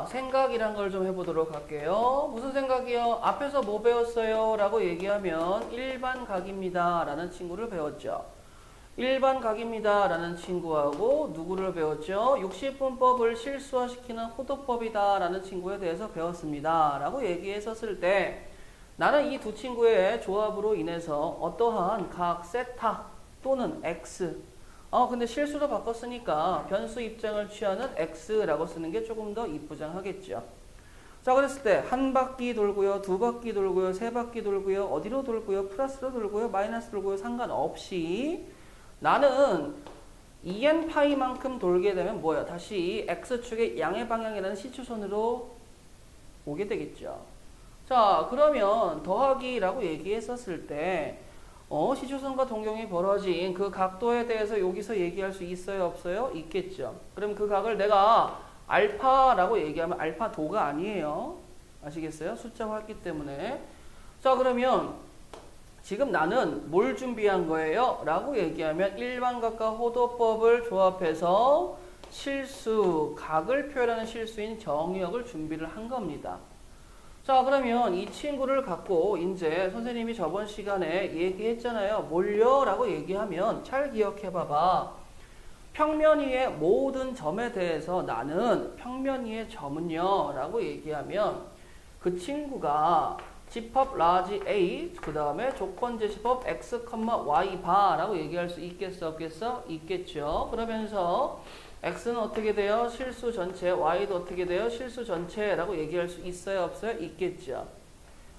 생각이란 걸 좀 해보도록 할게요. 무슨 생각이요? 앞에서 뭐 배웠어요? 라고 얘기하면 일반각입니다 라는 친구를 배웠죠. 일반각입니다 라는 친구하고 누구를 배웠죠? 60분법을 실수화시키는 호도법이다 라는 친구에 대해서 배웠습니다 라고 얘기했었을 때 나는 이 두 친구의 조합으로 인해서 어떠한 각 세타 또는 x 근데 실수로 바꿨으니까 변수 입장을 취하는 x라고 쓰는 게 조금 더 이쁘장하겠죠. 자, 그랬을 때 한 바퀴 돌고요, 두 바퀴 돌고요, 세 바퀴 돌고요, 어디로 돌고요, 플러스로 돌고요, 마이너스 돌고요, 상관없이 나는 2n파이만큼 돌게 되면 뭐야? 다시 x축의 양의 방향이라는 시추선으로 오게 되겠죠. 자, 그러면 더하기라고 얘기했었을 때 시추선과 동경이 벌어진 그 각도에 대해서 여기서 얘기할 수 있어요? 없어요? 있겠죠. 그럼 그 각을 내가 알파라고 얘기하면 알파도가 아니에요. 아시겠어요? 숫자화했기 때문에. 자, 그러면 지금 나는 뭘 준비한 거예요? 라고 얘기하면 일반각과 호도법을 조합해서 실수, 각을 표현하는 실수인 정의역을 준비를 한 겁니다. 자, 그러면 이 친구를 갖고 이제 선생님이 저번 시간에 얘기했잖아요. 뭘요? 라고 얘기하면 잘 기억해 봐봐. 평면 위의 모든 점에 대해서 나는 평면 위의 점은요 라고 얘기하면 그 친구가 집합 라지 A 그 다음에 조건 제시법 x, y 바라고 얘기할 수 있겠어? 없겠어? 있겠죠. 그러면서 x는 어떻게 돼요? 실수 전체, y도 어떻게 돼요? 실수 전체라고 얘기할 수 있어요? 없어요? 있겠죠.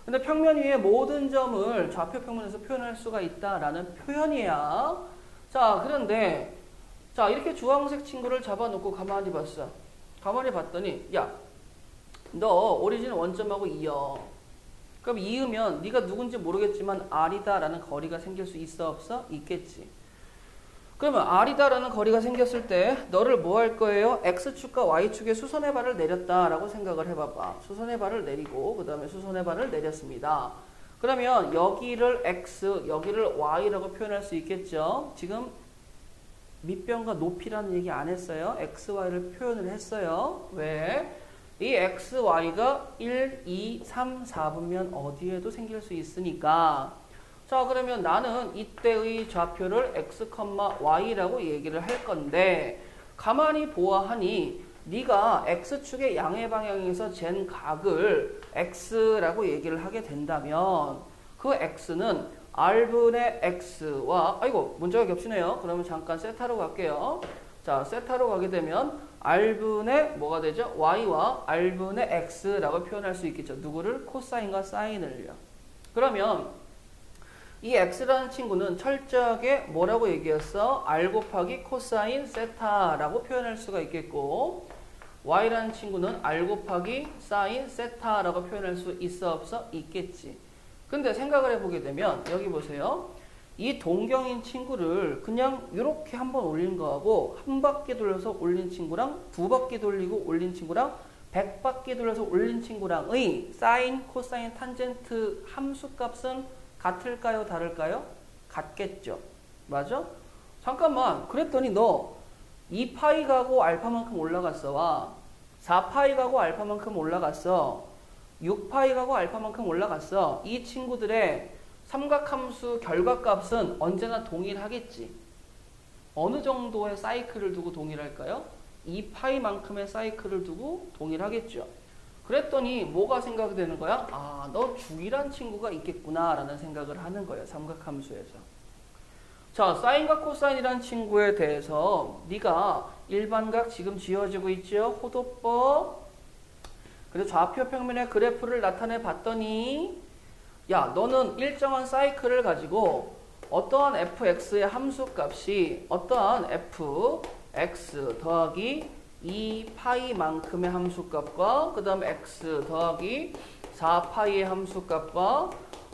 근데 평면 위에 모든 점을 좌표 평면에서 표현할 수가 있다라는 표현이야. 자, 그런데 자, 이렇게 주황색 친구를 잡아놓고 가만히 봤어. 가만히 봤더니 야, 너 오리진 원점하고 이어. 그럼 이으면 네가 누군지 모르겠지만 R이다라는 거리가 생길 수 있어? 없어? 있겠지. 그러면 R이다라는 거리가 생겼을 때 너를 뭐 할 거예요? X축과 Y축의 수선의 발을 내렸다라고 생각을 해봐봐. 수선의 발을 내리고 그 다음에 수선의 발을 내렸습니다. 그러면 여기를 X, 여기를 Y라고 표현할 수 있겠죠? 지금 밑변과 높이라는 얘기 안 했어요. X, Y를 표현을 했어요. 왜? 이 X, Y가 1, 2, 3, 4분면 어디에도 생길 수 있으니까 자, 그러면 나는 이때의 좌표를 x, y라고 얘기를 할 건데 가만히 보아하니 네가 x축의 양의 방향에서 잰 각을 x라고 얘기를 하게 된다면 그 x는 r분의 x와 아이고 문자가 겹치네요. 그러면 잠깐 세타로 갈게요. 자, 세타로 가게 되면 r분의 뭐가 되죠? y와 r분의 x라고 표현할 수 있겠죠. 누구를? 코사인과 사인을요. 그러면 이 x라는 친구는 철저하게 뭐라고 얘기했어? r 곱하기 코사인 세타라고 표현할 수가 있겠고 y라는 친구는 r 곱하기 사인 세타라고 표현할 수 있어? 없어? 있겠지. 근데 생각을 해보게 되면 여기 보세요. 이 동경인 친구를 그냥 이렇게 한번 올린 거하고 한 바퀴 돌려서 올린 친구랑 두 바퀴 돌리고 올린 친구랑 100바퀴 돌려서 올린 친구랑의 사인, 코사인, 탄젠트 함수값은 같을까요? 다를까요? 같겠죠. 맞아? 잠깐만. 그랬더니 너 2파이 가고 알파만큼 올라갔어. 와. 4파이 가고 알파만큼 올라갔어. 6파이 가고 알파만큼 올라갔어. 이 친구들의 삼각함수 결과값은 언제나 동일하겠지. 어느 정도의 사이클을 두고 동일할까요? 2파이만큼의 사이클을 두고 동일하겠죠. 그랬더니 뭐가 생각이 되는 거야? 아, 너 중이란 친구가 있겠구나 라는 생각을 하는 거예요. 삼각함수에서. 자, 사인과 코사인이란 친구에 대해서 네가 일반각 지금 지어지고 있죠? 호도법. 그래서 좌표 평면의 그래프를 나타내 봤더니 야, 너는 일정한 사이클을 가지고 어떠한 fx의 함수값이 어떠한 fx 더하기 2파이만큼의 함수값과 그 다음 x 더하기 4파이의 함수값과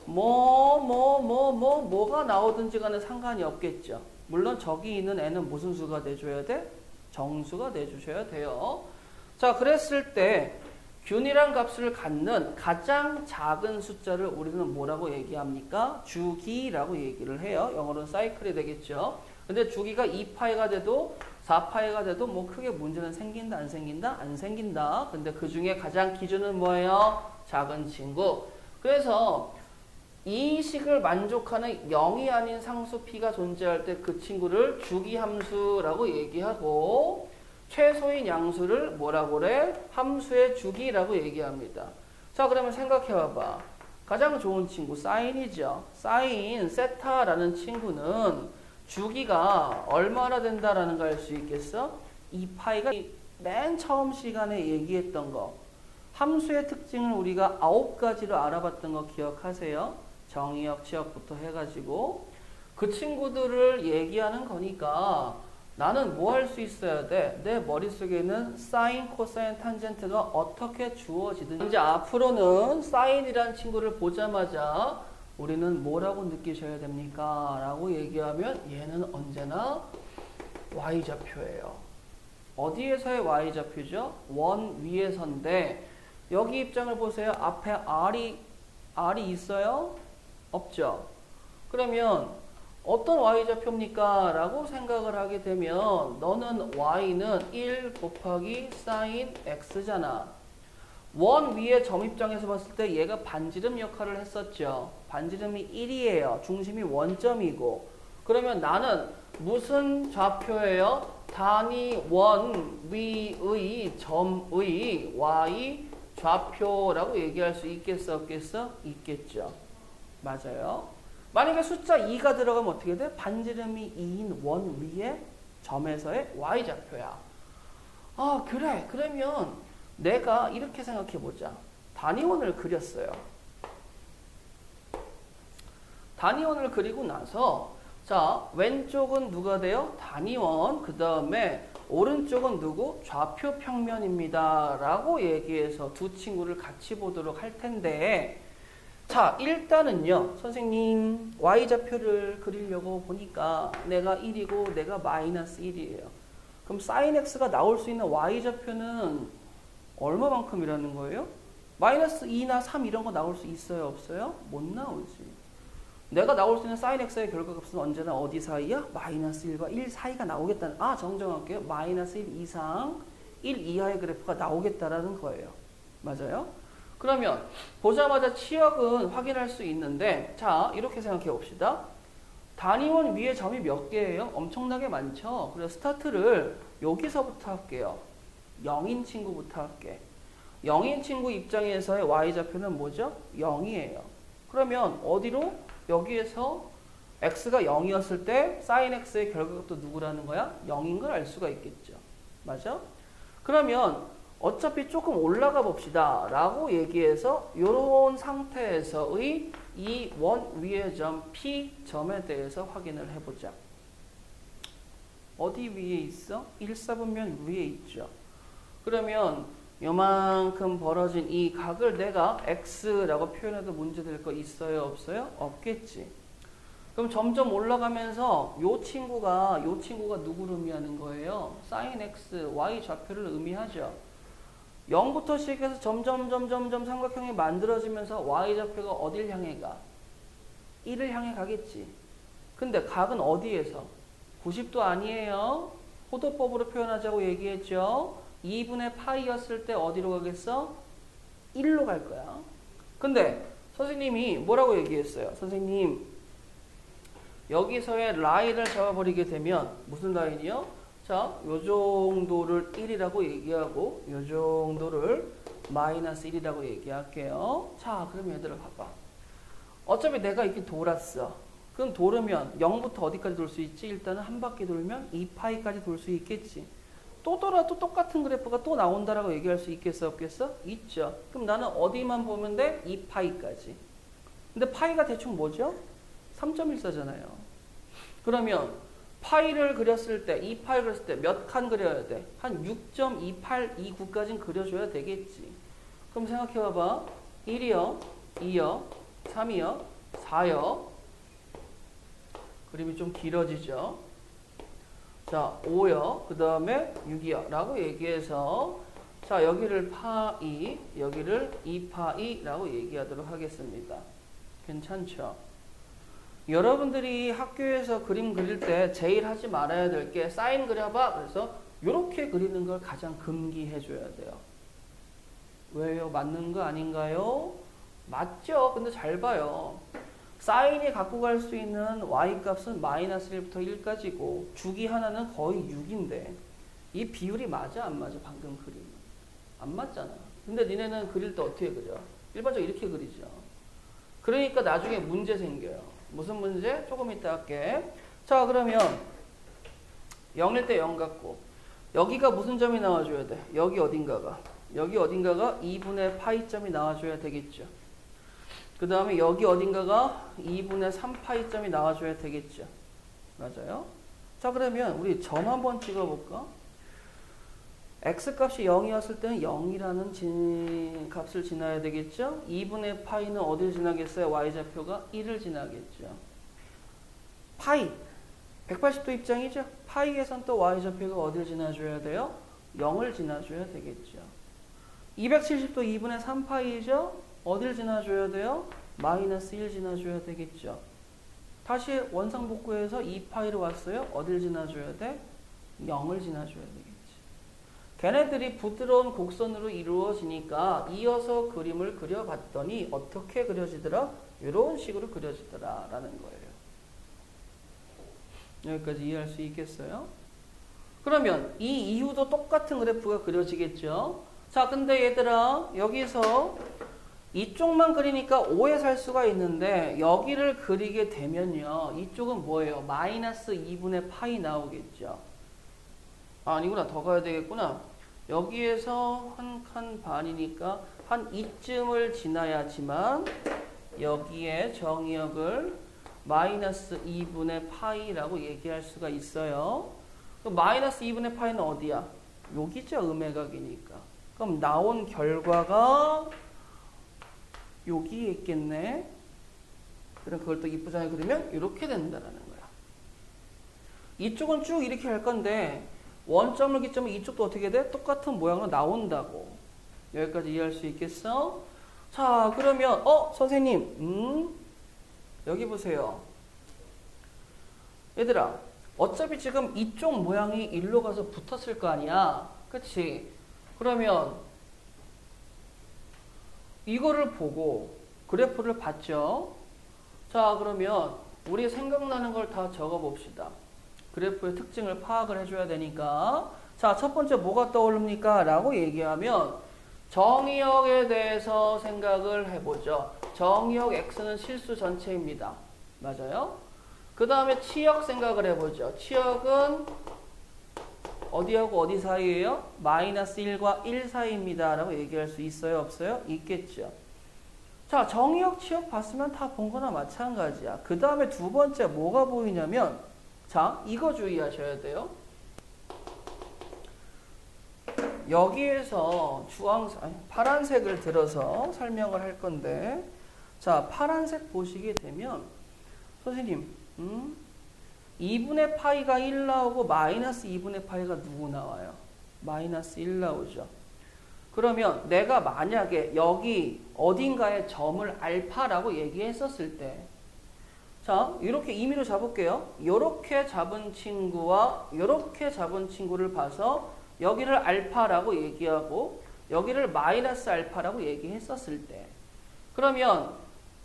뭐가 나오든지 간에 상관이 없겠죠. 물론 저기 있는 n은 무슨 수가 돼줘야 돼? 정수가 돼주셔야 돼요. 자, 그랬을 때 균이란 값을 갖는 가장 작은 숫자를 우리는 뭐라고 얘기합니까? 주기라고 얘기를 해요. 영어로는 사이클이 되겠죠. 근데 주기가 2파이가 돼도 4파이가 돼도 뭐 크게 문제는 생긴다, 안 생긴다? 안 생긴다. 근데 그 중에 가장 기준은 뭐예요? 작은 친구. 그래서 이 식을 만족하는 0이 아닌 상수 p가 존재할 때 그 친구를 주기함수라고 얘기하고 최소인 양수를 뭐라고 그래? 함수의 주기라고 얘기합니다. 자, 그러면 생각해 봐봐. 가장 좋은 친구 사인이죠. 사인 세타라는 친구는 주기가 얼마나 된다라는 걸 알 수 있겠어? 2파이가 맨 처음 시간에 얘기했던 거. 함수의 특징을 우리가 9가지로 알아봤던 거 기억하세요? 정의역, 치역부터 해가지고 그 친구들을 얘기하는 거니까 나는 뭐 할 수 있어야 돼? 내 머릿속에는 사인, 코사인, 탄젠트가 어떻게 주어지든 이제 앞으로는 사인이라는 친구를 보자마자 우리는 뭐라고 느끼셔야 됩니까? 라고 얘기하면 얘는 언제나 y좌표예요. 어디에서의 y좌표죠? 원 위에서인데 여기 입장을 보세요. 앞에 r이 있어요? 없죠? 그러면 어떤 y좌표입니까? 라고 생각을 하게 되면 너는 y는 1 곱하기 sin x잖아. 원 위에 점 입장에서 봤을 때 얘가 반지름 역할을 했었죠. 반지름이 1이에요. 중심이 원점이고. 그러면 나는 무슨 좌표예요? 단위 원 위의 점의 y 좌표라고 얘기할 수 있겠어? 없겠어? 있겠죠. 맞아요. 만약에 숫자 2가 들어가면 어떻게 돼? 반지름이 2인 원 위에 점에서의 y좌표야. 아, 그래. 그러면 내가 이렇게 생각해 보자. 단위원을 그렸어요. 단위원을 그리고 나서 자, 왼쪽은 누가 돼요? 단위원. 그 다음에 오른쪽은 누구? 좌표 평면입니다. 라고 얘기해서 두 친구를 같이 보도록 할 텐데 자, 일단은요. 선생님 y좌표를 그리려고 보니까 내가 1이고 내가 마이너스 1이에요. 그럼 sin x가 나올 수 있는 y좌표는 얼마만큼이라는 거예요? 마이너스 2나 3 이런 거 나올 수 있어요? 없어요? 못 나오지. 내가 나올 수 있는 sin x의 결과값은 언제나 어디 사이야? 마이너스 1과 1 사이가 나오겠다는, 정정할게요. 마이너스 1 이상 1 이하의 그래프가 나오겠다라는 거예요. 맞아요? 그러면 보자마자 치역은 확인할 수 있는데 자, 이렇게 생각해 봅시다. 단위원 위에 점이 몇 개예요? 엄청나게 많죠. 그래서 스타트를 여기서부터 할게요. 0인 친구부터 할게. 0인 친구 입장에서의 y좌표는 뭐죠? 0이에요. 그러면 어디로? 여기에서 x가 0이었을 때 sin x의 결과값도 누구라는 거야? 0인 걸 알 수가 있겠죠. 맞아? 그러면 어차피 조금 올라가 봅시다 라고 얘기해서 이런 상태에서의 이 원 위의 점 P점에 대해서 확인을 해보자. 어디 위에 있어? 1사분면 위에 있죠. 그러면 요만큼 벌어진 이 각을 내가 X라고 표현해도 문제될 거 있어요? 없어요? 없겠지. 그럼 점점 올라가면서 요 친구가 누구를 의미하는 거예요? sin X, Y 좌표를 의미하죠. 0부터 시작해서 점점 삼각형이 만들어지면서 y좌표가 어딜 향해 가? 1을 향해 가겠지. 근데 각은 어디에서? 90도 아니에요. 호도법으로 표현하자고 얘기했죠. 2분의 파이였을 때 어디로 가겠어? 1로 갈 거야. 근데 선생님이 뭐라고 얘기했어요? 선생님 여기서의 라인을 잡아버리게 되면 무슨 라인이요? 자, 요 정도를 1이라고 얘기하고 요 정도를 마이너스 1이라고 얘기할게요. 자, 그럼 얘들아 봐봐. 어차피 내가 이렇게 돌았어. 그럼 돌으면 0부터 어디까지 돌 수 있지? 일단은 한 바퀴 돌면 2파이까지 돌 수 있겠지. 또 돌아도 똑같은 그래프가 또 나온다라고 얘기할 수 있겠어? 없겠어? 있죠. 그럼 나는 어디만 보면 돼? 2파이까지. 근데 파이가 대충 뭐죠? 3.14잖아요. 그러면 파이를 그렸을 때, 2파이를 그렸을 때 몇 칸 그려야 돼? 한 6.2829까지는 그려줘야 되겠지. 그럼 생각해봐봐. 1이요, 2요, 3이요, 4요. 그림이 좀 길어지죠. 자, 5요, 그 다음에 6이요. 라고 얘기해서 자, 여기를 파이, 여기를 2파이라고 얘기하도록 하겠습니다. 괜찮죠? 여러분들이 학교에서 그림 그릴 때 제일 하지 말아야 될 게 사인 그려봐. 그래서 이렇게 그리는 걸 가장 금기해 줘야 돼요. 왜요? 맞는 거 아닌가요? 맞죠? 근데 잘 봐요. 사인이 갖고 갈 수 있는 y값은 마이너스 1부터 1까지고 주기 하나는 거의 6인데 이 비율이 맞아? 안 맞아? 방금 그림은. 안 맞잖아. 근데 니네는 그릴 때 어떻게 그려? 일반적으로 이렇게 그리죠. 그러니까 나중에 문제 생겨요. 무슨 문제? 조금 이따 할게. 자, 그러면 0일 때 0 같고 여기가 무슨 점이 나와줘야 돼? 여기 어딘가가 2분의 파이점이 나와줘야 되겠죠. 그 다음에 여기 어딘가가 2분의 3파이점이 나와줘야 되겠죠. 맞아요? 자, 그러면 우리 점 한번 찍어볼까? x값이 0이었을 때는 0이라는 값을 지나야 되겠죠? 2분의 파이는 어디를 지나겠어요? y좌표가 1을 지나겠죠. 파이 180도 입장이죠? 파이에선 또 y좌표가 어디를 지나줘야 돼요? 0을 지나줘야 되겠죠. 270도 2분의 3파이죠? 어디를 지나줘야 돼요? 마이너스 1 지나줘야 되겠죠. 다시 원상복구해서 2파이로 왔어요. 어디를 지나줘야 돼? 0을 지나줘야 되겠지. 걔네들이 부드러운 곡선으로 이루어지니까 이어서 그림을 그려봤더니 어떻게 그려지더라? 이런 식으로 그려지더라 라는 거예요. 여기까지 이해할 수 있겠어요? 그러면 이 이후도 똑같은 그래프가 그려지겠죠? 자, 근데 얘들아 여기서 이쪽만 그리니까 오해 살 수가 있는데 여기를 그리게 되면요. 이쪽은 뭐예요? 마이너스 2분의 파이 나오겠죠. 아, 아니구나. 더 가야 되겠구나. 여기에서 한 칸 반이니까 한 이쯤을 지나야지만 여기에 정의역을 마이너스 2분의 파이라고 얘기할 수가 있어요. 그럼 마이너스 2분의 파이는 어디야? 여기죠. 음외각이니까. 그럼 나온 결과가 여기에 있겠네. 그럼 그걸 또 이쁘장하게 그리면 이렇게 된다라는 거야. 이쪽은 쭉 이렇게 할 건데 원점을 기점을 이쪽도 어떻게 돼? 똑같은 모양으로 나온다고. 여기까지 이해할 수 있겠어? 자, 그러면 선생님 여기 보세요. 얘들아 어차피 지금 이쪽 모양이 일로 가서 붙었을 거 아니야. 그치? 그러면 이거를 보고 그래프를 봤죠? 자, 그러면 우리 생각나는 걸 다 적어 봅시다. 그래프의 특징을 파악을 해줘야 되니까. 자, 첫 번째 뭐가 떠오릅니까? 라고 얘기하면 정의역에 대해서 생각을 해보죠. 정의역 x는 실수 전체입니다. 맞아요? 그 다음에 치역 생각을 해보죠. 치역은 어디하고 어디 사이예요? 마이너스 1과 1 사이입니다. 라고 얘기할 수 있어요? 없어요? 있겠죠. 자, 정의역, 치역 봤으면 다 본 거나 마찬가지야. 그 다음에 두 번째 뭐가 보이냐면 자, 이거 주의하셔야 돼요. 여기에서 파란색을 들어서 설명을 할 건데 자, 파란색 보시게 되면 선생님 2분의 파이가 1 나오고 마이너스 2분의 파이가 누구 나와요? 마이너스 1 나오죠. 그러면 내가 만약에 여기 어딘가에 점을 알파라고 얘기했었을 때 자, 이렇게 임의로 잡을게요. 이렇게 잡은 친구와 이렇게 잡은 친구를 봐서 여기를 알파라고 얘기하고 여기를 마이너스 알파라고 얘기했었을 때 그러면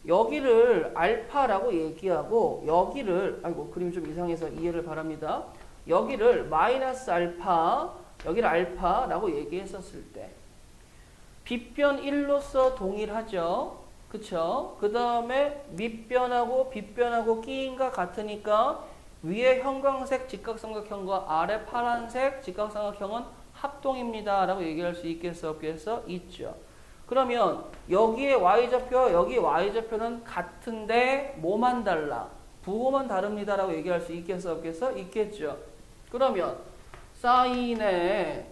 여기를 알파라고 얘기하고 여기를 그림이 좀 이상해서 이해를 바랍니다. 여기를 마이너스 알파 여기를 알파라고 얘기했었을 때 빗변 1로서 동일하죠. 그쵸? 그 다음에 밑변하고 빗변하고 끼인과 같으니까 위에 형광색 직각삼각형과 아래 파란색 직각삼각형은 합동입니다. 라고 얘기할 수 있겠어? 없겠어? 있죠. 그러면 여기에 y좌표와 여기 y좌표는 같은데 뭐만 달라? 부호만 다릅니다. 라고 얘기할 수 있겠어? 없겠어? 있겠죠. 그러면 사인에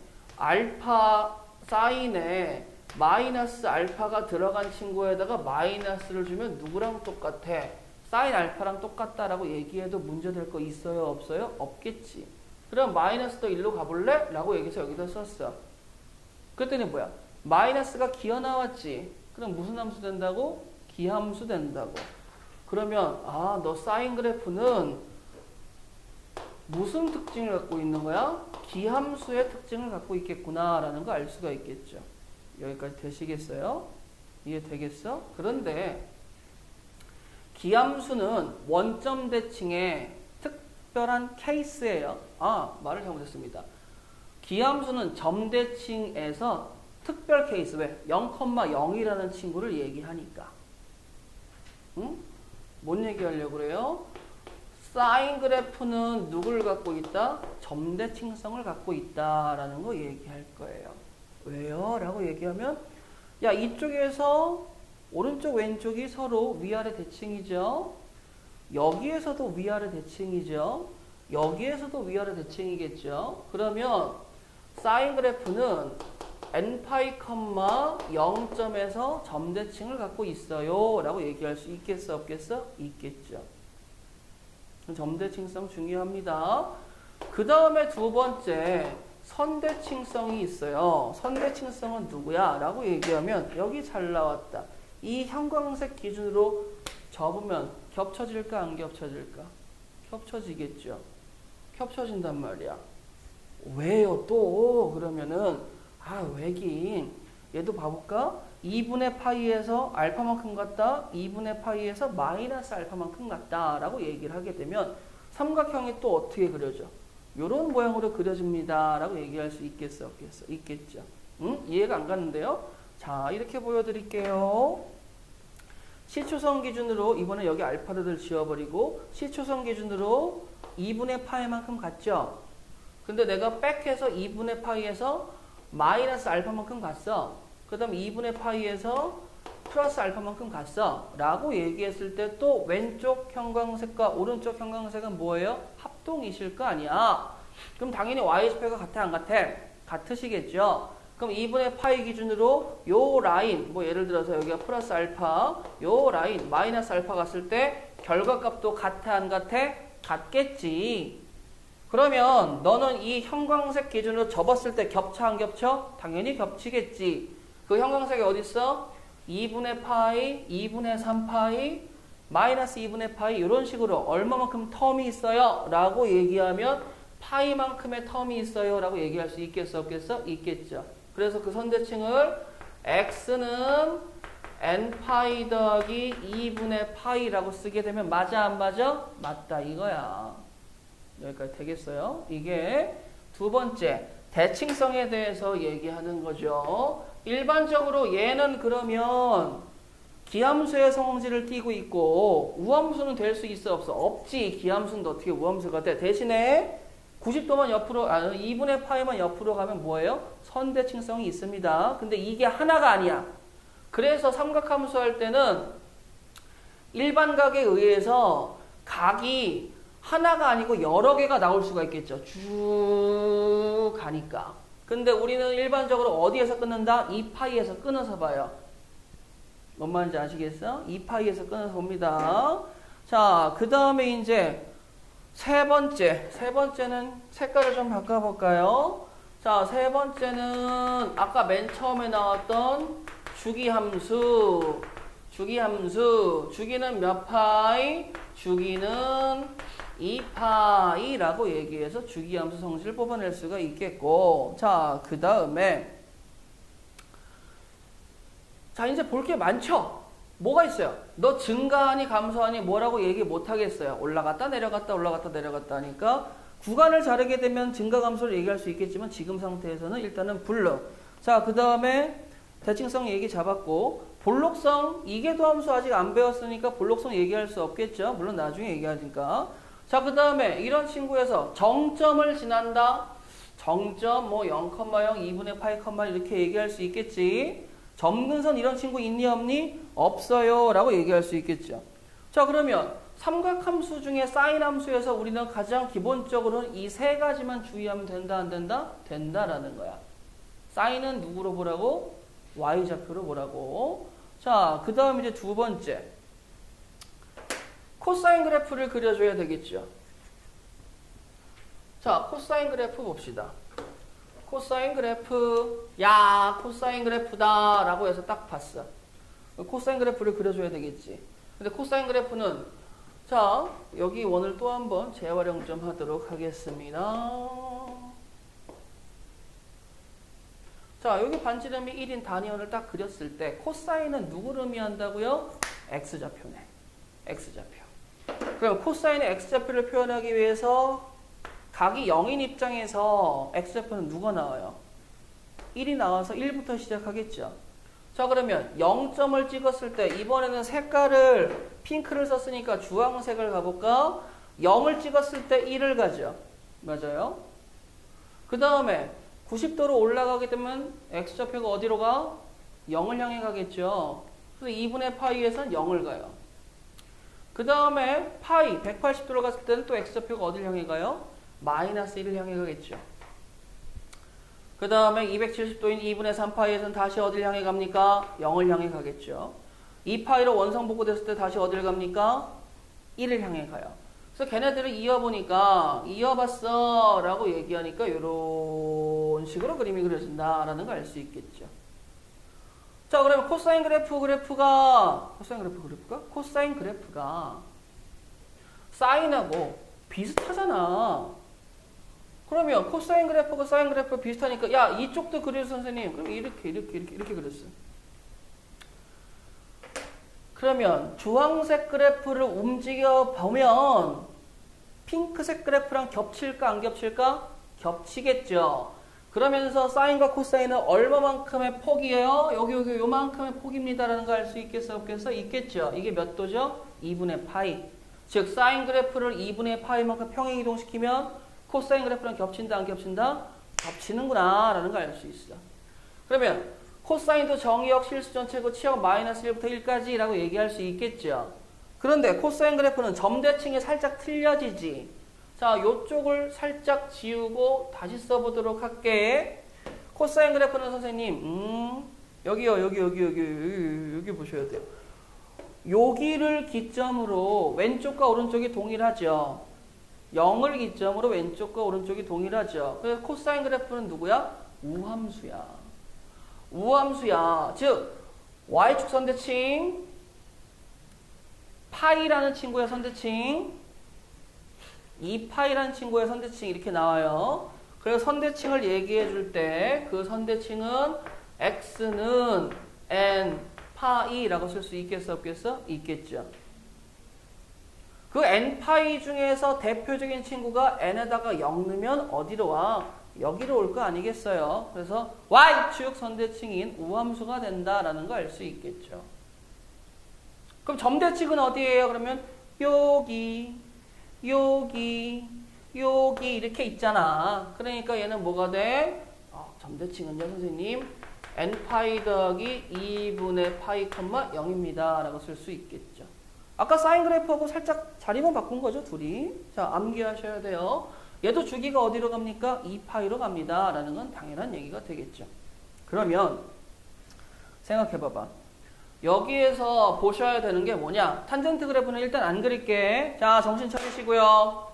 마이너스 알파가 들어간 친구에다가 마이너스를 주면 누구랑 똑같아? 사인 알파랑 똑같다라고 얘기해도 문제될 거 있어요? 없어요? 없겠지. 그럼 마이너스 더 1로 가볼래? 라고 얘기해서 여기다 썼어. 그랬더니 뭐야? 마이너스가 기어 나왔지. 그럼 무슨 함수 된다고? 기함수 된다고. 그러면 너 사인 그래프는 무슨 특징을 갖고 있는 거야? 기함수의 특징을 갖고 있겠구나 라는 거 알 수가 있겠죠. 여기까지 되시겠어요? 이해되겠어? 그런데 기함수는 원점 대칭의 특별한 케이스예요. 말을 잘못했습니다. 기함수는 점 대칭에서 특별 케이스. 왜? 0,0이라는 친구를 얘기하니까. 응? 뭔 얘기하려고 그래요? 사인 그래프는 누구를 갖고 있다? 점대칭성을 갖고 있다라는 거 얘기할 거예요. 왜요? 라고 얘기하면 야, 이쪽에서 오른쪽 왼쪽이 서로 위아래 대칭이죠. 여기에서도 위아래 대칭이죠. 여기에서도 위아래 대칭이겠죠. 그러면 사인 그래프는 n파이, 0점에서 점대칭을 갖고 있어요 라고 얘기할 수 있겠어 없겠어? 있겠죠. 점대칭성 중요합니다. 그 다음에 두 번째 선대칭성이 있어요. 선대칭성은 누구야? 라고 얘기하면 여기 잘 나왔다. 이 형광색 기준으로 접으면 겹쳐질까 안 겹쳐질까? 겹쳐지겠죠. 겹쳐진단 말이야. 왜요 또? 그러면은 왜긴 얘도 봐볼까? 2분의 파이에서 알파만큼 같다. 2분의 파이에서 마이너스 알파만큼 같다. 라고 얘기를 하게 되면 삼각형이 또 어떻게 그려져? 요런 모양으로 그려집니다. 라고 얘기할 수 있겠어? 없겠어? 있겠죠. 응? 이해가 안 가는데요? 자, 이렇게 보여드릴게요. 시초선 기준으로 이번에 여기 알파를 지워버리고 시초선 기준으로 2분의 파이만큼 같죠? 근데 내가 백해서 2분의 파이에서 마이너스 알파만큼 갔어. 그 다음 2분의 파이에서 플러스 알파만큼 갔어. 라고 얘기했을 때 또 왼쪽 형광색과 오른쪽 형광색은 뭐예요? 합동이실 거 아니야. 그럼 당연히 y좌표가 같아 안 같아? 같으시겠죠. 그럼 2분의 파이 기준으로 요 라인, 뭐 예를 들어서 여기가 플러스 알파, 요 라인 마이너스 알파 갔을 때 결과값도 같아 안 같아? 같겠지. 그러면 너는 이 형광색 기준으로 접었을 때 겹쳐 안 겹쳐? 당연히 겹치겠지. 그 형광색이 어딨어? 2분의 파이, 2분의 3파이, 마이너스 2분의 파이 이런 식으로 얼마만큼 텀이 있어요? 라고 얘기하면 파이만큼의 텀이 있어요 라고 얘기할 수 있겠어 없겠어? 있겠죠. 그래서 그 선대칭을 x는 n파이 더하기 2분의 파이라고 쓰게 되면 맞아 안 맞아? 맞다 이거야. 여기까지 되겠어요? 이게 두 번째 대칭성에 대해서 얘기하는 거죠. 일반적으로 얘는 그러면 기함수의 성질을 띠고 있고 우함수는 될 수 있어 없어? 없지. 기함수는 어떻게 우함수가 돼? 대신에 90도만 옆으로 2분의 파이만 옆으로 가면 뭐예요? 선대칭성이 있습니다. 근데 이게 하나가 아니야. 그래서 삼각함수 할 때는 일반각에 의해서 각이 하나가 아니고 여러 개가 나올 수가 있겠죠. 쭉 가니까. 근데 우리는 일반적으로 어디에서 끊는다? 2파이에서 끊어서 봐요. 뭔 말인지 아시겠어? 2파이에서 끊어서 봅니다. 자, 그 다음에 이제 세 번째는 색깔을 좀 바꿔볼까요? 자, 세 번째는 아까 맨 처음에 나왔던 주기함수. 주기는 몇 파이? 주기는 2파이라고 얘기해서 주기함수 성질을 뽑아낼 수가 있겠고, 자, 그 다음에 자, 이제 볼 게 많죠? 뭐가 있어요? 너 증가하니 감소하니 뭐라고 얘기 못 하겠어요. 올라갔다 내려갔다 올라갔다 내려갔다 하니까 구간을 자르게 되면 증가 감소를 얘기할 수 있겠지만 지금 상태에서는 일단은 블루. 자, 그 다음에 대칭성 얘기 잡았고, 볼록성, 이계도함수 아직 안 배웠으니까 볼록성 얘기할 수 없겠죠. 물론 나중에 얘기하니까. 자, 그 다음에 이런 친구에서 정점을 지난다. 정점 뭐 0,0, 2분의 파이, 이렇게 얘기할 수 있겠지. 점근선 이런 친구 있니 없니? 없어요 라고 얘기할 수 있겠죠. 자, 그러면 삼각함수 중에 사인함수에서 우리는 가장 기본적으로는 이 세 가지만 주의하면 된다 안 된다? 된다라는 거야. 사인은 누구로 보라고? y좌표로 보라고. 자, 그 다음 이제 두 번째 코사인 그래프를 그려줘야 되겠죠. 자, 코사인 그래프 봅시다. 코사인 그래프, 야, 코사인 그래프다 라고 해서 딱 봤어. 코사인 그래프를 그려줘야 되겠지. 근데 코사인 그래프는 자 여기 원을 또 한번 재활용 좀 하도록 하겠습니다. 자 여기 반지름이 1인 단위원을 딱 그렸을 때 코사인은 누구를 의미한다고요? x좌표네. x좌표. 그럼 코사인의 x좌표를 표현하기 위해서 각이 0인 입장에서 x좌표는 누가 나와요? 1이 나와서 1부터 시작하겠죠. 자 그러면 0점을 찍었을 때 이번에는 색깔을 핑크를 썼으니까 주황색을 가볼까? 0을 찍었을 때 1을 가죠. 맞아요. 그 다음에 90도로 올라가게 되면 x좌표가 어디로 가? 0을 향해 가겠죠. 그래서 2분의 파이에서는 0을 가요. 그 다음에 파이 180도로 갔을 때는 또 x좌표가 어디를 향해 가요? 마이너스 1을 향해 가겠죠. 그 다음에 270도인 2분의 3파이에서는 다시 어딜 향해 갑니까? 0을 향해 가겠죠. 2파이로 원상복구 됐을 때 다시 어딜 갑니까? 1을 향해 가요. 그래서 걔네들을 이어보니까 이어봤어 라고 얘기하니까 이런 식으로 그림이 그려진다 라는 걸 알 수 있겠죠. 자 그러면 코사인 그래프가 사인하고 비슷하잖아. 그러면 코사인 그래프가 사인 그래프가 비슷하니까 야 이쪽도 그려줘 선생님. 그럼 이렇게 그렸어. 그러면 주황색 그래프를 움직여 보면 핑크색 그래프랑 겹칠까 안 겹칠까? 겹치겠죠. 그러면서 사인과 코사인은 얼마만큼의 폭이에요? 여기 요만큼의 폭입니다라는 거 알 수 있겠어 없겠어? 있겠죠. 이게 몇 도죠? 2분의 파이. 즉 사인 그래프를 2분의 파이만큼 평행 이동시키면 코사인 그래프랑 겹친다 안 겹친다? 겹치는구나 라는 걸 알 수 있어. 그러면 코사인도 정의역 실수 전체고 치역 마이너스 1부터 1까지 라고 얘기할 수 있겠죠. 그런데 코사인 그래프는 점대칭이 살짝 틀려지지. 자, 요쪽을 살짝 지우고 다시 써보도록 할게. 코사인 그래프는 선생님, 여기 보셔야 돼요. 여기를 기점으로 왼쪽과 오른쪽이 동일하죠. 0을 기점으로 왼쪽과 오른쪽이 동일하죠. 그래서 코사인 그래프는 누구야? 우함수야. 우함수야. 즉 y축 선대칭 파이라는 친구의 선대칭 2파이라는 친구의 선대칭 이렇게 나와요. 그래서 선대칭을 얘기해 줄 때 그 선대칭은 x는 n 파이라고 쓸 수 있겠어 없겠어? 있겠죠. 그 n파이 중에서 대표적인 친구가 n에다가 0 넣으면 어디로 와? 여기로 올 거 아니겠어요? 그래서 y축 선대칭인 우함수가 된다라는 거 알 수 있겠죠. 그럼 점대칭은 어디예요? 그러면 여기 이렇게 있잖아. 그러니까 얘는 뭐가 돼? 점대칭은요 선생님 n파이 더하기 2분의 파이 콤마 0입니다 라고 쓸 수 있겠죠. 아까 사인 그래프하고 살짝 자리만 바꾼 거죠 둘이. 자 암기하셔야 돼요. 얘도 주기가 어디로 갑니까? 2파이로 갑니다 라는 건 당연한 얘기가 되겠죠. 그러면 생각해봐봐. 여기에서 보셔야 되는 게 뭐냐? 탄젠트 그래프는 일단 안 그릴게. 자 정신 차리시고요.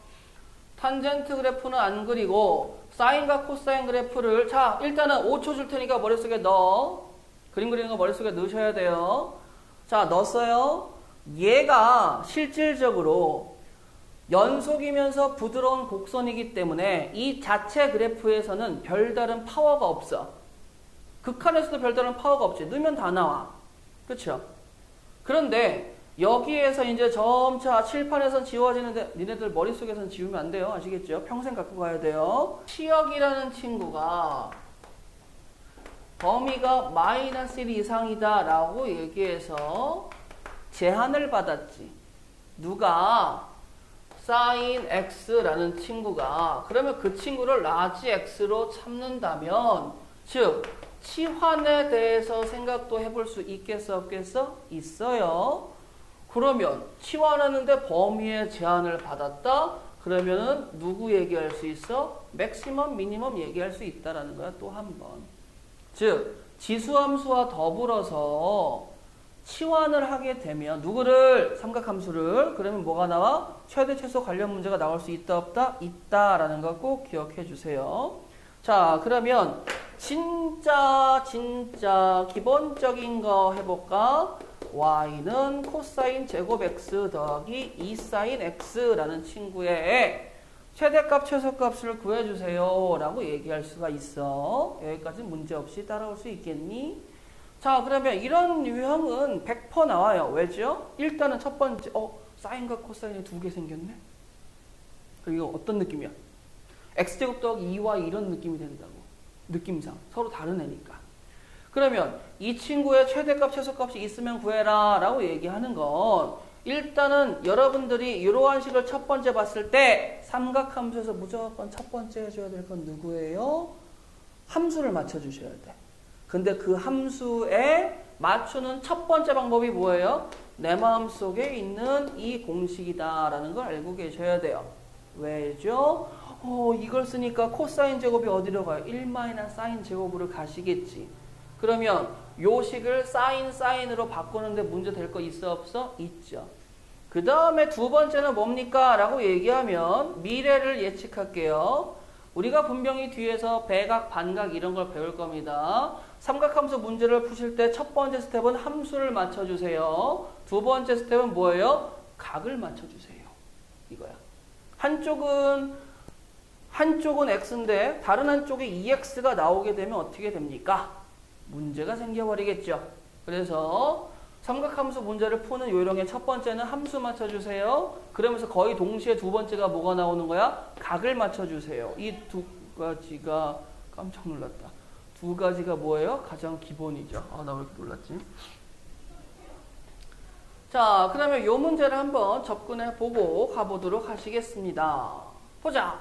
탄젠트 그래프는 안 그리고 사인과 코사인 그래프를 자 일단은 5초 줄 테니까 머릿속에 넣어. 그림 그리는 거 머릿속에 넣으셔야 돼요. 자 넣었어요. 얘가 실질적으로 연속이면서 부드러운 곡선이기 때문에 이 자체 그래프에서는 별다른 파워가 없어. 극한에서도 별다른 파워가 없지. 넣으면 다 나와. 그렇죠? 그런데 여기에서 이제 점차 칠판에선 지워지는데 니네들 머릿속에선 지우면 안 돼요. 아시겠죠? 평생 갖고 가야 돼요. 치역이라는 친구가 범위가 마이너스 1 이상이다 라고 얘기해서 제한을 받았지. 누가? sin x라는 친구가. 그러면 그 친구를 라지 x로 참는다면 즉 치환에 대해서 생각도 해볼 수 있겠어 없겠어? 있어요. 그러면 치환하는데 범위의 제한을 받았다? 그러면은 누구 얘기할 수 있어? 맥시멈, 미니멈 얘기할 수 있다라는 거야. 또 한 번. 즉 지수함수와 더불어서 치환을 하게 되면 누구를? 삼각함수를. 그러면 뭐가 나와? 최대 최소 관련 문제가 나올 수 있다 없다? 있다라는 거 꼭 기억해 주세요. 자 그러면 진짜 기본적인 거 해볼까? y는 코사인 제곱 x 더하기 2사인 x라는 친구의 최대값, 최소값을 구해주세요 라고 얘기할 수가 있어. 여기까지 문제없이 따라올 수 있겠니? 자, 그러면 이런 유형은 100% 나와요. 왜죠? 일단은 첫 번째, 사인과 코사인이 두 개 생겼네? 그리고 어떤 느낌이야? x제곱 더하기 2y 이런 느낌이 된다고. 느낌상. 서로 다른 애니까. 그러면 이 친구의 최대값, 최소값이 있으면 구해라 라고 얘기하는 건 일단은 여러분들이 이러한 식을 첫 번째 봤을 때 삼각함수에서 무조건 첫 번째 해줘야 될 건 누구예요? 함수를 맞춰주셔야 돼. 근데 그 함수에 맞추는 첫 번째 방법이 뭐예요? 내 마음속에 있는 이 공식이다 라는 걸 알고 계셔야 돼요. 왜죠? 이걸 쓰니까 코사인 제곱이 어디로 가요? 1-사인 제곱으로 가시겠지. 그러면 요 식을 사인으로 바꾸는데 문제 될 거 있어 없어? 있죠. 그 다음에 두 번째는 뭡니까? 라고 얘기하면 미래를 예측할게요. 우리가 분명히 뒤에서 배각, 반각 이런 걸 배울 겁니다. 삼각함수 문제를 푸실 때 첫 번째 스텝은 함수를 맞춰주세요. 두 번째 스텝은 뭐예요? 각을 맞춰주세요. 이거야. 한쪽은 x인데 다른 한쪽에 2x가 나오게 되면 어떻게 됩니까? 문제가 생겨버리겠죠. 그래서 삼각함수 문제를 푸는 요령의 첫 번째는 함수 맞춰주세요. 그러면서 거의 동시에 두 번째가 뭐가 나오는 거야? 각을 맞춰주세요. 이 두 가지가 깜짝 놀랐다. 두 가지가 뭐예요? 가장 기본이죠. 나 왜 이렇게 놀랐지? 자, 그러면 이 문제를 한번 접근해 보고 가보도록 하시겠습니다. 보자.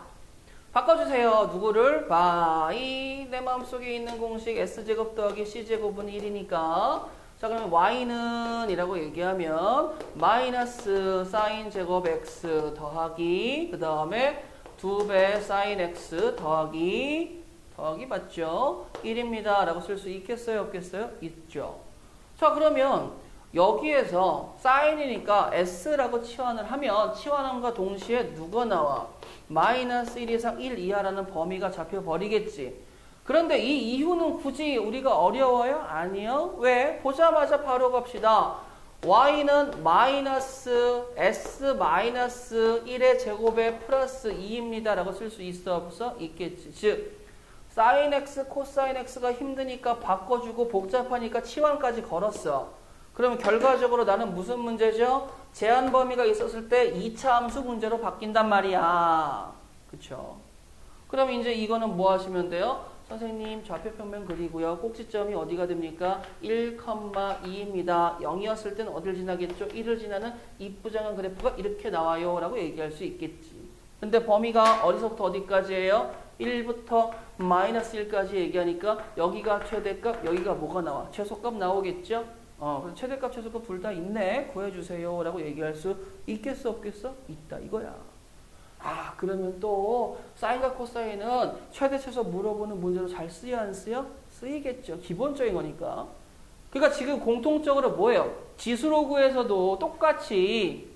바꿔주세요. 누구를? by 내 마음속에 있는 공식 s제곱 더하기 c제곱은 1이니까 자, 그러면 y는 이라고 얘기하면 마이너스 사인 제곱 x 더하기 그 다음에 2배 사인 x 더하기 맞죠? 1입니다. 라고 쓸 수 있겠어요? 없겠어요? 있죠. 자, 그러면 여기에서 사인이니까 s라고 치환을 하면 치환함과 동시에 누가 나와? 마이너스 1 이상 1 이하라는 범위가 잡혀버리겠지. 그런데 이 이유는 굳이 우리가 어려워요? 아니요. 왜? 보자마자 바로 갑시다. y는 마이너스 s 마이너스 1의 제곱에 플러스 2입니다. 라고 쓸 수 있어 없어? 있겠지. 즉 사인 x, 코사인 x가 힘드니까 바꿔주고 복잡하니까 치환까지 걸었어. 그러면 결과적으로 나는 무슨 문제죠? 제한 범위가 있었을 때 2차 함수 문제로 바뀐단 말이야. 그쵸? 그럼 이제 이거는 뭐 하시면 돼요? 선생님 좌표 평면 그리고요. 꼭지점이 어디가 됩니까? 1,2입니다. 0이었을 때는 어딜 지나겠죠? 1을 지나는 이쁘장한 그래프가 이렇게 나와요. 라고 얘기할 수 있겠지. 근데 범위가 어디서부터 어디까지예요? 1부터 마이너스 1까지 얘기하니까 여기가 최대값, 여기가 뭐가 나와? 최소값 나오겠죠? 그래서 최대값, 최소값 둘 다 있네. 구해주세요. 라고 얘기할 수 있겠어, 없겠어? 있다. 이거야. 그러면 또 사인과 코사인은 최대, 최소 물어보는 문제로 잘 쓰여, 안 쓰여? 쓰이겠죠. 기본적인 거니까. 그러니까 지금 공통적으로 뭐예요? 지수로 구해서도 똑같이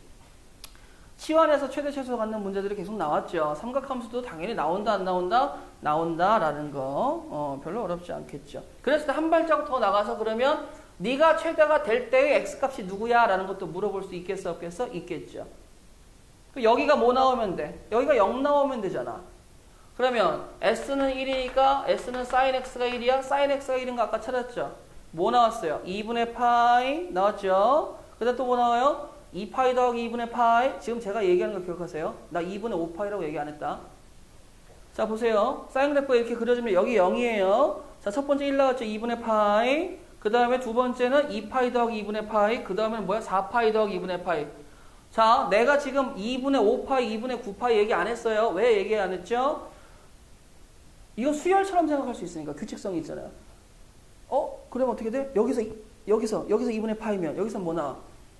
치환해서 최대, 최소 갖는 문제들이 계속 나왔죠. 삼각함수도 당연히 나온다, 안 나온다? 나온다라는 거. 별로 어렵지 않겠죠. 그래서 한 발자국 더 나가서 그러면 네가 최대가 될 때의 x값이 누구야? 라는 것도 물어볼 수 있겠어, 없겠어? 있겠죠. 여기가 뭐 나오면 돼? 여기가 0 나오면 되잖아. 그러면 s는 1이니까 s는 sin x가 1이야? sin x가 1인 거 아까 찾았죠? 뭐 나왔어요? 2분의 파이 나왔죠? 그 다음 또 뭐 나와요? 2파이 더하기 2분의 파이. 지금 제가 얘기하는 거 기억하세요? 나 2분의 5파이라고 얘기 안 했다. 자, 보세요. 사인 그래프가 이렇게 그려지면 여기 0이에요. 자, 첫 번째 1 나왔죠? 2분의 파이. 그 다음에 두 번째는 2파이 더하기 2분의 파이. 그 다음에는 뭐야? 4파이 더하기 2분의 파이. 자, 내가 지금 2분의 5파이, 2분의 9파이 얘기 안 했어요. 왜 얘기 안 했죠? 이거 수열처럼 생각할 수 있으니까. 규칙성이 있잖아요. 그러면 어떻게 돼? 여기서 2분의 파이면 여기서 뭐 나와?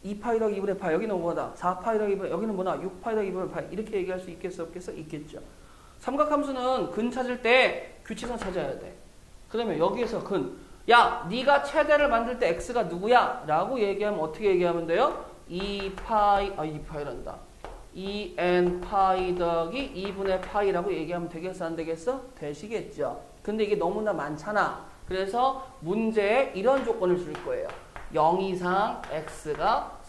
2파이 더하기 2분의 파이. 여기는 뭐다? 4파이 더하기 2분의 여기는 뭐 나와? 6파이 더하기 2분의 파이. 이렇게 얘기할 수 있겠어? 없겠어? 있겠죠. 삼각함수는 근 찾을 때 규칙성 찾아야 돼. 그러면 여기에서 근. 야, 네가 최대를 만들 때 x가 누구야? 라고 얘기하면 어떻게 얘기하면 돼요? 2파이란다. 2n 파이 더하기 2분의 파이라고 얘기하면 되겠어, 안 되겠어? 되시겠죠. 근데 이게 너무나 많잖아. 그래서 문제에 이런 조건을 줄 거예요. 0 이상 x가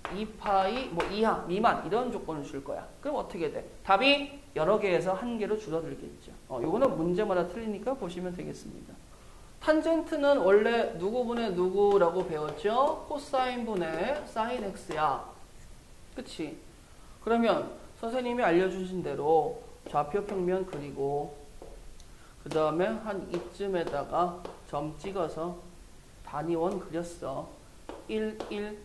2파이 뭐 이하 미만 이런 조건을 줄 거야. 그럼 어떻게 돼? 답이 여러 개에서 한 개로 줄어들겠죠. 요거는 문제마다 틀리니까 보시면 되겠습니다. 탄젠트는 원래 누구분의 누구라고 배웠죠? 코사인분의 사인 x야. 그치? 그러면 선생님이 알려주신 대로 좌표 평면 그리고 그 다음에 한 이쯤에다가 점 찍어서 단위원 그렸어. 1, 1,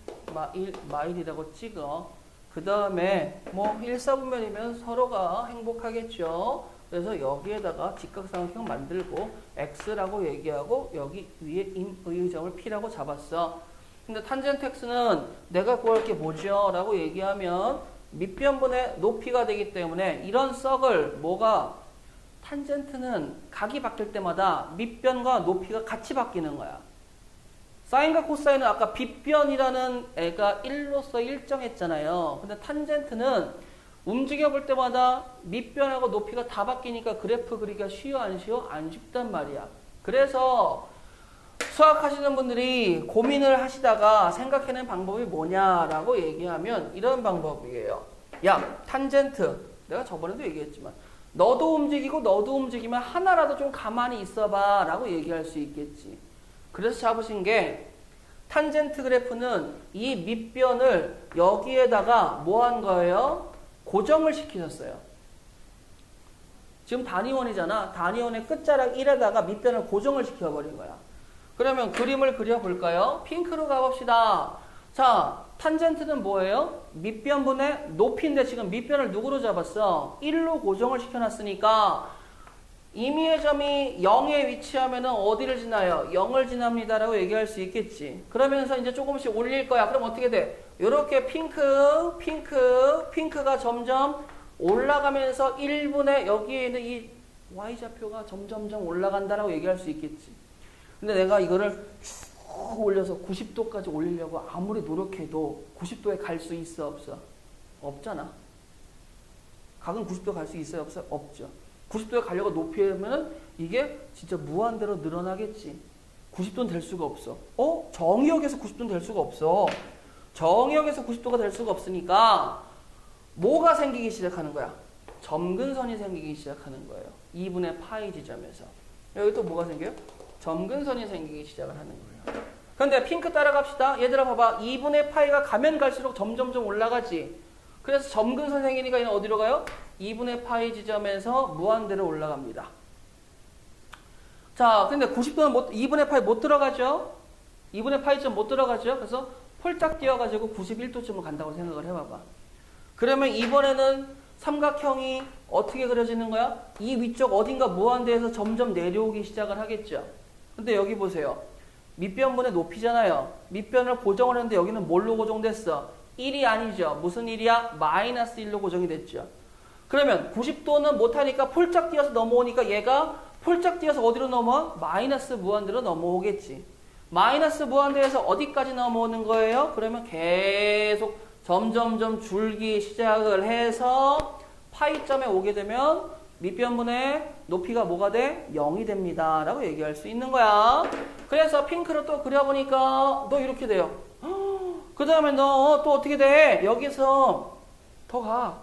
마일이라고 찍어. 그 다음에 뭐 1사분면이면 서로가 행복하겠죠. 그래서 여기에다가 직각삼각형 만들고 x라고 얘기하고 여기 위에 임의점을 p라고 잡았어. 근데 탄젠트 x는 내가 구할 게 뭐죠? 라고 얘기하면 밑변분의 높이가 되기 때문에 이런 썩을 뭐가 탄젠트는 각이 바뀔 때마다 밑변과 높이가 같이 바뀌는 거야. 사인과 코사인은 아까 빗변이라는 애가 1로서 일정했잖아요. 근데 탄젠트는 움직여 볼 때마다 밑변하고 높이가 다 바뀌니까 그래프 그리기가 쉬워 안 쉬워? 안 쉽단 말이야. 그래서 수학 하시는 분들이 고민을 하시다가 생각해낸 방법이 뭐냐라고 얘기하면 이런 방법이에요. 야, 탄젠트. 내가 저번에도 얘기했지만 너도 움직이고 너도 움직이면 하나라도 좀 가만히 있어봐 라고 얘기할 수 있겠지. 그래서 잡으신 게 탄젠트 그래프는 이 밑변을 여기에다가 뭐 한 거예요? 고정을 시키셨어요. 지금 단위원이잖아. 단위원의 끝자락 1에다가 밑변을 고정을 시켜버린 거야. 그러면 그림을 그려볼까요? 핑크로 가봅시다. 자, 탄젠트는 뭐예요? 밑변분의 높이인데 지금 밑변을 누구로 잡았어? 1로 고정을 시켜놨으니까 임의의 점이 0에 위치하면 어디를 지나요? 0을 지납니다 라고 얘기할 수 있겠지. 그러면서 이제 조금씩 올릴 거야. 그럼 어떻게 돼? 이렇게 핑크가 점점 올라가면서 1분의 여기에 있는 이 y좌표가 점점점 올라간다라고 얘기할 수 있겠지. 근데 내가 이거를 쭉 올려서 90도까지 올리려고 아무리 노력해도 90도에 갈 수 있어 없어? 없잖아. 각은 90도 갈 수 있어요 없어? 없죠. 90도에 가려고 높이면 이게 진짜 무한대로 늘어나겠지. 90도는 될 수가 없어. 정의역에서 90도는 될 수가 없어. 정의역에서 90도가 될 수가 없으니까 뭐가 생기기 시작하는 거야? 점근선이 생기기 시작하는 거예요. 2분의 파이 지점에서. 여기 또 뭐가 생겨요? 점근선이 생기기 시작을 하는 거예요. 그런데 핑크 따라갑시다. 얘들아 봐봐. 2분의 파이가 가면 갈수록 점점점 올라가지. 그래서 점근선 생기니까 얘는 어디로 가요? 2분의 파이 지점에서 무한대로 올라갑니다. 자, 근데 90도는 2분의 파이 못 들어가죠? 2분의 파이 점 못 들어가죠? 그래서 폴짝 뛰어가지고 91도쯤을 간다고 생각을 해봐봐. 그러면 이번에는 삼각형이 어떻게 그려지는 거야? 이 위쪽 어딘가 무한대에서 점점 내려오기 시작을 하겠죠. 근데 여기 보세요. 밑변분의 높이잖아요. 밑변을 고정을 했는데 여기는 뭘로 고정됐어? 1이 아니죠. 무슨 1이야? 마이너스 1로 고정이 됐죠. 그러면 90도는 못하니까 폴짝 뛰어서 넘어오니까 얘가 폴짝 뛰어서 어디로 넘어와? 마이너스 무한대로 넘어오겠지. 마이너스 무한대에서 어디까지 넘어오는 거예요? 그러면 계속 점점점 줄기 시작을 해서 파이점에 오게 되면 밑변분의 높이가 뭐가 돼? 0이 됩니다. 라고 얘기할 수 있는 거야. 그래서 핑크로 또 그려보니까 너 이렇게 돼요. 그 다음에 너 또 어떻게 돼? 여기서 더 가.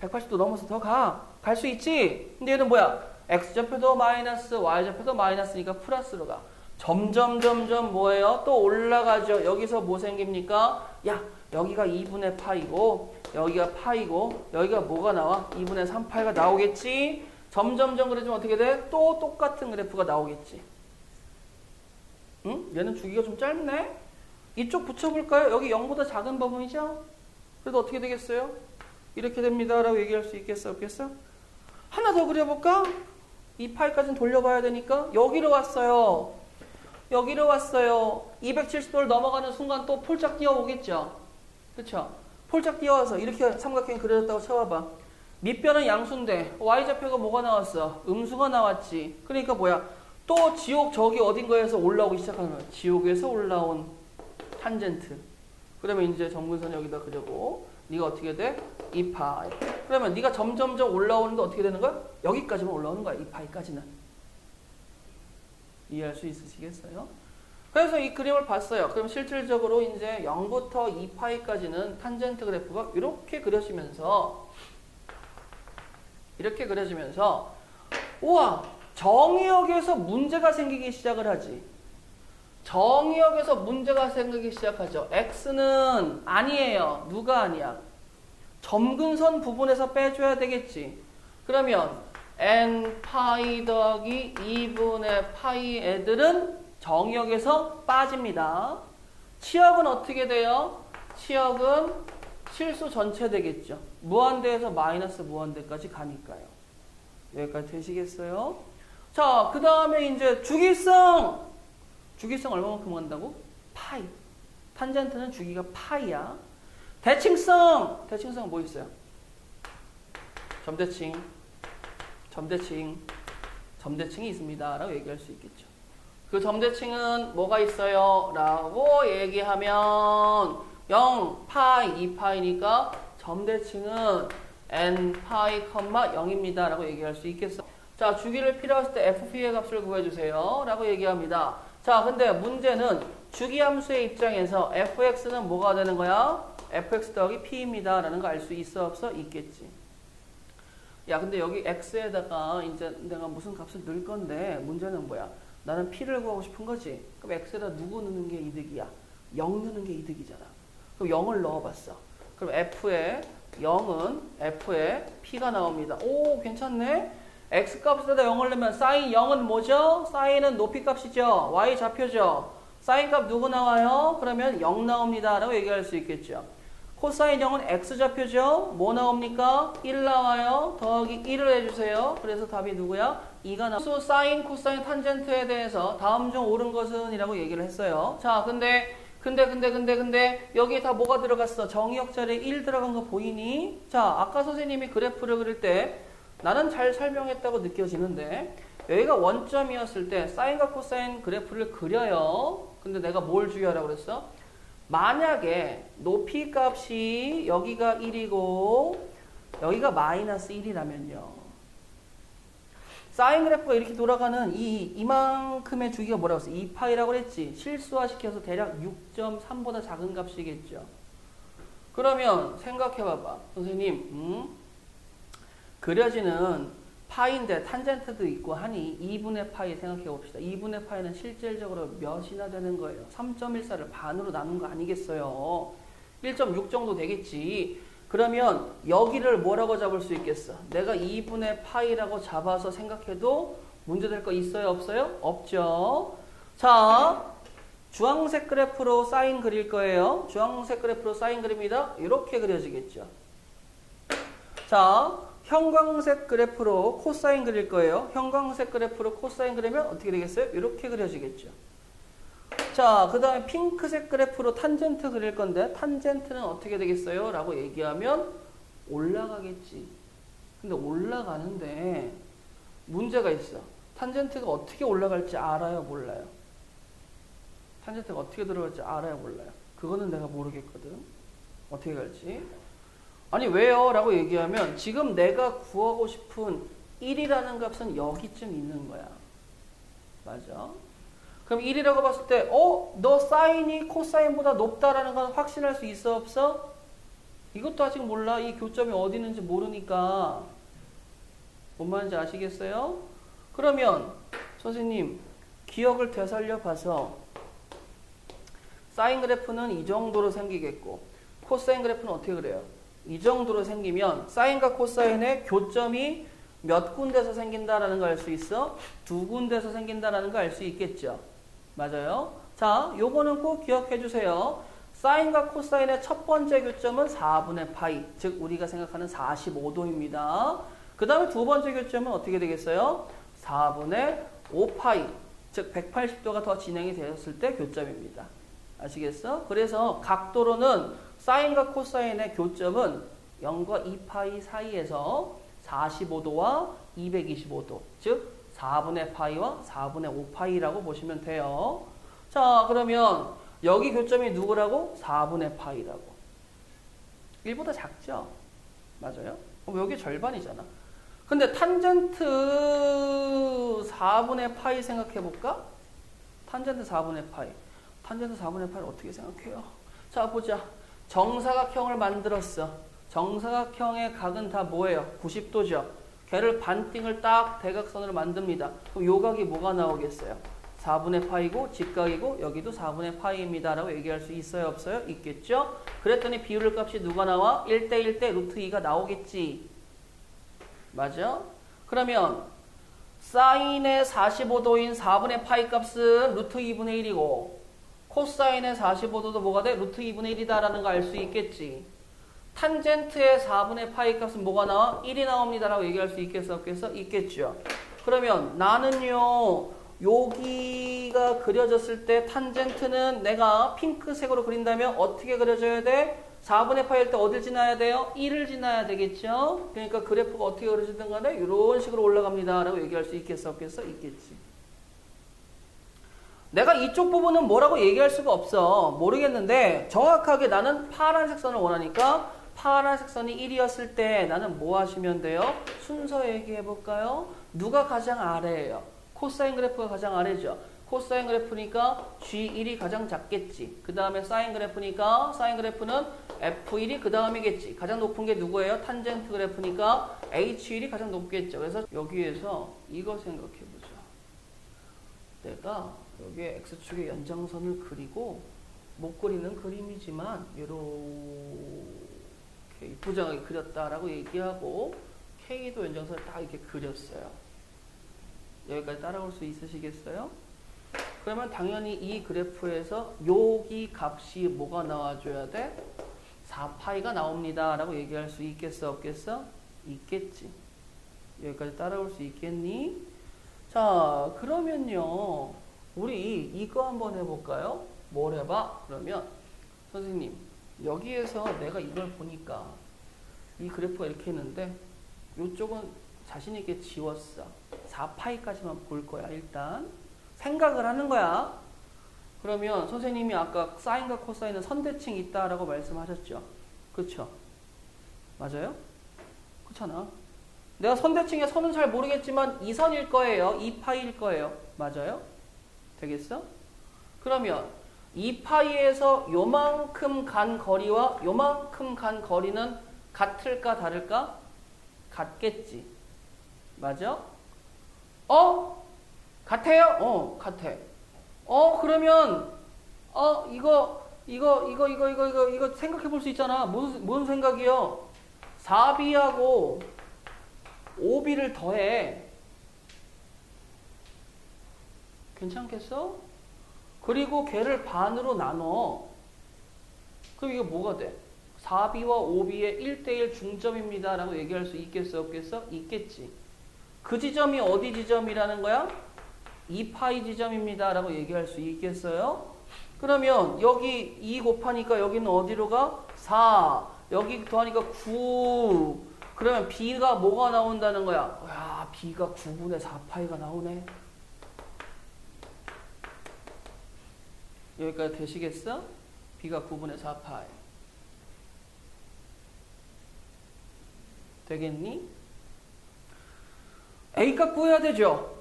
180도 넘어서 더 가. 갈 수 있지? 근데 얘는 뭐야? x좌표도 마이너스, y좌표도 마이너스니까 플러스로 가. 점점 뭐예요? 또 올라가죠. 여기서 뭐 생깁니까? 야, 여기가 2분의 파이고 여기가 파이고 여기가 뭐가 나와? 2분의 3파이가 나오겠지? 점점 그래지면 어떻게 돼? 또 똑같은 그래프가 나오겠지. 응? 얘는 주기가 좀 짧네? 이쪽 붙여볼까요? 여기 0보다 작은 부분이죠? 그래도 어떻게 되겠어요? 이렇게 됩니다 라고 얘기할 수 있겠어 없겠어? 하나 더 그려볼까? 이 파이까지는 돌려봐야 되니까 여기로 왔어요. 여기로 왔어요. 270도를 넘어가는 순간 또 폴짝 뛰어오겠죠? 그쵸? 폴짝 뛰어와서 이렇게 삼각형이 그려졌다고 쳐봐봐. 밑변은 양수인데 y좌표가 뭐가 나왔어? 음수가 나왔지. 그러니까 뭐야? 또 지옥 저기 어딘가에서 올라오기 시작하는 거야. 지옥에서 올라온 탄젠트. 그러면 이제 점근선 여기다 그려고 네가 어떻게 돼? 2파이. 그러면 네가 점점점 올라오는데 어떻게 되는 거야? 여기까지만 올라오는 거야. 2파이까지는. 이해할 수 있으시겠어요? 그래서 이 그림을 봤어요. 그럼 실질적으로 이제 0부터 2파이까지는 탄젠트 그래프가 이렇게 그려지면서 우와, 정의역에서 문제가 생기기 시작을 하지. 정의역에서 문제가 생기기 시작하죠. x는 아니에요. 누가 아니야? 점근선 부분에서 빼줘야 되겠지. 그러면 n 파이 더하기 2분의 파이 애들은 정의역에서 빠집니다. 치역은 어떻게 돼요? 치역은 실수 전체 되겠죠. 무한대에서 마이너스 무한대까지 가니까요. 여기까지 되시겠어요? 자, 그 다음에 이제 주기성. 주기성 얼마만큼 간다고? 파이. 탄젠트는 주기가 파이야. 대칭성. 대칭성은 뭐 있어요? 점대칭. 점대칭이 있습니다. 라고 얘기할 수 있겠죠. 그 점대칭은 뭐가 있어요? 라고 얘기하면 0, 파이, 2파이니까 점대칭은 n파이, 0입니다. 라고 얘기할 수 있겠어. 자, 주기를 필요했을 때 fp의 값을 구해주세요. 라고 얘기합니다. 자, 근데 문제는 주기함수의 입장에서 fx는 뭐가 되는 거야? fx 더하기 p입니다. 라는 거 알 수 있어? 없어? 있겠지. 야, 근데 여기 x에다가 이제 내가 무슨 값을 넣을 건데 문제는 뭐야? 나는 p를 구하고 싶은 거지. 그럼 x에다 누구 넣는 게 이득이야? 0 넣는 게 이득이잖아. 그럼 0을 넣어봤어. 그럼 f의 p가 나옵니다. 오, 괜찮네. x값에다 0을 넣으면 사인 0은 뭐죠? 사인은 높이 값이죠. y 좌표죠. 사인 값 누구 나와요? 그러면 0 나옵니다. 라고 얘기할 수 있겠죠. 코사인 0은 x좌표죠. 뭐 나옵니까? 1 나와요. 더하기 1을 해주세요. 그래서 답이 누구야? 2가 나와요. 수 사인, 코사인, 탄젠트에 대해서 다음 중 옳은 것은 이라고 얘기를 했어요. 자, 근데 여기에 다 뭐가 들어갔어? 정의역 자리에 1 들어간 거 보이니? 자, 아까 선생님이 그래프를 그릴 때 나는 잘 설명했다고 느껴지는데 여기가 원점이었을 때 사인과 코사인 그래프를 그려요. 근데 내가 뭘 주의하라고 그랬어? 만약에 높이 값이 여기가 1이고 여기가 마이너스 1이라면요. 사인 그래프가 이렇게 돌아가는 이만큼의 주기가 뭐라고 했어? 2파이라고 그랬지. 실수화시켜서 대략 6.3보다 작은 값이겠죠. 그러면 생각해봐봐. 선생님, 그려지는 파이인데 탄젠트도 있고 하니 2분의 파이 생각해봅시다. 2분의 파이는 실질적으로 몇이나 되는 거예요? 3.14를 반으로 나눈 거 아니겠어요? 1.6 정도 되겠지. 그러면 여기를 뭐라고 잡을 수 있겠어? 내가 2분의 파이라고 잡아서 생각해도 문제될 거 있어요? 없어요? 없죠. 자, 주황색 그래프로 사인 그릴 거예요. 주황색 그래프로 사인 그립니다. 이렇게 그려지겠죠. 자, 형광색 그래프로 코사인 그릴 거예요. 형광색 그래프로 코사인 그리면 어떻게 되겠어요? 이렇게 그려지겠죠. 자, 그 다음에 핑크색 그래프로 탄젠트 그릴 건데 탄젠트는 어떻게 되겠어요? 라고 얘기하면 올라가겠지. 근데 올라가는데 문제가 있어. 탄젠트가 어떻게 올라갈지 알아요? 몰라요? 탄젠트가 어떻게 들어갈지 알아요? 몰라요? 그거는 내가 모르겠거든. 어떻게 갈지. 아니 왜요? 라고 얘기하면 지금 내가 구하고 싶은 1이라는 값은 여기쯤 있는 거야. 맞아? 그럼 1이라고 봤을 때 너 사인이 코사인보다 높다라는 건 확신할 수 있어? 없어? 이것도 아직 몰라. 이 교점이 어디 있는지 모르니까. 뭔 말인지 아시겠어요? 그러면 선생님 기억을 되살려 봐서 사인 그래프는 이 정도로 생기겠고 코사인 그래프는 어떻게 그래요? 이 정도로 생기면 사인과 코사인의 교점이 몇 군데서 생긴다라는 걸 알 수 있어? 두 군데서 생긴다라는 걸 알 수 있겠죠. 맞아요? 자, 요거는 꼭 기억해 주세요. 사인과 코사인의 첫 번째 교점은 4분의 파이, 즉 우리가 생각하는 45도입니다. 그 다음에 두 번째 교점은 어떻게 되겠어요? 4분의 5파이, 즉 180도가 더 진행이 되었을 때 교점입니다. 아시겠어? 그래서 각도로는 사인과 코사인의 교점은 0과 2파이 사이에서 45도와 225도, 즉 4분의 파이와 4분의 5파이라고 보시면 돼요. 자, 그러면 여기 교점이 누구라고? 4분의 파이라고. 1보다 작죠? 맞아요? 그럼 여기 절반이잖아. 근데 탄젠트 4분의 파이 생각해볼까? 탄젠트 4분의 파이. 탄젠트 4분의 8을 어떻게 생각해요? 자, 보자. 정사각형을 만들었어. 정사각형의 각은 다 뭐예요? 90도죠. 걔를 반띵을 딱 대각선으로 만듭니다. 그럼 요 각이 뭐가 나오겠어요? 4분의 파이고 직각이고 여기도 4분의 파이입니다. 라고 얘기할 수 있어요? 없어요? 있겠죠? 그랬더니 비율 값이 누가 나와? 1대1 대 루트 2가 나오겠지. 맞아? 그러면 사인의 45도인 4분의 파이 값은 루트 2분의 1이고 코사인의 45도도 뭐가 돼? 루트 2분의 1이다 라는 거 알 수 있겠지. 탄젠트의 4분의 파이 값은 뭐가 나와? 1이 나옵니다 라고 얘기할 수 있겠어? 없겠어? 있겠죠. 그러면 나는요 여기가 그려졌을 때 탄젠트는 내가 핑크색으로 그린다면 어떻게 그려져야 돼? 4분의 파이일 때 어딜 지나야 돼요? 1을 지나야 되겠죠. 그러니까 그래프가 어떻게 그려지든 간에 이런 식으로 올라갑니다 라고 얘기할 수 있겠어? 없겠어? 있겠지. 내가 이쪽 부분은 뭐라고 얘기할 수가 없어. 모르겠는데 정확하게 나는 파란색 선을 원하니까 파란색 선이 1이었을 때 나는 뭐 하시면 돼요? 순서 얘기해 볼까요? 누가 가장 아래예요? 코사인 그래프가 가장 아래죠. 코사인 그래프니까 G1이 가장 작겠지. 그 다음에 사인 그래프니까 사인 그래프는 F1이 그 다음이겠지. 가장 높은 게 누구예요? 탄젠트 그래프니까 H1이 가장 높겠죠. 그래서 여기에서 이거 생각해 보자. 내가 여기에 X축의 연장선을 그리고 못 그리는 그림이지만 이렇게 이쁘장하게 그렸다라고 얘기하고 K도 연장선을 딱 이렇게 그렸어요. 여기까지 따라올 수 있으시겠어요? 그러면 당연히 이 그래프에서 여기 값이 뭐가 나와줘야 돼? 4파이가 나옵니다 라고 얘기할 수 있겠어? 없겠어? 있겠지. 여기까지 따라올 수 있겠니? 자, 그러면요 우리 이거 한번 해볼까요? 뭘 해봐? 그러면 선생님 여기에서 내가 이걸 보니까 이 그래프가 이렇게 있는데 이쪽은 자신있게 지웠어. 4파이까지만 볼 거야. 일단 생각을 하는 거야. 그러면 선생님이 아까 사인과 코사인은 선대칭이 있다라고 말씀하셨죠. 그렇죠? 맞아요? 그렇잖아. 내가 선대칭의 선은 잘 모르겠지만 2선일 거예요. 2파이일 거예요. 맞아요? 되겠어? 그러면 2파이에서 요만큼 간 거리와 요만큼 간 거리는 같을까 다를까? 같겠지. 맞아? 같아요? 같아. 그러면 이거 생각해 볼 수 있잖아. 뭔 생각이요? 4b하고 5b를 더해. 괜찮겠어? 그리고 걔를 반으로 나눠. 그럼 이게 뭐가 돼? 4b와 5b의 1대1 중점입니다 라고 얘기할 수 있겠어? 없겠어? 있겠지. 그 지점이 어디 지점이라는 거야? 2파이 지점입니다 라고 얘기할 수 있겠어요? 그러면 여기 2 곱하니까 여기는 어디로 가? 4. 여기 더하니까 9. 그러면 b가 뭐가 나온다는 거야? 야, b가 9분의 4파이가 나오네. 여기까지 되시겠어? b가 9분의 4파이. 되겠니? A값 구해야 되죠?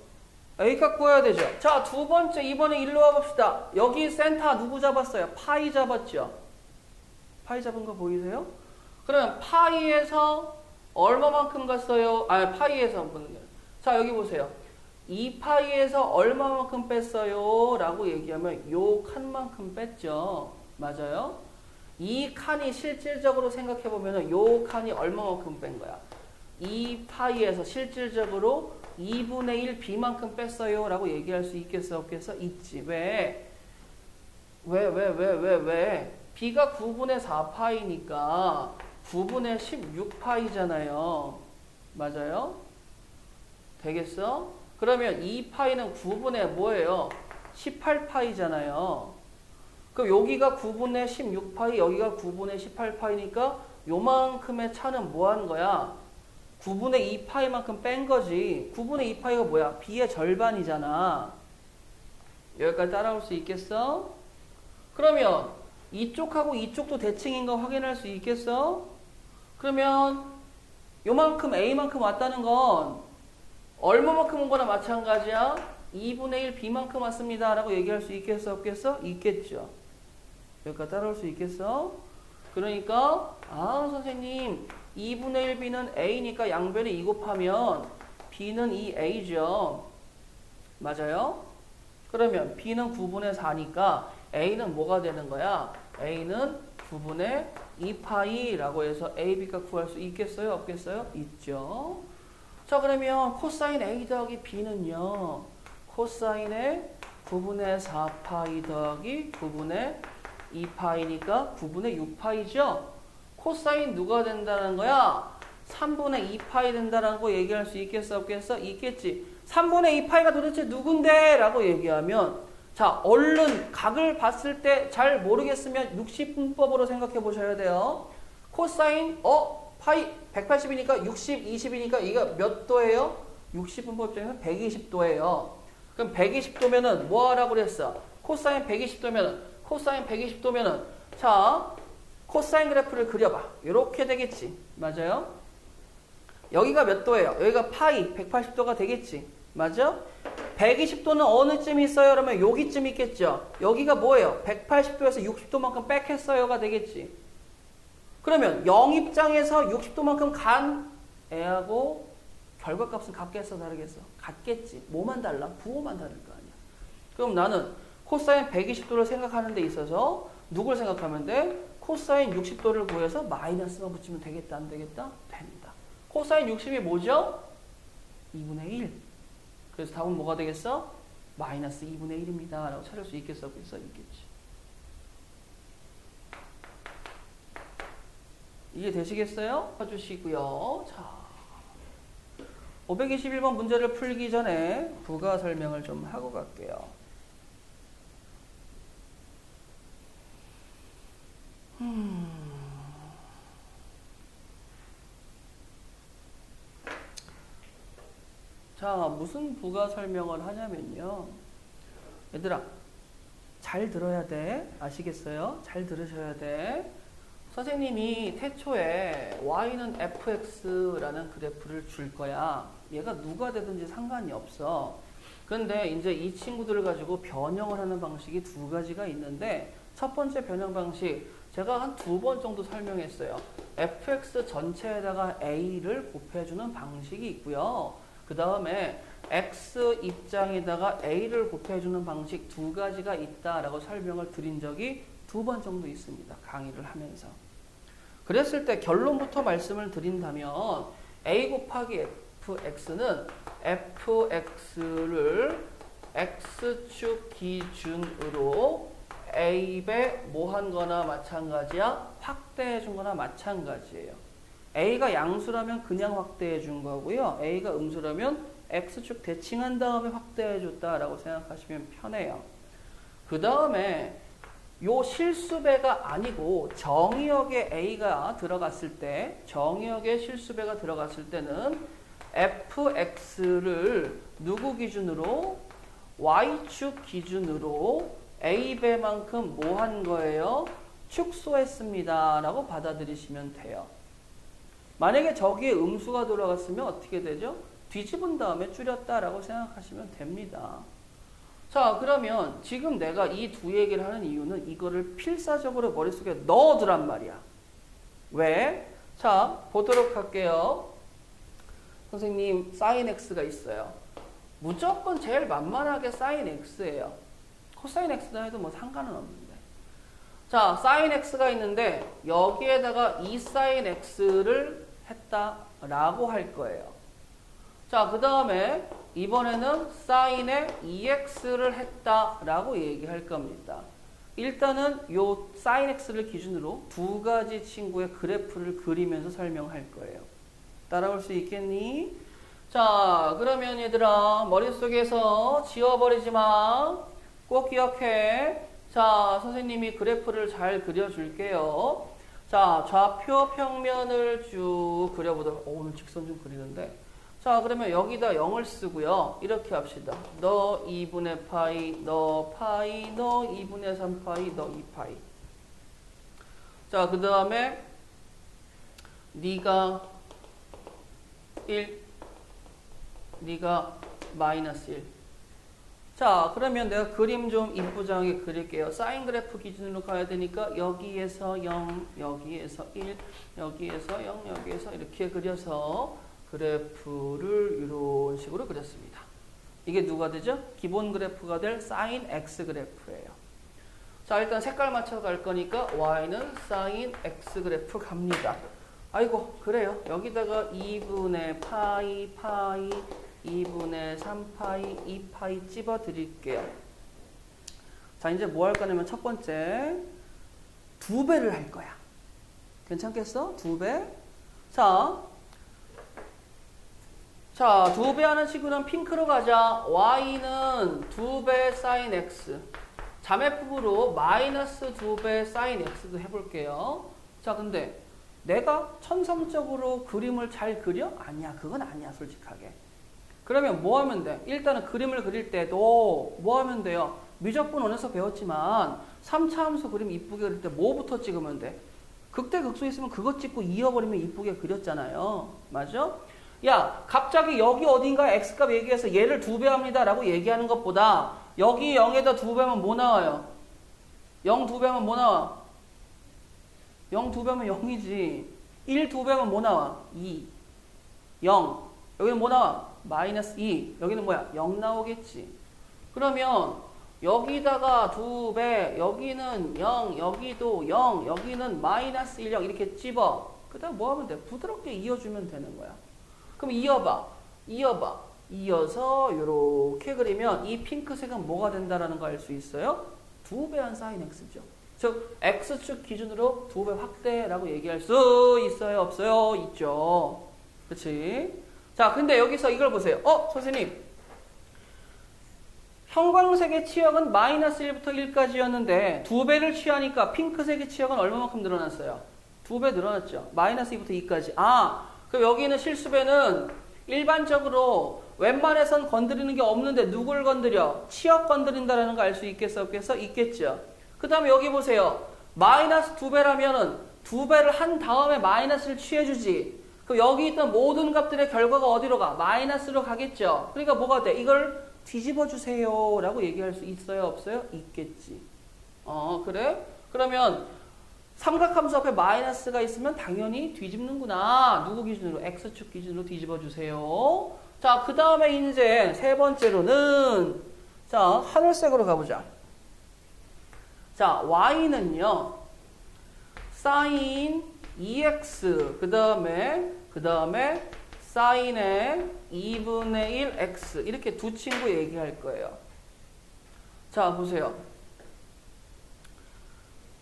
A값 구해야 되죠? 자, 두 번째, 이번에 일로 와봅시다. 여기 센터 누구 잡았어요? 파이 잡았죠? 파이 잡은 거 보이세요? 그러면 파이에서 얼마만큼 갔어요? 파이에서. 자, 여기 보세요. 2파이에서 얼마만큼 뺐어요? 라고 얘기하면 요 칸만큼 뺐죠. 맞아요? 이 칸이 실질적으로 생각해보면 요 칸이 얼마만큼 뺀 거야? 2파이에서 실질적으로 2분의 1 b만큼 뺐어요 라고 얘기할 수 있겠어? 없겠어? 있지. 왜? b가 9분의 4파이니까 9분의 16파이잖아요. 맞아요? 되겠어? 그러면 2파이는 9분의 뭐예요? 18파이잖아요. 그럼 여기가 9분의 16파이, 여기가 9분의 18파이니까 요만큼의 차는 뭐 하는 거야? 9분의 2파이만큼 뺀 거지. 9분의 2파이가 뭐야? b의 절반이잖아. 여기까지 따라올 수 있겠어? 그러면 이쪽하고 이쪽도 대칭인 거 확인할 수 있겠어? 그러면 요만큼 a만큼 왔다는 건 얼마만큼 온 거나 마찬가지야? 2분의 1 b만큼 왔습니다 라고 얘기할 수 있겠어 없겠어? 있겠죠. 여기까지 따라올 수 있겠어? 그러니까 선생님 2분의 1 b는 a니까 양변에 2 곱하면 b는 2a죠. 맞아요? 그러면 b는 9분의 4니까 a는 뭐가 되는 거야? a는 9분의 2파이라고 해서 a, b가 구할 수 있겠어요? 없겠어요? 있죠. 자, 그러면 코사인 a 더하기 b는요. 코사인의 9분의 4파이 더하기 9분의 2파이니까 9분의 6파이죠? 코사인 누가 된다는 거야? 3분의 2파이 된다는 거 얘기할 수 있겠어? 없겠어? 있겠지. 3분의 2파이가 도대체 누군데? 라고 얘기하면 자, 얼른 각을 봤을 때 잘 모르겠으면 60분법으로 생각해 보셔야 돼요. 코사인 파이 180이니까 60, 20이니까 이거 몇 도예요? 60분법 입장에서 120도예요. 그럼 120도면은 뭐 하라고 그랬어? 코사인 120도면은 자, 코사인 그래프를 그려봐. 이렇게 되겠지. 맞아요? 여기가 몇 도예요? 여기가 파이 180도가 되겠지. 맞아? 120도는 어느 쯤 있어요? 그러면 여기쯤 있겠죠. 여기가 뭐예요? 180도에서 60도만큼 빽했어요가 되겠지. 그러면 0 입장에서 60도만큼 간 애하고 결과값은 같겠어? 다르겠어? 같겠지. 뭐만 달라? 부호만 다를 거 아니야. 그럼 나는 코사인 120도를 생각하는 데 있어서 누굴 생각하면 돼? 코사인 60도를 구해서 마이너스만 붙이면 되겠다? 안 되겠다? 된다. 코사인 60이 뭐죠? 2분의 1. 그래서 답은 뭐가 되겠어? 마이너스 2분의 1입니다. 라고 찾을 수 있겠어? 없겠어? 있겠지. 이해 되시겠어요? 봐주시고요. 자, 521번 문제를 풀기 전에 부가 설명을 좀 하고 갈게요. 자, 무슨 부가 설명을 하냐면요. 얘들아, 잘 들어야 돼. 아시겠어요? 잘 들으셔야 돼. 선생님이 태초에 y는 fx라는 그래프를 줄 거야. 얘가 누가 되든지 상관이 없어. 그런데 이제 이 친구들을 가지고 변형을 하는 방식이 두 가지가 있는데 첫 번째 변형 방식 제가 한 2번 정도 설명했어요. fx 전체에다가 a를 곱해주는 방식이 있고요. 그 다음에 x 입장에다가 a를 곱해주는 방식 두 가지가 있다라고 설명을 드린 적이 2번 정도 있습니다. 강의를 하면서. 그랬을 때 결론부터 말씀을 드린다면 a 곱하기 fx는 fx를 x축 기준으로 a배 뭐 한 거나 마찬가지야? 확대해 준 거나 마찬가지예요. a가 양수라면 그냥 확대해 준 거고요. a가 음수라면 x축 대칭한 다음에 확대해 줬다라고 생각하시면 편해요. 그 다음에 요 실수배가 아니고 정의역에 a가 들어갔을 때 정의역에 실수배가 들어갔을 때는 fx를 누구 기준으로? y축 기준으로 a배만큼 뭐 한 거예요? 축소했습니다. 라고 받아들이시면 돼요. 만약에 저기에 음수가 들어갔으면 어떻게 되죠? 뒤집은 다음에 줄였다라고 생각하시면 됩니다. 자, 그러면 지금 내가 이 두 얘기를 하는 이유는 이거를 필사적으로 머릿속에 넣어두란 말이야. 왜? 자, 보도록 할게요. 선생님, sin x가 있어요. 무조건 제일 만만하게 sin x예요. 코사인 x다 해도 뭐 상관은 없는데. 자, sin x가 있는데 여기에다가 2sin x를 했다라고 할 거예요. 자, 그 다음에 이번에는 sin에 2x를 했다라고 얘기할 겁니다. 일단은 요 sin x를 기준으로 두 가지 친구의 그래프를 그리면서 설명할 거예요. 따라올 수 있겠니? 자, 그러면 얘들아 머릿속에서 지워버리지 마. 꼭 기억해. 자, 선생님이 그래프를 잘 그려줄게요. 자, 좌표 평면을 쭉 그려보도록. 오늘 직선 좀 그리는데. 자, 그러면 여기다 0을 쓰고요. 이렇게 합시다. 너 2분의 파이, 너 파이, 너 2분의 3파이, 너 2파이. 자, 그 다음에 네가 1, 네가 마이너스 1. 자, 그러면 내가 그림 좀 이쁘장하게 그릴게요. 사인 그래프 기준으로 가야 되니까 여기에서 0, 여기에서 1, 여기에서 0, 여기에서 이렇게 그려서 그래프를 이런 식으로 그렸습니다. 이게 누가 되죠? 기본 그래프가 될 사인 x 그래프예요. 자, 일단 색깔 맞춰 갈 거니까 y는 사인 x 그래프 갑니다. 아이고, 그래요. 여기다가 2분의 파이 2분의 3파이 2파이 찝어 드릴게요. 자, 이제 뭐 할 거냐면 첫 번째 2배를 할 거야. 괜찮겠어? 2배. 자, 2배 하는 친구는 핑크로 가자. y는 2배 사인 x. 자매품으로 마이너스 2배 사인 x도 해볼게요. 자, 근데 내가 천성적으로 그림을 잘 그려? 아니야. 그건 아니야, 솔직하게. 그러면 뭐 하면 돼? 일단은 그림을 그릴 때도 뭐 하면 돼요? 미적분원에서 배웠지만 3차 함수 그림 이쁘게 그릴 때 뭐부터 찍으면 돼? 극대극소 있으면 그것 찍고 이어버리면 이쁘게 그렸잖아요. 맞아? 야, 갑자기 여기 어딘가 x값 얘기해서 얘를 2배 합니다 라고 얘기하는 것보다 여기 0에다 2배면 뭐 나와요? 0 2배면 뭐 나와? 0 2배면 0이지. 1 2배면 뭐 나와? 2. 0. 여기는 뭐 나와? 마이너스 2. 여기는 뭐야? 0 나오겠지. 그러면 여기다가 2배, 여기는 0, 여기도 0, 여기는 마이너스 1, 0 이렇게 찝어. 그 다음 뭐 하면 돼? 부드럽게 이어주면 되는 거야. 그럼 이어봐. 이어서 이렇게 그리면 이 핑크색은 뭐가 된다라는 거 알 수 있어요? 2배한 사인 x죠. 즉 x축 기준으로 2배 확대라고 얘기할 수 있어요? 없어요? 있죠. 그치? 자, 근데 여기서 이걸 보세요. 선생님. 형광색의 치역은 마이너스 1부터 1까지였는데 2배를 취하니까 핑크색의 치역은 얼마만큼 늘어났어요? 2배 늘어났죠. 마이너스 2부터 2까지. 그럼 여기 있는 실수배는 일반적으로 웬만해선 건드리는 게 없는데 누굴 건드려? 치역 건드린다라는 거 알 수 있겠어? 없겠어? 있겠죠. 그 다음에 여기 보세요. 마이너스 2배라면은 2배를 한 다음에 마이너스를 취해주지. 그럼 여기 있던 모든 값들의 결과가 어디로 가? 마이너스로 가겠죠. 그러니까 뭐가 돼? 이걸 뒤집어 주세요 라고 얘기할 수 있어요? 없어요? 있겠지. 그래? 그러면 삼각함수 앞에 마이너스가 있으면 당연히 뒤집는구나. 누구 기준으로? x축 기준으로 뒤집어 주세요. 자, 그 다음에 이제 세 번째로는 자, 하늘색으로 가보자. 자, y는요. 사인 2x 그 다음에 사인의 2분의 1 x 이렇게 두 친구 얘기할 거예요. 자, 보세요.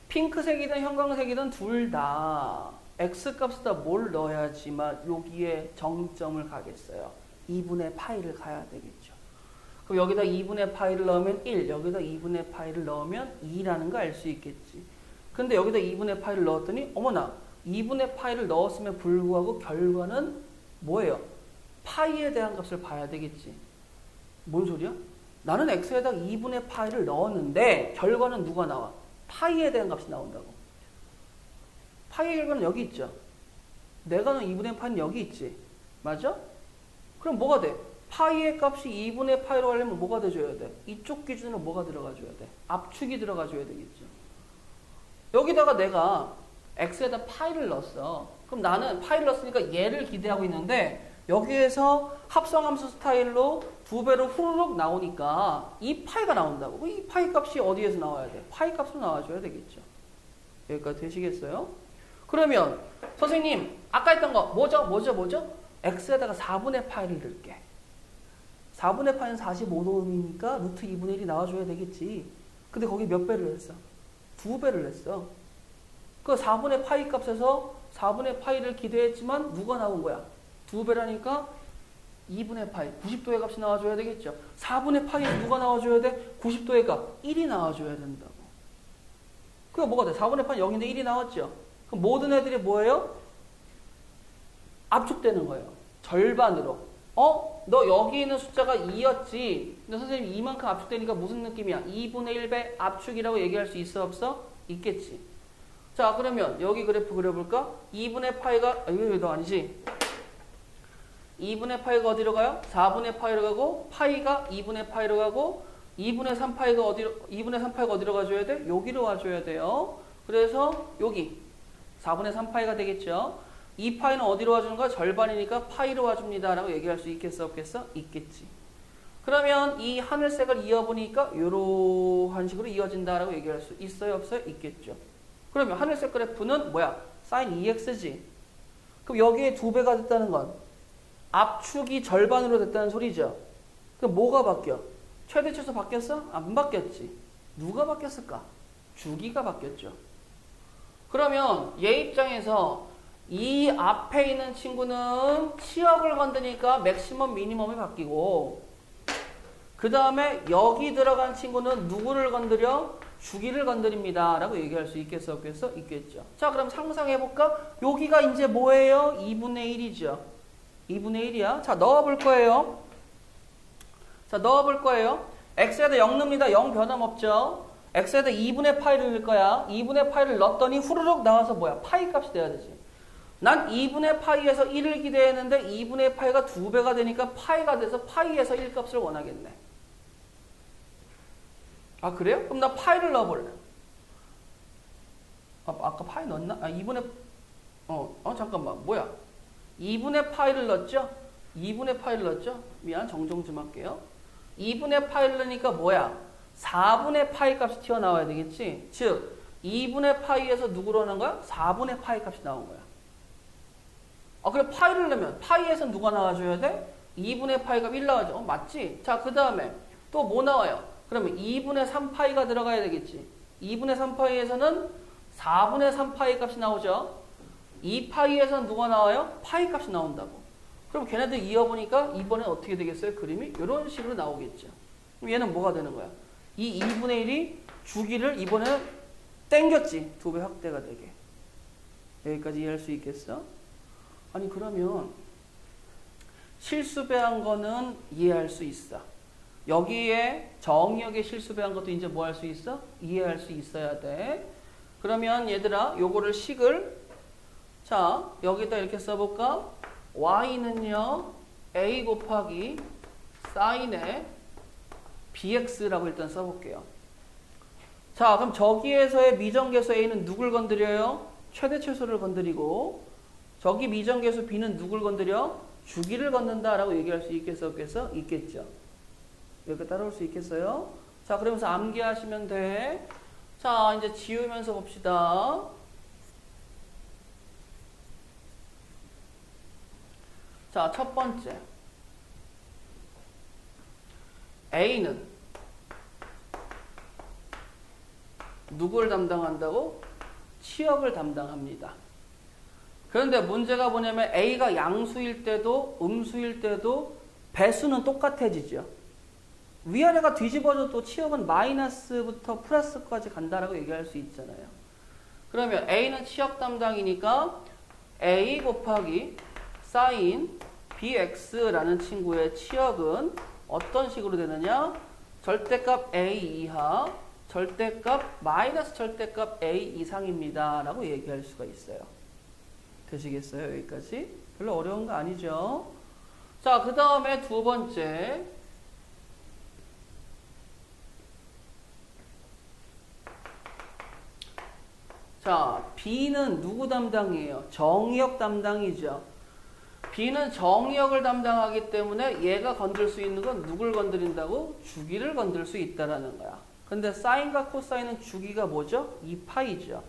핑크색이든 형광색이든 둘 다 x값에다 뭘 넣어야지만 여기에 정점을 가겠어요. 2분의 파이를 가야 되겠죠. 그럼 여기다 2분의 파이를 넣으면 1, 여기다 2분의 파이를 넣으면 2라는 거 알 수 있겠지. 근데 여기다 2분의 파이를 넣었더니 어머나 2분의 파이를 넣었음에 불구하고 결과는 뭐예요? 파이에 대한 값을 봐야 되겠지. 뭔 소리야? 나는 x에다 2분의 파이를 넣었는데 결과는 누가 나와? 파이에 대한 값이 나온다고. 파이의 결과는 여기 있죠. 내가 넣은 2분의 파이는 여기 있지. 맞아? 그럼 뭐가 돼? 파이의 값이 2분의 파이로 하려면 뭐가 돼줘야 돼? 이쪽 기준으로 뭐가 들어가줘야 돼? 압축이 들어가줘야 되겠죠. 여기다가 내가 x에다 파이를 넣었어. 그럼 나는 파이를 넣었으니까 얘를 기대하고 있는데 여기에서 합성함수 스타일로 2배로 후루룩 나오니까 이 파이가 나온다고. 이 파이 값이 어디에서 나와야 돼? 파이 값으로 나와줘야 되겠죠. 여기까지 되시겠어요? 그러면 선생님 아까 했던 거 뭐죠? x에다가 4분의 파이를 넣을게. 4분의 파이는 45도음이니까 루트 2분의 1이 나와줘야 되겠지. 근데 거기 몇 배를 했어? 2배를 했어. 그 4분의 파이 값에서 4분의 파이를 기대했지만 누가 나온 거야? 2배라니까 2분의 파이, 90도의 값이 나와줘야 되겠죠. 4분의 파이에서 누가 나와줘야 돼? 90도의 값, 1이 나와줘야 된다고. 그게 뭐가 돼? 4분의 파이 0인데 1이 나왔죠. 그럼 모든 애들이 뭐예요? 압축되는 거예요. 절반으로. 너 여기 있는 숫자가 2였지. 근데 선생님 이만큼 압축되니까 무슨 느낌이야? 2분의 1배 압축이라고 얘기할 수 있어? 없어? 있겠지. 자, 그러면 여기 그래프 그려볼까? 2분의 파이가, 이거 아니지? 2분의 파이가 어디로 가요? 4분의 파이로 가고, 파이가 2분의 파이로 가고, 2분의 3파이가 어디로 가줘야 돼? 여기로 와줘야 돼요. 그래서 여기 4분의 3파이가 되겠죠. 2파이는 어디로 와주는 거야? 절반이니까 파이로 와줍니다. 라고 얘기할 수 있겠어? 없겠어? 있겠지. 그러면 이 하늘색을 이어보니까 이러한 식으로 이어진다라고 얘기할 수 있어요? 없어요? 있겠죠. 그러면 하늘색 그래프는 뭐야? sin 2x지. 그럼 여기에 2배가 됐다는 건 압축이 절반으로 됐다는 소리죠. 그럼 뭐가 바뀌어? 최대치수 바뀌었어? 안 바뀌었지. 누가 바뀌었을까? 주기가 바뀌었죠. 그러면 얘 입장에서 이 앞에 있는 친구는 치역을 건드니까 맥시멈 미니멈이 바뀌고 그 다음에 여기 들어간 친구는 누구를 건드려? 주기를 건드립니다. 라고 얘기할 수 있겠어? 없겠어? 있겠죠. 자, 그럼 상상해볼까? 여기가 이제 뭐예요? 2분의 1이죠. 2분의 1이야. 자, 넣어볼 거예요. 자, 넣어볼 거예요. x에다 0 넣습니다. 0 변함없죠. x에다 2분의 파이를 넣을 거야. 2분의 파이를 넣었더니 후루룩 나와서 뭐야? 파이 값이 돼야 되지. 난 2분의 파이에서 1을 기대했는데 2분의 파이가 2배가 되니까 파이가 돼서 파이에서 1 값을 원하겠네. 아, 그래요? 그럼 나 파이를 넣어볼래. 아까 파이 넣었나? 아, 2분의, 잠깐만. 뭐야? 2분의 파이를 넣었죠? 2분의 파이를 넣었죠? 미안, 정정 좀 할게요. 2분의 파이를 넣으니까 뭐야? 4분의 파이 값이 튀어나와야 되겠지? 즉, 2분의 파이에서 누구로 하는 거야? 4분의 파이 값이 나온 거야. 아, 그래, 파이를 넣으면 파이에서 누가 나와줘야 돼? 2분의 파이가 1 나와죠. 맞지? 자, 그 다음에 또 뭐 나와요? 그러면 2분의 3파이가 들어가야 되겠지. 2분의 3파이에서는 4분의 3파이 값이 나오죠. 2파이에서는 누가 나와요? 파이 값이 나온다고. 그럼 걔네들 이어보니까 이번엔 어떻게 되겠어요? 그림이 이런 식으로 나오겠죠. 그럼 얘는 뭐가 되는 거야? 이 2분의 1이 주기를 이번에는 땡겼지. 2배 확대가 되게. 여기까지 이해할 수 있겠어? 아니, 그러면 실수배한 거는 이해할 수 있어. 여기에 정의역에 실수배한 것도 이제 뭐 할 수 있어? 이해할 수 있어야 돼. 그러면 얘들아, 요거를 식을 자, 여기다 이렇게 써볼까? y는요, a 곱하기 sin의 bx라고 일단 써볼게요. 자, 그럼 저기에서의 미정계수 a는 누굴 건드려요? 최대최소를 건드리고 저기 미정계수 b는 누굴 건드려? 주기를 건든다라고 얘기할 수 있겠어? 없겠어? 있겠죠. 여기 따라올 수 있겠어요? 자, 그러면서 암기하시면 돼. 자, 이제 지우면서 봅시다. 자, 첫 번째. A는 누구를 담당한다고? 치역을 담당합니다. 그런데 문제가 뭐냐면 A가 양수일 때도 음수일 때도 배수는 똑같아지죠. 위아래가 뒤집어져도 치역은 마이너스부터 플러스까지 간다라고 얘기할 수 있잖아요. 그러면 A는 치역 담당이니까 A 곱하기 sin bx라는 친구의 치역은 어떤 식으로 되느냐? 절대값 A 이하, 절대값 마이너스 절대값 A 이상입니다. 라고 얘기할 수가 있어요. 되시겠어요? 여기까지? 별로 어려운 거 아니죠? 자, 그 다음에 두 번째. 자, B는 누구 담당이에요? 정의역 담당이죠. B는 정의역을 담당하기 때문에 얘가 건들 수 있는 건 누굴 건드린다고? 주기를 건들 수 있다라는 거야. 근데 사인과 코사인은 주기가 뭐죠? 2파이죠.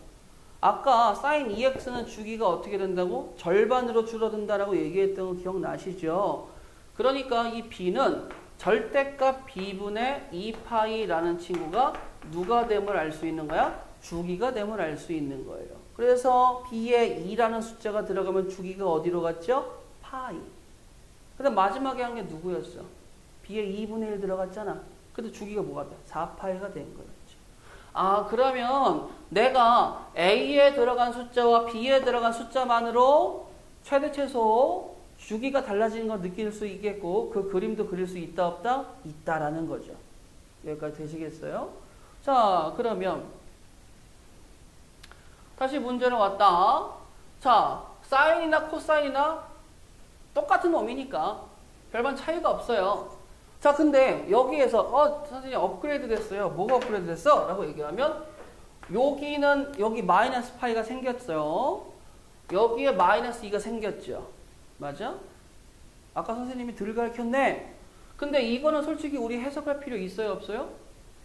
아까 sin 2x는 주기가 어떻게 된다고? 절반으로 줄어든다라고 얘기했던 거 기억나시죠? 그러니까 이 B는 절대값 B분의 2파이라는 친구가 누가 됨을 알 수 있는 거야? 주기가 됨을 알 수 있는 거예요. 그래서 B에 2라는 숫자가 들어가면 주기가 어디로 갔죠? 파이. 근데 마지막에 한 게 누구였어? B에 2분의 1 들어갔잖아. 근데 주기가 뭐가 돼? 4파이가 된 거였죠. 아, 그러면 내가 A에 들어간 숫자와 B에 들어간 숫자만으로 최대 최소 주기가 달라지는 걸 느낄 수 있겠고 그 그림도 그릴 수 있다 없다? 있다라는 거죠. 여기까지 되시겠어요? 자, 그러면 다시 문제로 왔다. 자, 사인이나 코사인이나 똑같은 놈이니까 별반 차이가 없어요. 자, 근데 여기에서 선생님 업그레이드 됐어요. 뭐가 업그레이드 됐어? 라고 얘기하면 여기는 여기 마이너스 파이가 생겼어요. 여기에 마이너스 2가 생겼죠. 맞아? 아까 선생님이 들 가르쳤네. 근데 이거는 솔직히 우리 해석할 필요 있어요? 없어요?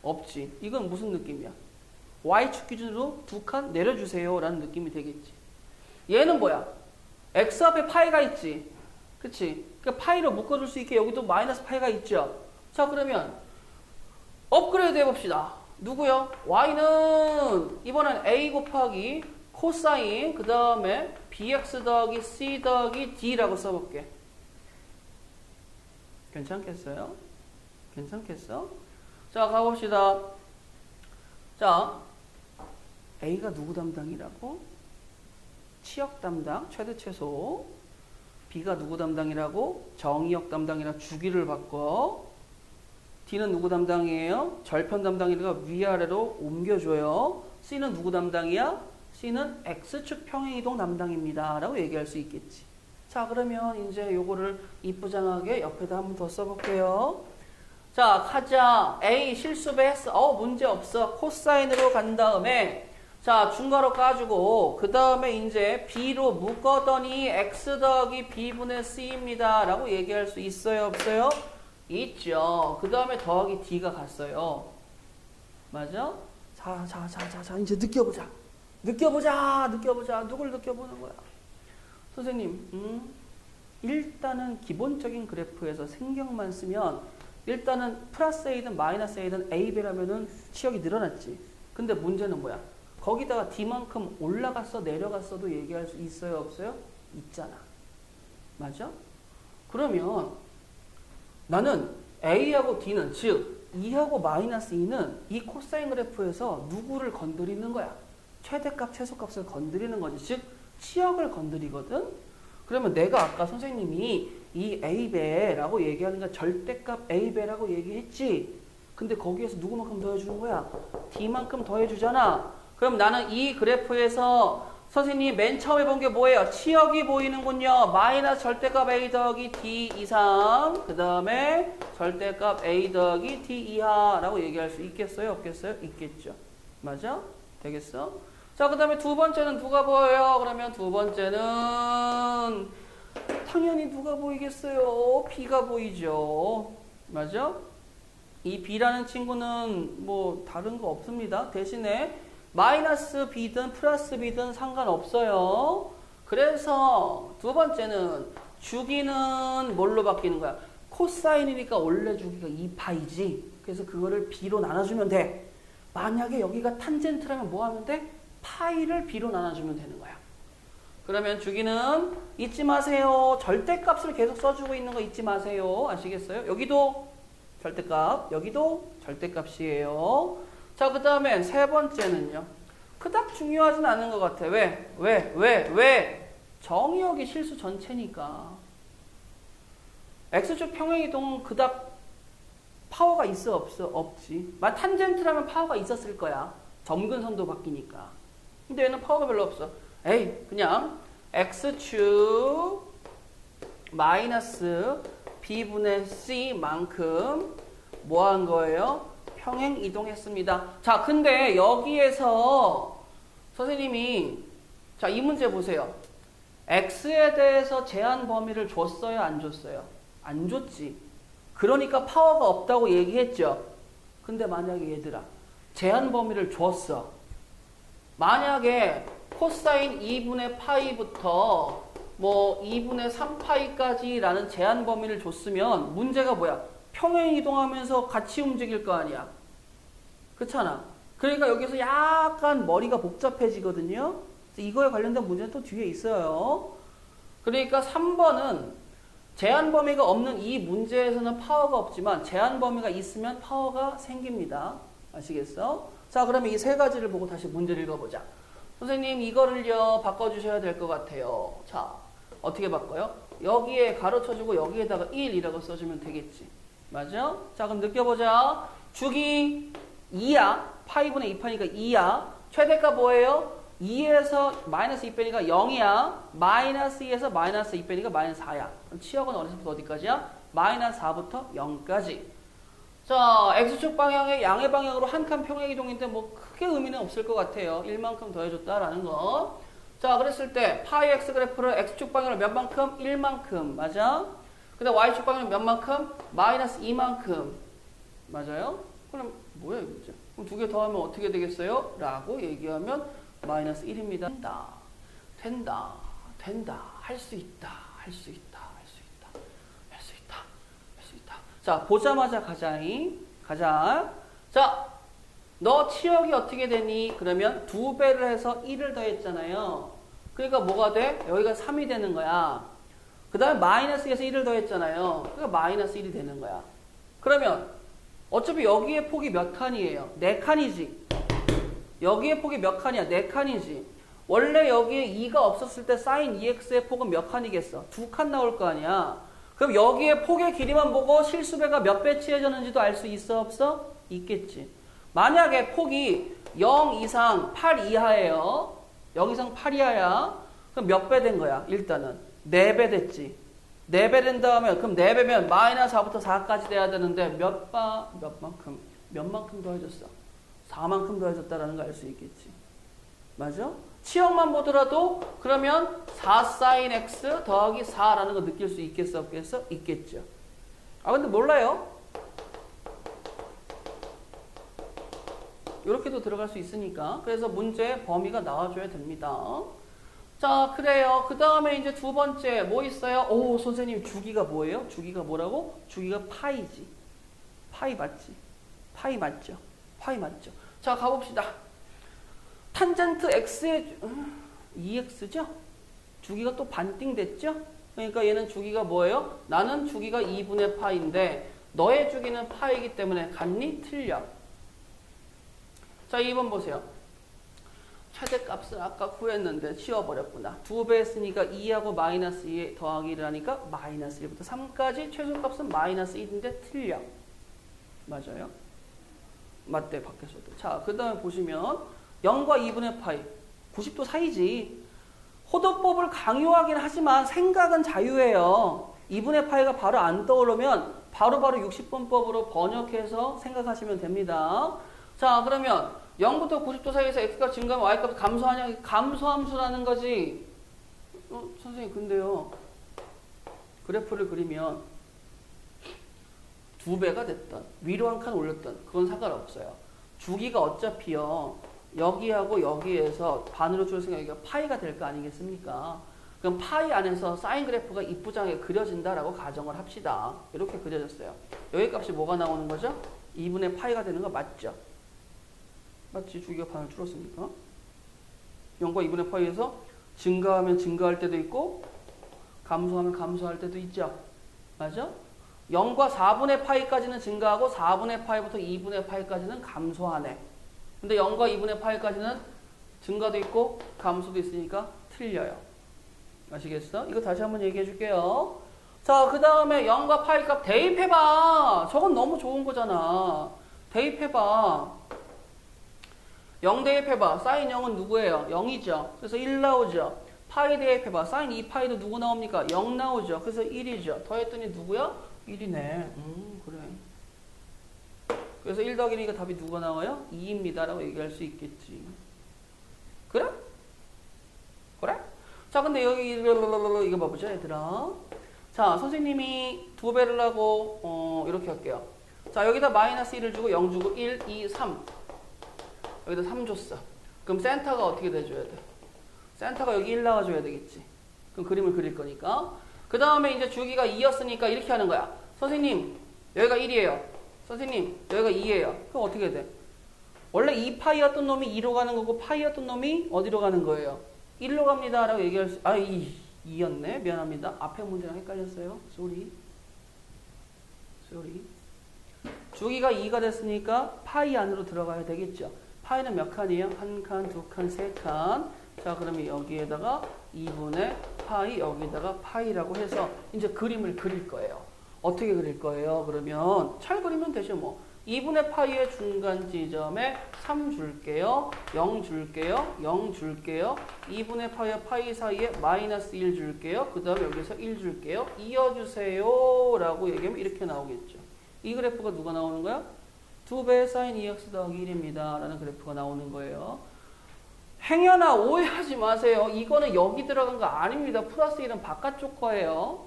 없지. 이건 무슨 느낌이야? Y축 기준으로 두 칸 내려주세요 라는 느낌이 되겠지. 얘는 뭐야? X 앞에 파이가 있지. 그치? 그러니까 파이로 묶어줄 수 있게 여기도 마이너스 파이가 있죠. 자, 그러면 업그레이드 해봅시다. 누구요? Y는 이번엔 A 곱하기 코사인 그 다음에 BX 더하기 C 더하기 D라고 써볼게. 괜찮겠어요? 괜찮겠어? 자, 가봅시다. 자, A가 누구 담당이라고? 치역 담당, 최대 최소. B가 누구 담당이라고? 정의역 담당이라 주기를 바꿔. D는 누구 담당이에요? 절편 담당이니까 위아래로 옮겨줘요. C는 누구 담당이야? C는 X축 평행이동 담당입니다. 라고 얘기할 수 있겠지. 자, 그러면 이제 요거를 이쁘장하게 옆에다 한 번 더 써볼게요. 자, 가자. A 실수배 했어. 문제 없어. 코사인으로 간 다음에 자, 중괄호 까주고 그 다음에 이제 B로 묶었더니 X 더하기 B분의 C입니다. 라고 얘기할 수 있어요? 없어요? 있죠. 그 다음에 더하기 D가 갔어요. 맞아? 자, 이제 느껴보자. 느껴보자. 누굴 느껴보는 거야? 선생님, 일단은 기본적인 그래프에서 생경만 쓰면 일단은 플러스 A든 마이너스 A든 A배라면은 치역이 늘어났지. 근데 문제는 뭐야? 거기다가 D만큼 올라갔어 내려갔어도 얘기할 수 있어요? 없어요? 있잖아. 맞아? 그러면 나는 A하고 D는 즉 2하고 마이너스 2는 이 코사인 그래프에서 누구를 건드리는 거야? 최대값, 최소값을 건드리는 거지. 즉 치역을 건드리거든. 그러면 내가 아까 선생님이 이 A배라고 얘기하는 건 절대값 A배라고 얘기했지. 근데 거기에서 누구만큼 더해주는 거야? D만큼 더해주잖아. 그럼 나는 이 그래프에서 선생님이 맨 처음에 본 게 뭐예요? 치역이 보이는군요. 마이너스 절대값 A 더하기 D 이상 그 다음에 절대값 A 더하기 D 이하라고 얘기할 수 있겠어요? 없겠어요? 있겠죠. 맞아? 되겠어? 자, 그 다음에 두 번째는 누가 보여요? 그러면 두 번째는 당연히 누가 보이겠어요? B가 보이죠. 맞아? 이 B라는 친구는 뭐 다른 거 없습니다. 대신에 마이너스 B든 플러스 B든 상관없어요. 그래서 두 번째는 주기는 뭘로 바뀌는 거야? 코사인이니까 원래 주기가 2파이지. 그래서 그거를 B로 나눠주면 돼. 만약에 여기가 탄젠트라면 뭐 하면 돼? 파이를 B로 나눠주면 되는 거야. 그러면 주기는 잊지 마세요. 절대값을 계속 써주고 있는 거 잊지 마세요. 아시겠어요? 여기도 절대값, 여기도 절대값이에요. 자, 그 다음에 세 번째는요. 그닥 중요하진 않은 것 같아. 왜? 정의역이 실수 전체니까. X축 평행이동은 그닥 파워가 있어? 없어? 없지. 탄젠트라면 파워가 있었을 거야. 점근선도 바뀌니까. 근데 얘는 파워가 별로 없어. 그냥 X축 마이너스 B분의 C만큼 뭐 한 거예요? 평행 이동했습니다. 자, 근데 여기에서 선생님이 자, 이 문제 보세요. X에 대해서 제한 범위를 줬어요? 안 줬어요? 안 줬지. 그러니까 파워가 없다고 얘기했죠. 근데 만약에 얘들아 제한 범위를 줬어. 만약에 코사인 2분의 파이부터 뭐 2분의 3파이까지 라는 제한 범위를 줬으면 문제가 뭐야? 평행 이동하면서 같이 움직일 거 아니야. 그렇잖아. 그러니까 여기서 약간 머리가 복잡해지거든요. 이거에 관련된 문제는 또 뒤에 있어요. 그러니까 3번은 제한 범위가 없는 이 문제에서는 파워가 없지만 제한 범위가 있으면 파워가 생깁니다. 아시겠어? 자, 그러면 이 세 가지를 보고 다시 문제를 읽어보자. 선생님 이거를요 바꿔주셔야 될 것 같아요. 자, 어떻게 바꿔요? 여기에 가로쳐주고 여기에다가 1이라고 써주면 되겠지. 맞아? 자, 그럼 느껴보자. 주기 2야. 파이분의 2파니까 2야. 최대가 뭐예요? 2에서 마이너스 2 빼니까 0이야. 마이너스 2에서 마이너스 2 빼니까 마이너스 4야. 그럼 치역은 어디서부터 어디까지야? 마이너스 4부터 0까지. 자, x축 방향의 양의 방향으로 한 칸 평행 이동인데 뭐 크게 의미는 없을 것 같아요. 1만큼 더해줬다라는 거. 자, 그랬을 때 파이 x 그래프를 x축 방향으로 몇 만큼? 1만큼. 맞아? 근데 y축 방향은 몇 만큼? 마이너스 2만큼. 맞아요? 그럼 뭐야 이거죠? 그럼 두 개 더하면 어떻게 되겠어요? 라고 얘기하면 마이너스 1입니다. 된다. 할 수 있다. 자, 보자마자 가자. 자, 너 치역이 어떻게 되니? 그러면 2배를 해서 1을 더했잖아요. 그러니까 뭐가 돼? 여기가 3이 되는 거야. 그 다음에 마이너스에서 1을 더했잖아요. 그러니까 마이너스 1이 되는 거야. 그러면 어차피 여기에 폭이 몇 칸이에요? 4칸이지. 여기에 폭이 몇 칸이야? 4칸이지. 원래 여기에 2가 없었을 때 sin 2x의 폭은 몇 칸이겠어? 2칸 나올 거 아니야. 그럼 여기에 폭의 길이만 보고 실수배가 몇 배 취해졌는지도 알 수 있어? 없어? 있겠지. 만약에 폭이 0 이상 8 이하예요. 0 이상 8 이하야. 그럼 몇 배 된 거야? 일단은 4배 됐지. 4배 된다 하면 그럼 4배면 마이너스 4부터 4까지 돼야 되는데 몇 만큼 더해졌어? 4만큼 더해졌다라는 거 알 수 있겠지. 맞아? 치역만 보더라도 그러면 4 sin x 더하기 4라는 거 느낄 수 있겠어? 없겠어? 있겠죠. 아 근데 몰라요. 이렇게도 들어갈 수 있으니까. 그래서 문제의 범위가 나와줘야 됩니다. 자, 그래요. 그 다음에 이제 두 번째 뭐 있어요? 오, 선생님 주기가 뭐예요? 주기가 뭐라고? 주기가 파이지. 파이 맞지? 파이 맞죠? 자, 가봅시다. 탄젠트 x의 2x죠? 주기가 또 반띵 됐죠? 그러니까 얘는 주기가 뭐예요? 나는 주기가 2분의 파인데 너의 주기는 파이기 때문에 같니? 틀려. 자, 2번 보세요. 최대값을 아까 구했는데 치워버렸구나. 2배 했으니까 2하고 마이너스 2 더하기를 하니까 마이너스 1부터 3까지 최소값은 마이너스 1인데 틀려. 맞아요? 맞대 밖에서도. 자, 그 다음에 보시면 0과 2분의 파이 90도 사이지. 호도법을 강요하긴 하지만 생각은 자유예요. 2분의 파이가 바로 안 떠오르면 바로바로 60분법으로 번역해서 생각하시면 됩니다. 자, 그러면 0부터 90도 사이에서 x값 증가하면 y값 감소하냐? 감소함수라는 거지. 선생님 근데요. 그래프를 그리면 2배가 됐던 위로 한 칸 올렸던 그건 상관없어요. 주기가 어차피요. 여기하고 여기에서 반으로 줄였으니까 여기가 파이가 될 거 아니겠습니까? 그럼 파이 안에서 사인 그래프가 이쁘장하게 그려진다라고 가정을 합시다. 이렇게 그려졌어요. 여기 값이 뭐가 나오는 거죠? 2분의 파이가 되는 거 맞죠? 맞지? 주기가 반을 줄었으니까. 0과 2분의 파이에서 증가하면 증가할 때도 있고 감소하면 감소할 때도 있죠. 맞아? 0과 4분의 파이까지는 증가하고 4분의 파이부터 2분의 파이까지는 감소하네. 근데 0과 2분의 파이까지는 증가도 있고 감소도 있으니까 틀려요. 아시겠어? 이거 다시 한번 얘기해 줄게요. 자, 그 다음에 0과 파이 값 대입해봐. 저건 너무 좋은 거잖아. 대입해봐. 0 대입해봐. 사인 0은 누구예요? 0이죠. 그래서 1 나오죠. 파이 대입해봐. 사인 2파이도 누구 나옵니까? 0 나오죠. 그래서 1이죠. 더했더니 누구야? 1이네. 그래. 그래서 1 더하기 2가 답이 누가 나와요? 2입니다. 라고 얘기할 수 있겠지. 그래? 자, 근데 여기 이거 봐보자, 얘들아. 자, 선생님이 2배를 하고 이렇게 할게요. 자, 여기다 마이너스 1을 주고 0 주고 1, 2, 3. 여기다 3 줬어. 그럼 센터가 어떻게 돼줘야 돼? 센터가 여기 1 나와줘야 되겠지. 그럼 그림을 그릴 거니까. 그 다음에 이제 주기가 2였으니까 이렇게 하는 거야. 선생님, 여기가 1이에요. 선생님, 여기가 2예요. 그럼 어떻게 돼? 원래 2파이였던 놈이 2로 가는 거고 파이였던 놈이 어디로 가는 거예요? 1로 갑니다. 라고 얘기할 수, 2였네. 미안합니다. 앞에 문제랑 헷갈렸어요. 쏘리. 주기가 2가 됐으니까 파이 안으로 들어가야 되겠죠. 파이는 몇 칸이에요? 1칸, 2칸, 3칸. 자, 그러면 여기에다가 2분의 파이, 여기다가 파이라고 해서 이제 그림을 그릴 거예요. 어떻게 그릴 거예요? 그러면 잘 그리면 되죠, 뭐. 2분의 파이의 중간 지점에 3 줄게요. 0 줄게요. 0 줄게요. 2분의 파이와 파이 사이에 마이너스 1 줄게요. 그 다음에 여기서 1 줄게요. 이어주세요. 라고 얘기하면 이렇게 나오겠죠. 이 그래프가 누가 나오는 거야? 2배 사인 2x 더하기 1입니다. 라는 그래프가 나오는 거예요. 행여나 오해하지 마세요. 이거는 여기 들어간 거 아닙니다. 플러스 1은 바깥쪽 거예요.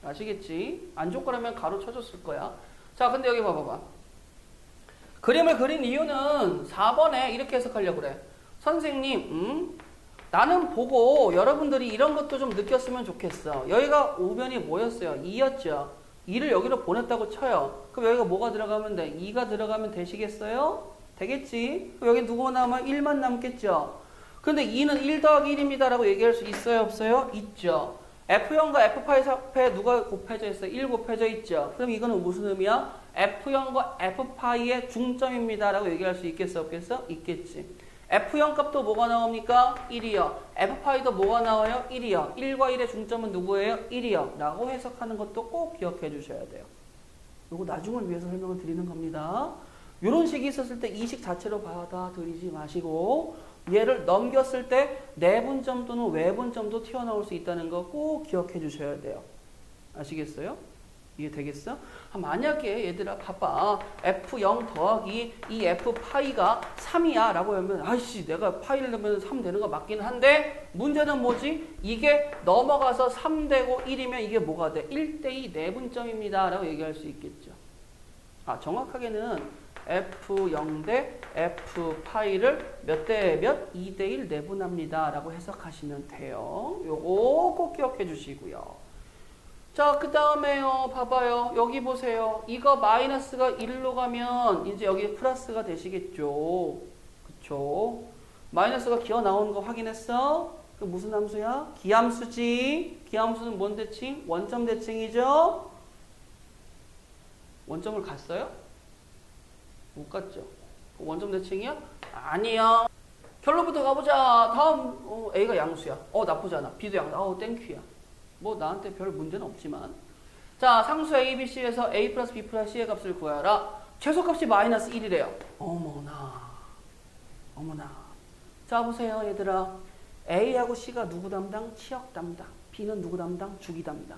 아시겠지? 안쪽 거라면 가로 쳐줬을 거야. 자, 근데 여기 봐봐봐. 그림을 그린 이유는 4번에 이렇게 해석하려고 그래. 선생님, 나는 보고 여러분들이 이런 것도 좀 느꼈으면 좋겠어. 여기가 우변이 뭐였어요? 2였죠. 2를 여기로 보냈다고 쳐요. 그럼 여기가 뭐가 들어가면 돼? 2가 들어가면 되시겠어요? 되겠지? 그럼 여기 누구만 남으면 1만 남겠죠? 근데 2는 1 더하기 1입니다 라고 얘기할 수 있어요? 없어요? 있죠. F0과 F파이 앞에 누가 곱해져 있어요? 1 곱해져 있죠. 그럼 이거는 무슨 의미야? F0과 F파이의 중점입니다 라고 얘기할 수 있겠어? 없겠어? 있겠지. F0 값도 뭐가 나옵니까? 1이요. F파이도 뭐가 나와요? 1이요. 1과 1의 중점은 누구예요? 1이요. 라고 해석하는 것도 꼭 기억해 주셔야 돼요. 이거 나중을 위해서 설명을 드리는 겁니다. 이런 식이 있었을 때 이 식 자체로 받아들이지 마시고 얘를 넘겼을 때 내분점 또는 외분점도 튀어나올 수 있다는 거 꼭 기억해 주셔야 돼요. 아시겠어요? 이해되겠어? 만약에 얘들아 봐봐. F0 더하기 이 F파이가 3이야 라고 하면 아이씨 내가 파이를 넣으면 3 되는 거 맞긴 한데 문제는 뭐지? 이게 넘어가서 3 되고 1이면 이게 뭐가 돼? 1대2 내분점입니다 라고 얘기할 수 있겠죠. 정확하게는 F0 대 F파이를 몇 대 몇? 2대1 내분합니다 라고 해석하시면 돼요. 요거 꼭 기억해 주시고요. 자, 그 다음에요. 봐봐요. 여기 보세요. 이거 마이너스가 1로 가면 이제 여기 플러스가 되시겠죠. 그쵸? 마이너스가 기어 나오는 거 확인했어? 그 무슨 함수야? 기함수지. 기함수는 뭔 대칭? 원점 대칭이죠? 원점을 갔어요? 못 갔죠? 원점 대칭이야? 아니야. 결론부터 가보자. 다음 A가 양수야. 나쁘지 않아. B도 양수. 땡큐야. 뭐 나한테 별 문제는 없지만. 자, 상수 A, B, C에서 A 플러스 B 플러스 C의 값을 구하라. 최소값이 마이너스 1이래요. 어머나. 자, 보세요 얘들아. A하고 C가 누구 담당? 치역 담당. B는 누구 담당? 주기 담당.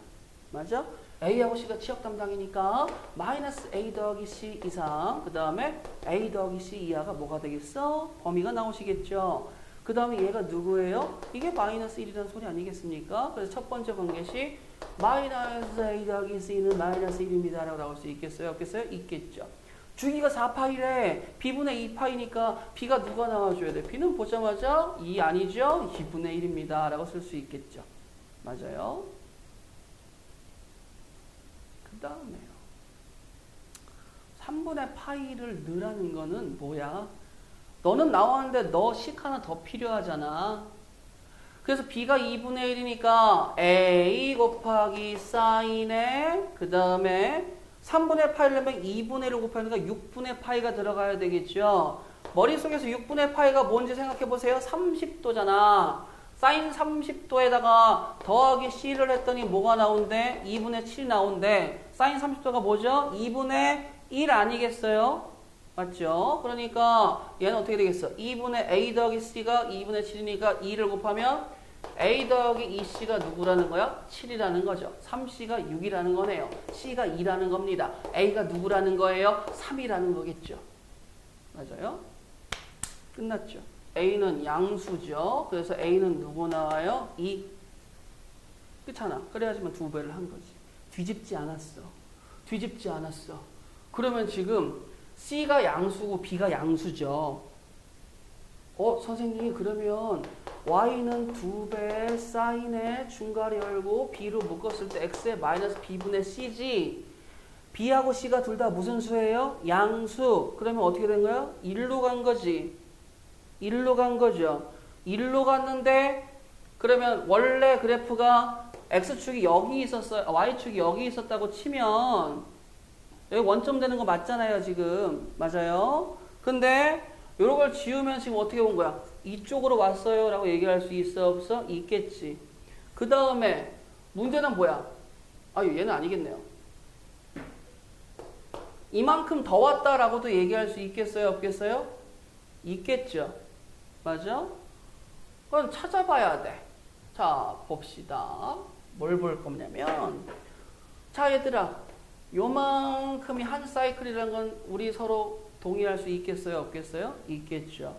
맞아? A하고 C가 치역 담당이니까 마이너스 A 더하기 C 이상, 그 다음에 A 더하기 C 이하가 뭐가 되겠어? 범위가 나오시겠죠. 그 다음에 얘가 누구예요? 이게 마이너스 1이라는 소리 아니겠습니까? 그래서 첫 번째 관계식 마이너스 A 더하기 C는 마이너스 1입니다 라고 나올 수 있겠어요? 없겠어요? 있겠죠. 주기가 4파이래. B분의 2파이니까 B가 누가 나와줘야 돼? B는 보자마자 2 아니죠? 2분의 1입니다 라고 쓸 수 있겠죠. 맞아요? 그 다음에요. 3분의 파이를 넣으라는 거는 뭐야? 너는 나왔는데 너 식 하나 더 필요하잖아. 그래서 B가 2분의 1이니까 A 곱하기 사인에 그 다음에 3분의 파이를 넣으면 2분의 1을 곱하니까 6분의 파이가 들어가야 되겠죠. 머릿속에서 6분의 파이가 뭔지 생각해 보세요. 30도잖아. 사인 30도에다가 더하기 C를 했더니 뭐가 나온대? 2분의 7 나온대. 사인 30도가 뭐죠? 2분의 1 아니겠어요? 맞죠? 그러니까 얘는 어떻게 되겠어? 2분의 A 더하기 C가 2분의 7이니까 2를 곱하면 A 더하기 2C가 누구라는 거야? 7이라는 거죠. 3C가 6이라는 거네요. C가 2라는 겁니다. A가 누구라는 거예요? 3이라는 거겠죠. 맞아요? 끝났죠. A는 양수죠. 그래서 A는 누구 나와요? 2. 그렇잖아. 그래야지만 2배를 한 거지. 뒤집지 않았어. 그러면 지금 C가 양수고 B가 양수죠. 선생님 그러면 Y는 2배 사인에 중괄호 열고 B로 묶었을 때 X에 마이너스 B분의 C지. B하고 C가 둘 다 무슨 수예요? 양수. 그러면 어떻게 된 거야? 1로 간 거지. 1로 간 거죠. 1로 갔는데 그러면 원래 그래프가 X축이 여기 있었어요. Y축이 여기 있었다고 치면 여기 원점 되는 거 맞잖아요, 지금. 맞아요? 근데 요런 걸 지우면 지금 어떻게 온 거야? 이쪽으로 왔어요 라고 얘기할 수 있어, 없어? 있겠지. 그 다음에 문제는 뭐야? 얘는 아니겠네요. 이만큼 더 왔다라고도 얘기할 수 있겠어요? 없겠어요? 있겠죠. 맞아? 그건 찾아봐야 돼. 자, 봅시다. 뭘 볼 거냐면, 자, 얘들아, 요만큼이 한 사이클이라는 건 우리 서로 동의할 수 있겠어요? 없겠어요? 있겠죠.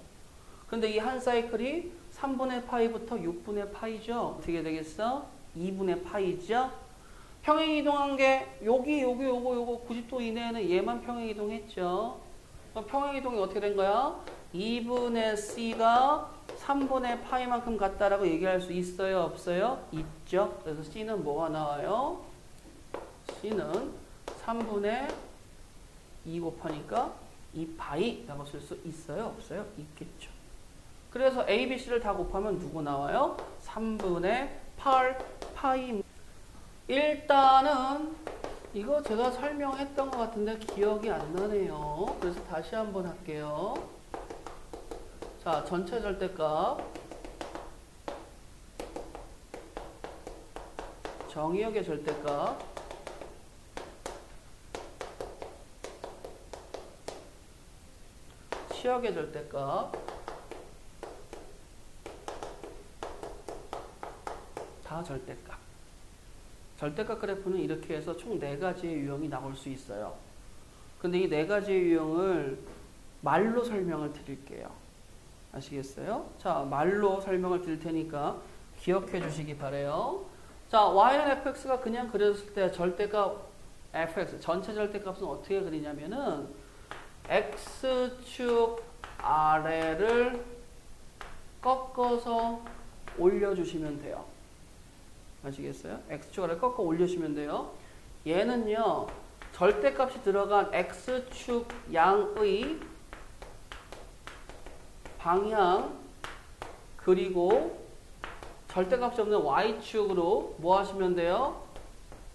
근데 이 한 사이클이 3분의 파이부터 6분의 파이죠. 어떻게 되겠어? 2분의 파이죠. 평행이동한 게 요거 90도 이내에는 얘만 평행이동했죠. 그럼 평행이동이 어떻게 된 거야? 2분의 c가 3분의 파이만큼 같다라고 얘기할 수 있어요? 없어요? 있죠. 그래서 c는 뭐가 나와요? c는 3분의 2 곱하니까 2파이라고 쓸 수 있어요? 없어요? 있겠죠. 그래서 a, b, c를 다 곱하면 누구 나와요? 3분의 8파이. 일단은 이거 제가 설명했던 것 같은데 기억이 안 나네요. 그래서 다시 한번 할게요. 자, 전체 절대값 정의역의 절대값 치역의 절대값 다 절대값. 절대값 그래프는 이렇게 해서 총 4가지의 유형이 나올 수 있어요. 근데 이 4가지의 유형을 말로 설명을 드릴게요. 아시겠어요? 자, 말로 설명을 드릴 테니까 기억해 주시기 바래요. 자, y는 fx가 그냥 그려졌을 때 절대값 fx, 전체 절대값은 어떻게 그리냐면은 x축 아래를 꺾어서 올려주시면 돼요. 아시겠어요? x축 아래를 꺾어 올려주시면 돼요. 얘는요, 절대값이 들어간 x축 양의 방향 그리고 절대값이 없는 y축으로 뭐 하시면 돼요?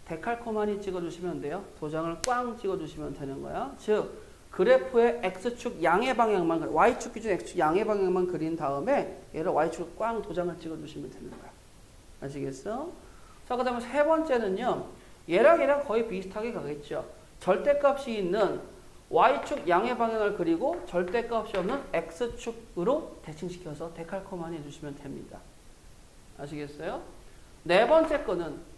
데칼코마니 찍어주시면 돼요. 도장을 꽝 찍어주시면 되는 거야. 즉 그래프의 x축 양의 방향만 y축 기준 x축 양의 방향만 그린 다음에 얘를 y축 꽝 도장을 찍어주시면 되는 거야. 아시겠어? 자, 그 다음에 세 번째는요. 얘랑 거의 비슷하게 가겠죠. 절대값이 있는 y축 양의 방향을 그리고 절대값이 없는 x축으로 대칭시켜서 데칼코마니 해주시면 됩니다. 아시겠어요? 네 번째 거는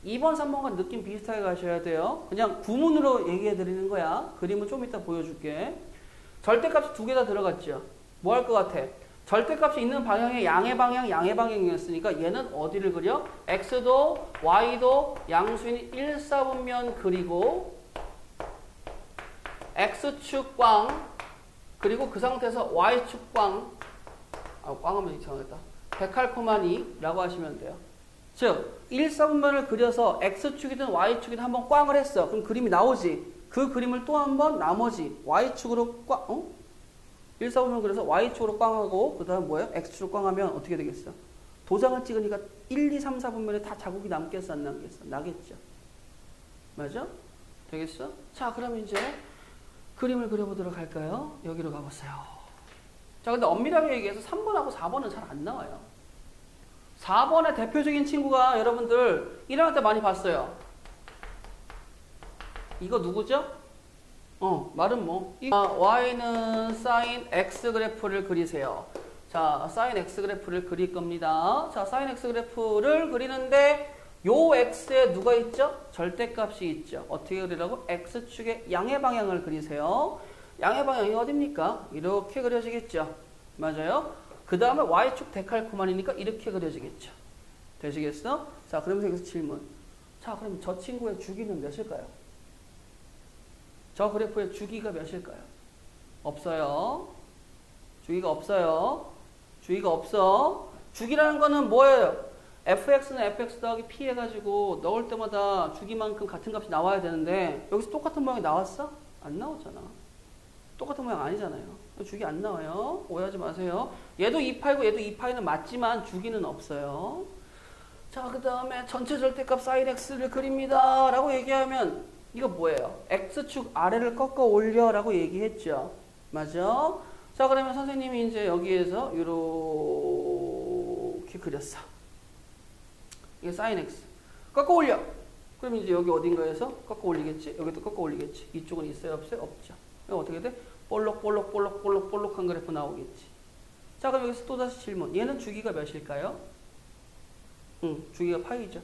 2번, 3번과 느낌 비슷하게 가셔야 돼요. 그냥 구문으로 얘기해 드리는 거야. 그림은 좀 이따 보여줄게. 절대값이 2개 다 들어갔죠. 뭐 할 것 같아? 절대값이 있는 방향의 양의 방향이었으니까 얘는 어디를 그려? x도 y도 양수인 1, 4분면 그리고 x축 꽝 그리고 그 상태에서 y축 꽝 꽝하면 이상하겠다. 데칼코마니라고 하시면 돼요. 즉 1, 4분면을 그려서 x축이든 y축이든 한번 꽝을 했어. 그럼 그림이 나오지. 그 그림을 또 한번 나머지 y축으로 꽝 1, 4분면 그래서 y축으로 꽝하고 그 다음 뭐예요? x축으로 꽝하면 어떻게 되겠어? 도장을 찍으니까 1, 2, 3, 4분면에 다 자국이 남겠어? 안 남겠어? 나겠죠. 맞아? 되겠어? 자, 그럼 이제 그림을 그려보도록 할까요? 여기로 가보세요. 자, 근데 엄밀하게 얘기해서 3번하고 4번은 잘 안 나와요. 4번의 대표적인 친구가 여러분들 1학년 때 많이 봤어요. 이거 누구죠? 말은 뭐? y는 sin x 그래프를 그리세요. 자, sin x 그래프를 그릴 겁니다. 자, sin x 그래프를 그리는데 요 x에 누가 있죠? 절대값이 있죠. 어떻게 그리라고? x축의 양의 방향을 그리세요. 양의 방향이 어딥니까? 이렇게 그려지겠죠. 맞아요? 그 다음에 y축 데칼코마니니까 이렇게 그려지겠죠. 되시겠어? 자, 그러면서 여기서 질문. 자, 그럼 저 친구의 주기는 몇일까요? 저 그래프의 주기가 몇일까요? 없어요. 주기가 없어요. 주기가 없어. 주기라는 거는 뭐예요? fx는 fx 더하기 p 해가지고 넣을 때마다 주기만큼 같은 값이 나와야 되는데 여기서 똑같은 모양이 나왔어? 안 나오잖아. 똑같은 모양 아니잖아요. 주기 안 나와요. 오해하지 마세요. 얘도 2파이고 얘도 2파이는 맞지만 주기는 없어요. 자, 그 다음에 전체 절대값 sin x를 그립니다. 라고 얘기하면 이거 뭐예요? x축 아래를 꺾어 올려 라고 얘기했죠. 맞아? 자, 그러면 선생님이 이제 여기에서 이렇게 그렸어. 이게 sin x. 꺾어 올려. 그럼 이제 여기 어딘가에서 꺾어 올리겠지? 여기도 꺾어 올리겠지? 이쪽은 있어요? 없어요? 없죠. 그럼 어떻게 돼? 볼록볼록볼록볼록볼록한 그래프 나오겠지. 자, 그럼 여기서 또다시 질문. 얘는 주기가 몇일까요? 주기가 파이죠.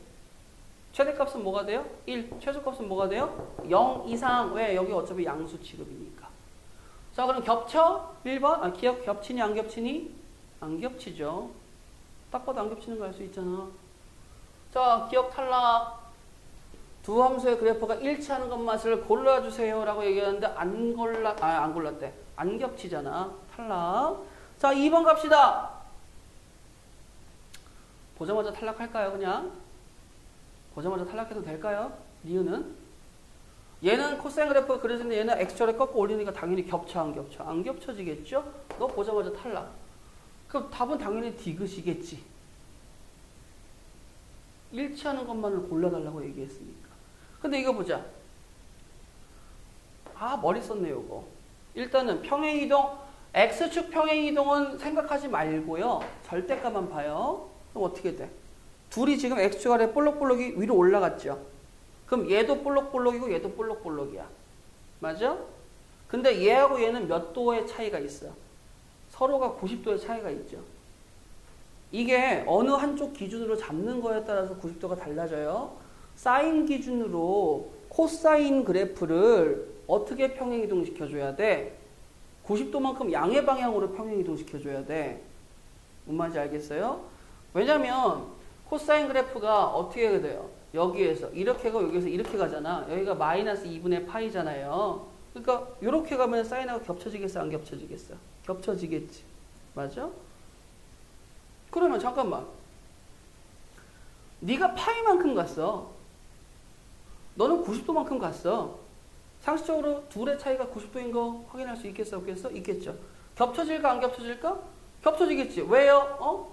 최대값은 뭐가 돼요? 1. 최소값은 뭐가 돼요? 0 이상. 왜? 여기 어차피 양수 취급이니까. 자, 그럼 겹쳐? 1번. 기억 겹치니 안 겹치니? 안 겹치죠. 딱 봐도 안 겹치는 거 알 수 있잖아. 자, 기억 탈락. 두 함수의 그래프가 일치하는 것만을 골라주세요 라고 얘기하는데 안 골랐대. 안 겹치잖아. 탈락. 자, 2번 갑시다. 보자마자 탈락할까요? 그냥? 보자마자 탈락해도 될까요? 니은은? 얘는 코사인 그래프가 그려지는데 얘는 x절에 꺾어 올리니까 당연히 겹쳐 안 겹쳐? 안 겹쳐지겠죠? 너 보자마자 탈락. 그럼 답은 당연히 디귿이겠지. 일치하는 것만을 골라달라고 얘기했으니까. 근데 이거 보자. 머리 썼네 요거. 일단은 평행이동, x축 평행이동은 생각하지 말고요. 절대값만 봐요. 그럼 어떻게 돼? 둘이 지금 x축 아래 볼록볼록이 위로 올라갔죠. 그럼 얘도 볼록볼록이고 얘도 볼록볼록이야. 맞아? 근데 얘하고 얘는 몇 도의 차이가 있어? 서로가 90도의 차이가 있죠. 이게 어느 한쪽 기준으로 잡는 거에 따라서 90도가 달라져요. 사인 기준으로 코사인 그래프를 어떻게 평행이동 시켜줘야 돼? 90도만큼 양의 방향으로 평행이동 시켜줘야 돼. 뭔 말인지 알겠어요? 왜냐면 코사인 그래프가 어떻게 돼요? 여기에서 이렇게 가고 여기에서 이렇게 가잖아. 여기가 마이너스 2분의 파이잖아요. 그러니까 이렇게 가면 사인하고 겹쳐지겠어? 안 겹쳐지겠어? 겹쳐지겠지. 맞아? 그러면 잠깐만. 네가 파이만큼 갔어. 너는 90도만큼 갔어. 상식적으로 둘의 차이가 90도인 거 확인할 수 있겠어? 없겠어? 있겠죠. 겹쳐질까? 안 겹쳐질까? 겹쳐지겠지. 왜요?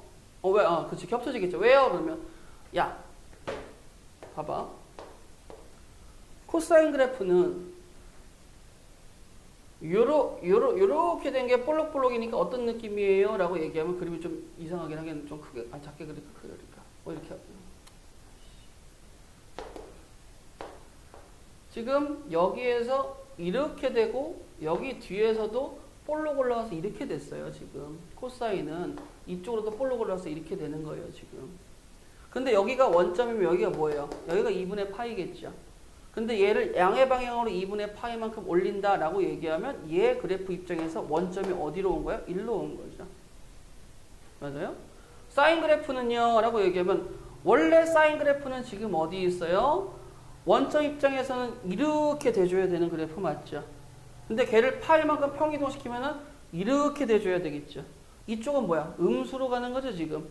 그치. 겹쳐지겠죠. 왜요? 그러면 야, 봐봐. 코사인 그래프는 요렇게 된 게 볼록볼록이니까 어떤 느낌이에요? 라고 얘기하면 그림이 좀 이상하긴 하겠는데 좀 크게, 작게 그릴까? 크게 그릴까? 이렇게. 지금 여기에서 이렇게 되고 여기 뒤에서도 볼록 올라와서 이렇게 됐어요. 지금 코사인은 이쪽으로도 볼록 올라와서 이렇게 되는 거예요. 지금. 근데 여기가 원점이면 여기가 뭐예요? 여기가 2분의 파이겠죠. 근데 얘를 양의 방향으로 2분의 파이만큼 올린다라고 얘기하면 얘 그래프 입장에서 원점이 어디로 온 거예요? 1로 온 거죠. 맞아요? 사인 그래프는요? 라고 얘기하면 원래 사인 그래프는 지금 어디 있어요? 원점 입장에서는 이렇게 돼줘야 되는 그래프 맞죠? 근데 걔를 파이만큼 평이동시키면은 이렇게 돼줘야 되겠죠. 이쪽은 뭐야? 음수로 가는 거죠, 지금.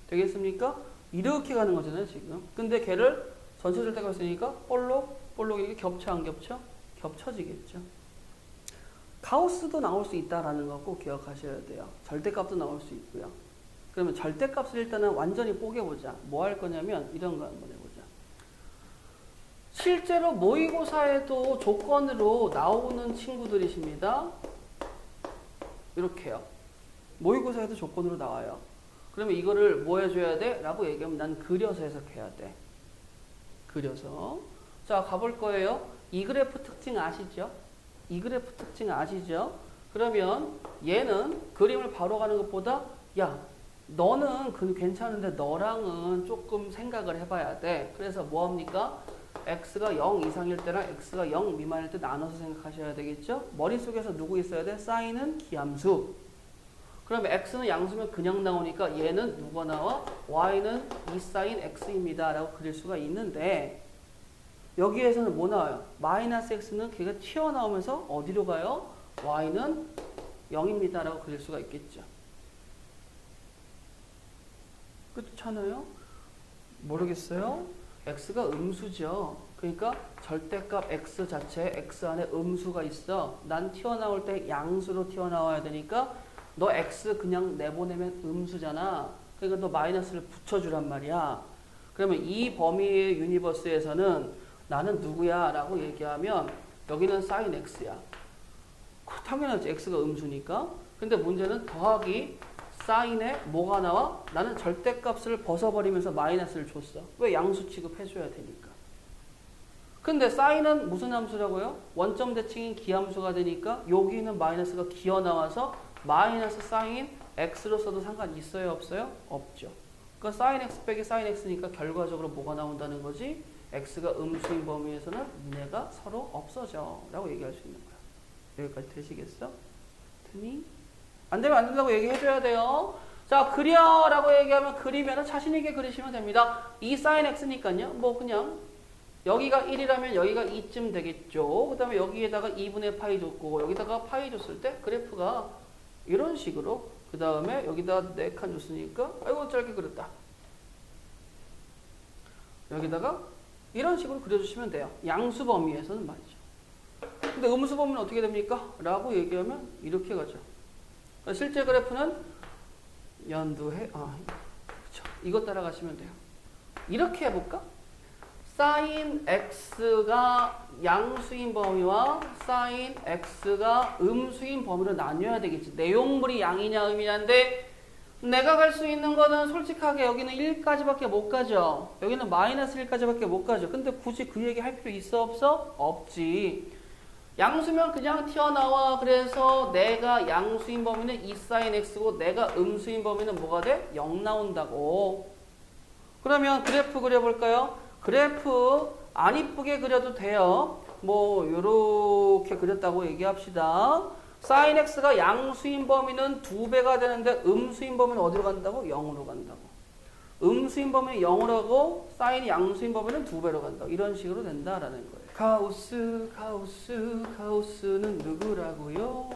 되겠습니까? 이렇게 가는 거잖아요, 지금. 근데 걔를 전체 절대값 쓰니까 볼록 이렇게 겹쳐 안 겹쳐? 겹쳐지겠죠. 가우스도 나올 수 있다라는 거 꼭 기억하셔야 돼요. 절대값도 나올 수 있고요. 그러면 절대값을 일단은 완전히 뽀개보자. 뭐 할 거냐면 이런 거 한번 해보자. 실제로 모의고사에도 조건으로 나오는 친구들이십니다. 이렇게요. 모의고사에도 조건으로 나와요. 그러면 이거를 뭐 해줘야 돼? 라고 얘기하면 난 그려서 해석해야 돼. 그려서. 자, 가볼 거예요. 이 그래프 특징 아시죠? 이 그래프 특징 아시죠? 그러면 얘는 그림을 바로 가는 것보다 야, 너는 괜찮은데 너랑은 조금 생각을 해봐야 돼. 그래서 뭐 합니까? x가 0 이상일 때랑 x가 0 미만일 때 나눠서 생각하셔야 되겠죠? 머릿속에서 누구 있어야 돼? 사인은 기함수. 그러면 x는 양수면 그냥 나오니까 얘는 누가 나와? y는 2sin x입니다. 라고 그릴 수가 있는데 여기에서는 뭐 나와요? 마이너스 x는 걔가 튀어나오면서 어디로 가요? y는 0입니다. 라고 그릴 수가 있겠죠. 그렇잖아요? 모르겠어요? x가 음수죠. 그러니까 절대값 x 자체에 x 안에 음수가 있어. 난 튀어나올 때 양수로 튀어나와야 되니까 너 x 그냥 내보내면 음수잖아. 그러니까 너 마이너스를 붙여주란 말이야. 그러면 이 범위의 유니버스에서는 나는 누구야? 라고 얘기하면 여기는 sin x야. 당연하지. x가 음수니까. 근데 문제는 더하기 사인에 뭐가 나와? 나는 절대값을 벗어버리면서 마이너스를 줬어. 왜? 양수 취급해줘야 되니까. 근데 사인은 무슨 함수라고요? 원점 대칭인 기함수가 되니까 여기는 마이너스가 기어 나와서 마이너스 사인 x로 써도 상관이 있어요? 없어요? 없죠. 그러니까 사인 x 빼기 사인 x니까 결과적으로 뭐가 나온다는 거지? x가 음수인 범위에서는 얘네가 서로 없어져 라고 얘기할 수 있는 거야. 여기까지 되시겠어? 되니? 안 되면 안 된다고 얘기해줘야 돼요. 자, 그려 라고 얘기하면 그리면 자신있게 그리시면 됩니다. 이 사인 x니까요. 뭐 그냥 여기가 1이라면 여기가 2쯤 되겠죠. 그 다음에 여기에다가 2분의 파이 줬고 여기다가 파이 줬을 때 그래프가 이런 식으로 그 다음에 여기다 4칸 줬으니까 아이고 짧게 그렸다. 여기다가 이런 식으로 그려주시면 돼요. 양수 범위에서는 말이죠. 근데 음수 범위는 어떻게 됩니까? 라고 얘기하면 이렇게 가죠. 실제 그래프는 연두해 그쵸. 이것 따라가시면 돼요. 이렇게 해볼까? 사인 x가 양수인 범위와 사인 x가 음수인 범위로 나뉘어야 되겠지. 내용물이 양이냐 음이냐인데 내가 갈 수 있는 거는 솔직하게 여기는 1까지밖에 못 가죠. 여기는 마이너스 1까지밖에 못 가죠. 근데 굳이 그 얘기 할 필요 있어 없어? 없지. 양수면 그냥 튀어나와. 그래서 내가 양수인 범위는 2 사인 x고 내가 음수인 범위는 뭐가 돼? 0 나온다고. 그러면 그래프 그려볼까요? 그래프 안 이쁘게 그려도 돼요. 뭐 요렇게 그렸다고 얘기합시다. 사인 x가 양수인 범위는 2배가 되는데 음수인 범위는 어디로 간다고? 0으로 간다고. 음수인 범위는 0으로 하고 사인이 양수인 범위는 2배로 간다고. 이런 식으로 된다라는 거예요. 가우스는 누구라고요?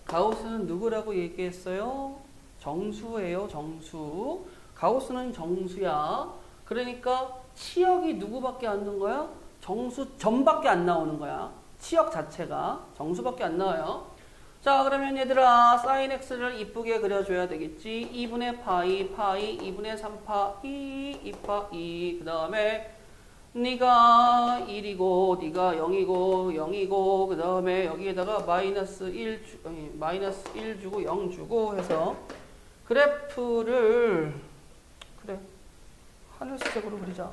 가우스는 누구라고 얘기했어요? 정수예요, 정수. 가우스는 정수야. 그러니까 치역이 누구밖에 안 나오는 거야? 정수 전밖에 안 나오는 거야. 치역 자체가 정수밖에 안 나와요. 자, 그러면 얘들아 사인 x를 이쁘게 그려줘야 되겠지. 2분의 파이 2분의 3파 2파 2. 그 다음에 네가 1이고 네가 0이고 그 다음에 여기에다가 마이너스 1 주고 0 주고 해서 그래프를 그래 하늘색으로 그리자.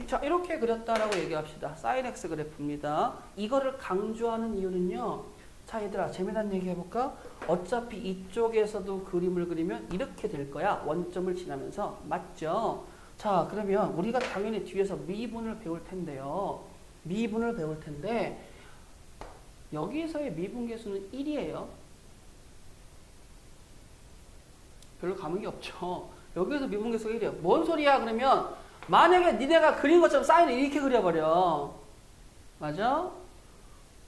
자, 이렇게 그렸다라고 얘기합시다. 사인 x 그래프입니다. 이거를 강조하는 이유는요. 자, 얘들아 재미난 얘기 해볼까? 어차피 이쪽에서도 그림을 그리면 이렇게 될 거야. 원점을 지나면서. 맞죠? 자, 그러면 우리가 당연히 뒤에서 미분을 배울 텐데요. 미분을 배울 텐데 여기에서의 미분계수는 1이에요. 별로 감흥이 없죠. 여기에서 미분계수가 1이에요. 뭔 소리야? 그러면 만약에 니네가 그린 것처럼 사인을 이렇게 그려버려. 맞아?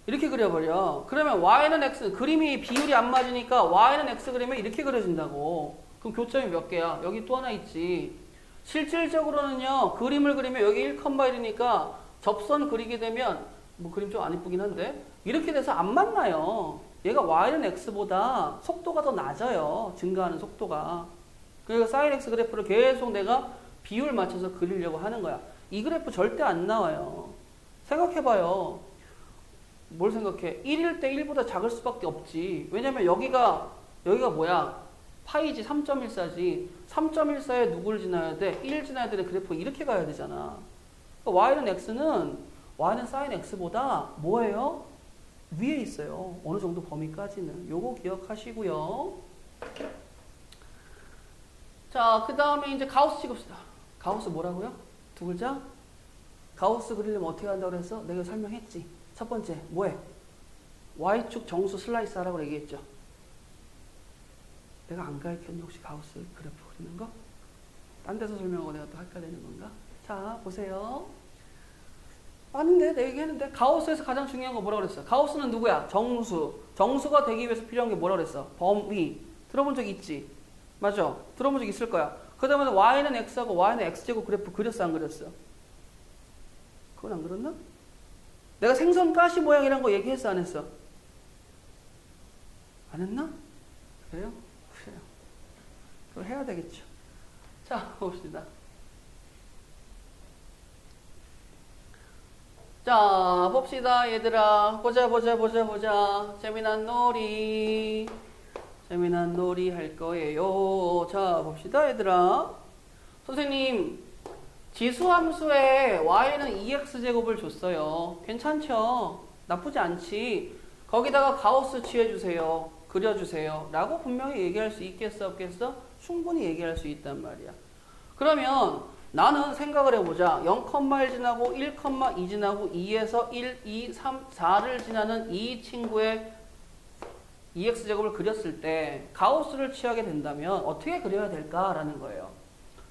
이렇게 그려버려. 그러면 y는 x, 그림이 비율이 안 맞으니까 y는 x 그리면 이렇게 그려진다고. 그럼 교점이 몇 개야? 여기 또 하나 있지. 실질적으로는요. 그림을 그리면 여기 1,1이니까 접선 그리게 되면 뭐 그림 좀 안 이쁘긴 한데 이렇게 돼서 안 만나요. 얘가 y는 x보다 속도가 더 낮아요. 증가하는 속도가. 그러니까 사인 x 그래프를 계속 내가 비율 맞춰서 그리려고 하는 거야. 이 그래프 절대 안 나와요. 생각해봐요. 뭘 생각해? 1일 때 1보다 작을 수밖에 없지. 왜냐면 여기가 뭐야? 파이지 3.14지. 3.14에 누구를 지나야 돼? 1 지나야 되는 그래프가 이렇게 가야 되잖아. 그러니까 y는 사인 x보다 뭐예요? 위에 있어요. 어느 정도 범위까지는. 요거 기억하시고요. 자, 그 다음에 이제 가우스 찍읍시다. 가우스 뭐라고요? 두 글자? 가우스 그리려면 어떻게 한다고 그랬어? 내가 설명했지. 첫 번째, 뭐해? Y축 정수 슬라이스 하라고 얘기했죠. 내가 안 가르쳤니 혹시 가우스 그래프 그리는 거? 딴 데서 설명하고 내가 또 헷갈리는 건가? 자, 보세요. 아닌데, 내 얘기했는데. 가우스에서 가장 중요한 거 뭐라고 그랬어? 가우스는 누구야? 정수. 정수가 되기 위해서 필요한 게 뭐라고 그랬어? 범위. 들어본 적 있지? 맞아. 들어본 적 있을 거야. 그 다음에 y는 x하고 y는 x제곱 그래프 그렸어, 안 그렸어? 그건 안 그렸나? 내가 생선 가시 모양이란 거 얘기했어, 안 했어? 안 했나? 그래요? 그래요. 그걸 해야 되겠죠. 자, 봅시다. 자, 봅시다, 얘들아. 보자. 재미난 놀이 할 거예요. 자, 봅시다, 얘들아. 선생님, 지수함수에 y는 2x제곱을 줬어요. 괜찮죠? 나쁘지 않지? 거기다가 가우스 취해주세요. 그려주세요. 라고 분명히 얘기할 수 있겠어, 없겠어? 충분히 얘기할 수 있단 말이야. 그러면 나는 생각을 해보자. 0,1 지나고 1,2 지나고 2에서 1, 2, 3, 4를 지나는 이 친구의 2x제곱을 그렸을 때 가우스를 취하게 된다면 어떻게 그려야 될까라는 거예요.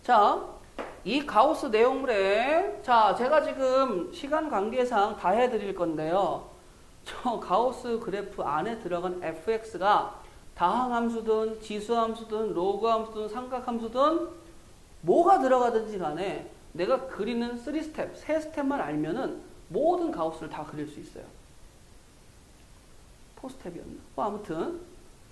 자, 이 가우스 내용물에 자, 제가 지금 시간 관계상 다 해드릴 건데요. 저 가우스 그래프 안에 들어간 fx가 다항함수든 지수함수든 로그함수든 삼각함수든 뭐가 들어가든지 간에 내가 그리는 3스텝, 3스텝만 알면은 모든 가우스를 다 그릴 수 있어요. 4스텝이었나? 아무튼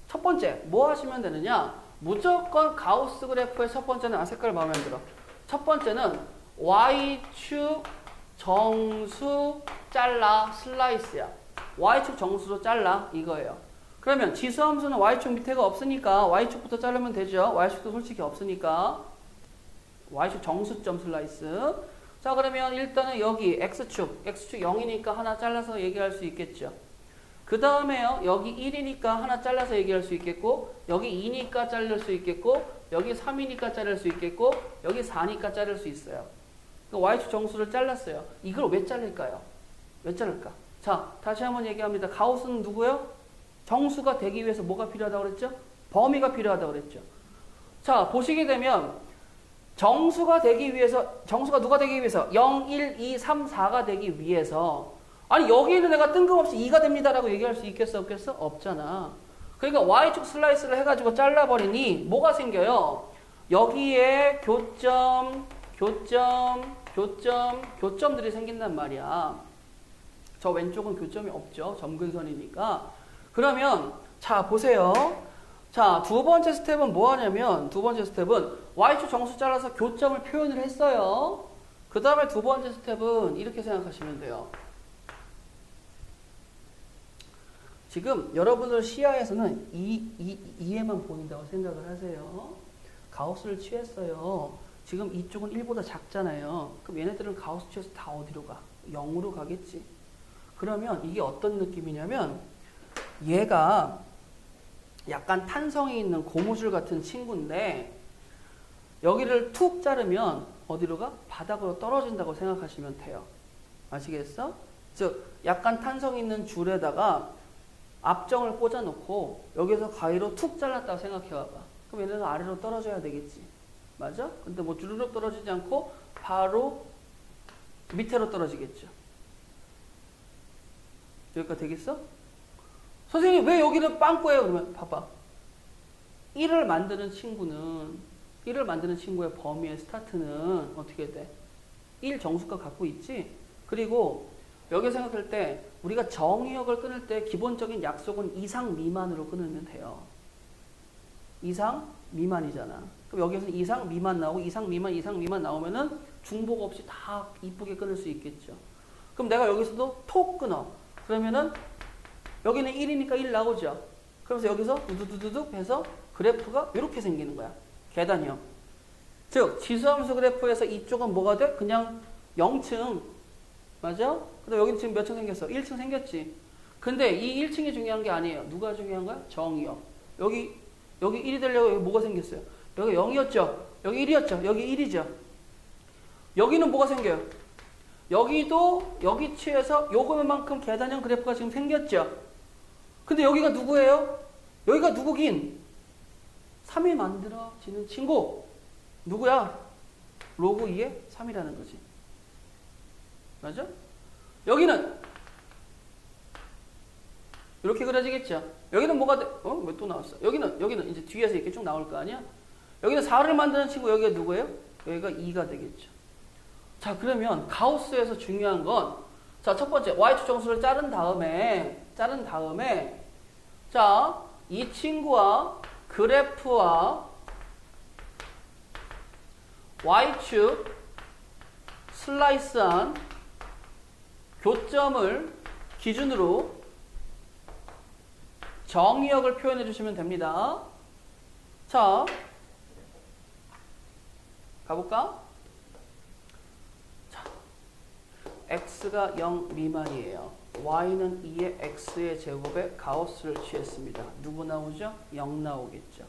첫 번째 뭐 하시면 되느냐? 무조건 가우스 그래프의 첫 번째는 색깔 마음에 안 들어. 첫 번째는 y축 정수 잘라 슬라이스야. y축 정수로 잘라 이거예요. 그러면 지수함수는 y축 밑에가 없으니까 y축부터 자르면 되죠. y축도 솔직히 없으니까 y축 정수점 슬라이스. 자, 그러면 일단은 여기 x축 0이니까 하나 잘라서 얘기할 수 있겠죠. 그 다음에요, 여기 1이니까 하나 잘라서 얘기할 수 있겠고, 여기 2니까 자를 수 있겠고, 여기 3이니까 자를 수 있겠고, 여기 4니까 자를 수 있어요. 그러니까 y축 정수를 잘랐어요. 이걸 왜 자를까요? 왜 자를까? 자, 다시 한번 얘기합니다. 가우스는 누구예요? 정수가 되기 위해서 뭐가 필요하다고 그랬죠? 범위가 필요하다고 그랬죠. 자, 보시게 되면 정수가 되기 위해서, 정수가 누가 되기 위해서 0, 1, 2, 3, 4가 되기 위해서 아니 여기는 내가 뜬금없이 2가 됩니다라고 얘기할 수 있겠어 없겠어? 없잖아. 그러니까 y축 슬라이스를 해가지고 잘라버리니 뭐가 생겨요? 여기에 교점들이 생긴단 말이야. 저 왼쪽은 교점이 없죠. 점근선이니까. 그러면 자 보세요. 자, 두 번째 스텝은 뭐 하냐면 두 번째 스텝은 y축 정수 잘라서 교점을 표현을 했어요. 그 다음에 두 번째 스텝은 이렇게 생각하시면 돼요. 지금 여러분들 시야에서는 이에만 보인다고 생각을 하세요. 가우스를 취했어요. 지금 이쪽은 1보다 작잖아요. 그럼 얘네들은 가우스 취해서 다 어디로 가? 0으로 가겠지. 그러면 이게 어떤 느낌이냐면 얘가 약간 탄성이 있는 고무줄 같은 친구인데 여기를 툭 자르면 어디로 가? 바닥으로 떨어진다고 생각하시면 돼요. 아시겠어? 즉 약간 탄성 있는 줄에다가 압정을 꽂아놓고 여기서 가위로 툭 잘랐다고 생각해봐봐. 그럼 얘네는 아래로 떨어져야 되겠지. 맞아? 근데 뭐 주르륵 떨어지지 않고 바로 밑으로 떨어지겠죠. 여기까지 되겠어? 선생님 왜 여기는 빵꾸예요? 그러면 봐봐. 1을 만드는 친구의 범위의 스타트는 어떻게 돼? 1 정수가 갖고 있지? 그리고 여기 생각할 때 우리가 정의역을 끊을 때 기본적인 약속은 이상 미만으로 끊으면 돼요. 이상 미만이잖아. 그럼 여기서는 이상 미만 나오고 이상 미만 나오면은 중복 없이 다 이쁘게 끊을 수 있겠죠. 그럼 내가 여기서도 톡 끊어. 그러면은 여기는 1이니까 1 나오죠. 그러면서 여기서 두두두둑 해서 그래프가 이렇게 생기는 거야. 계단형. 즉 지수함수 그래프에서 이쪽은 뭐가 돼? 그냥 0층. 맞아? 근데 여기는 지금 몇 층 생겼어? 1층 생겼지. 근데 이 1층이 중요한 게 아니에요. 누가 중요한 거야? 정의역. 여기 1이 되려고 여기 뭐가 생겼어요? 여기 0이었죠? 여기 1이었죠? 여기 1이죠? 여기는 뭐가 생겨요? 여기도 여기 취해서 요거만큼 계단형 그래프가 지금 생겼죠? 근데 여기가 누구예요? 여기가 누구긴? 3이 만들어지는 친구. 누구야? 로그 2의 3이라는 거지. 맞아? 여기는 이렇게 그려지겠죠? 여기는 뭐가 돼? 왜 또 나왔어? 여기는 이제 뒤에서 이렇게 쭉 나올 거 아니야? 여기는 4를 만드는 친구 여기가 누구예요? 여기가 2가 되겠죠. 자, 그러면 가우스에서 중요한 건 자, 첫 번째 y축 정수를 자른 다음에 자, 이 친구와 그래프와 y축 슬라이스한 교점을 기준으로 정의역을 표현해 주시면 됩니다. 자, 가볼까? x가 0 미만이에요. y는 2의 x의 제곱에 가우스를 취했습니다. 누구 나오죠? 0 나오겠죠.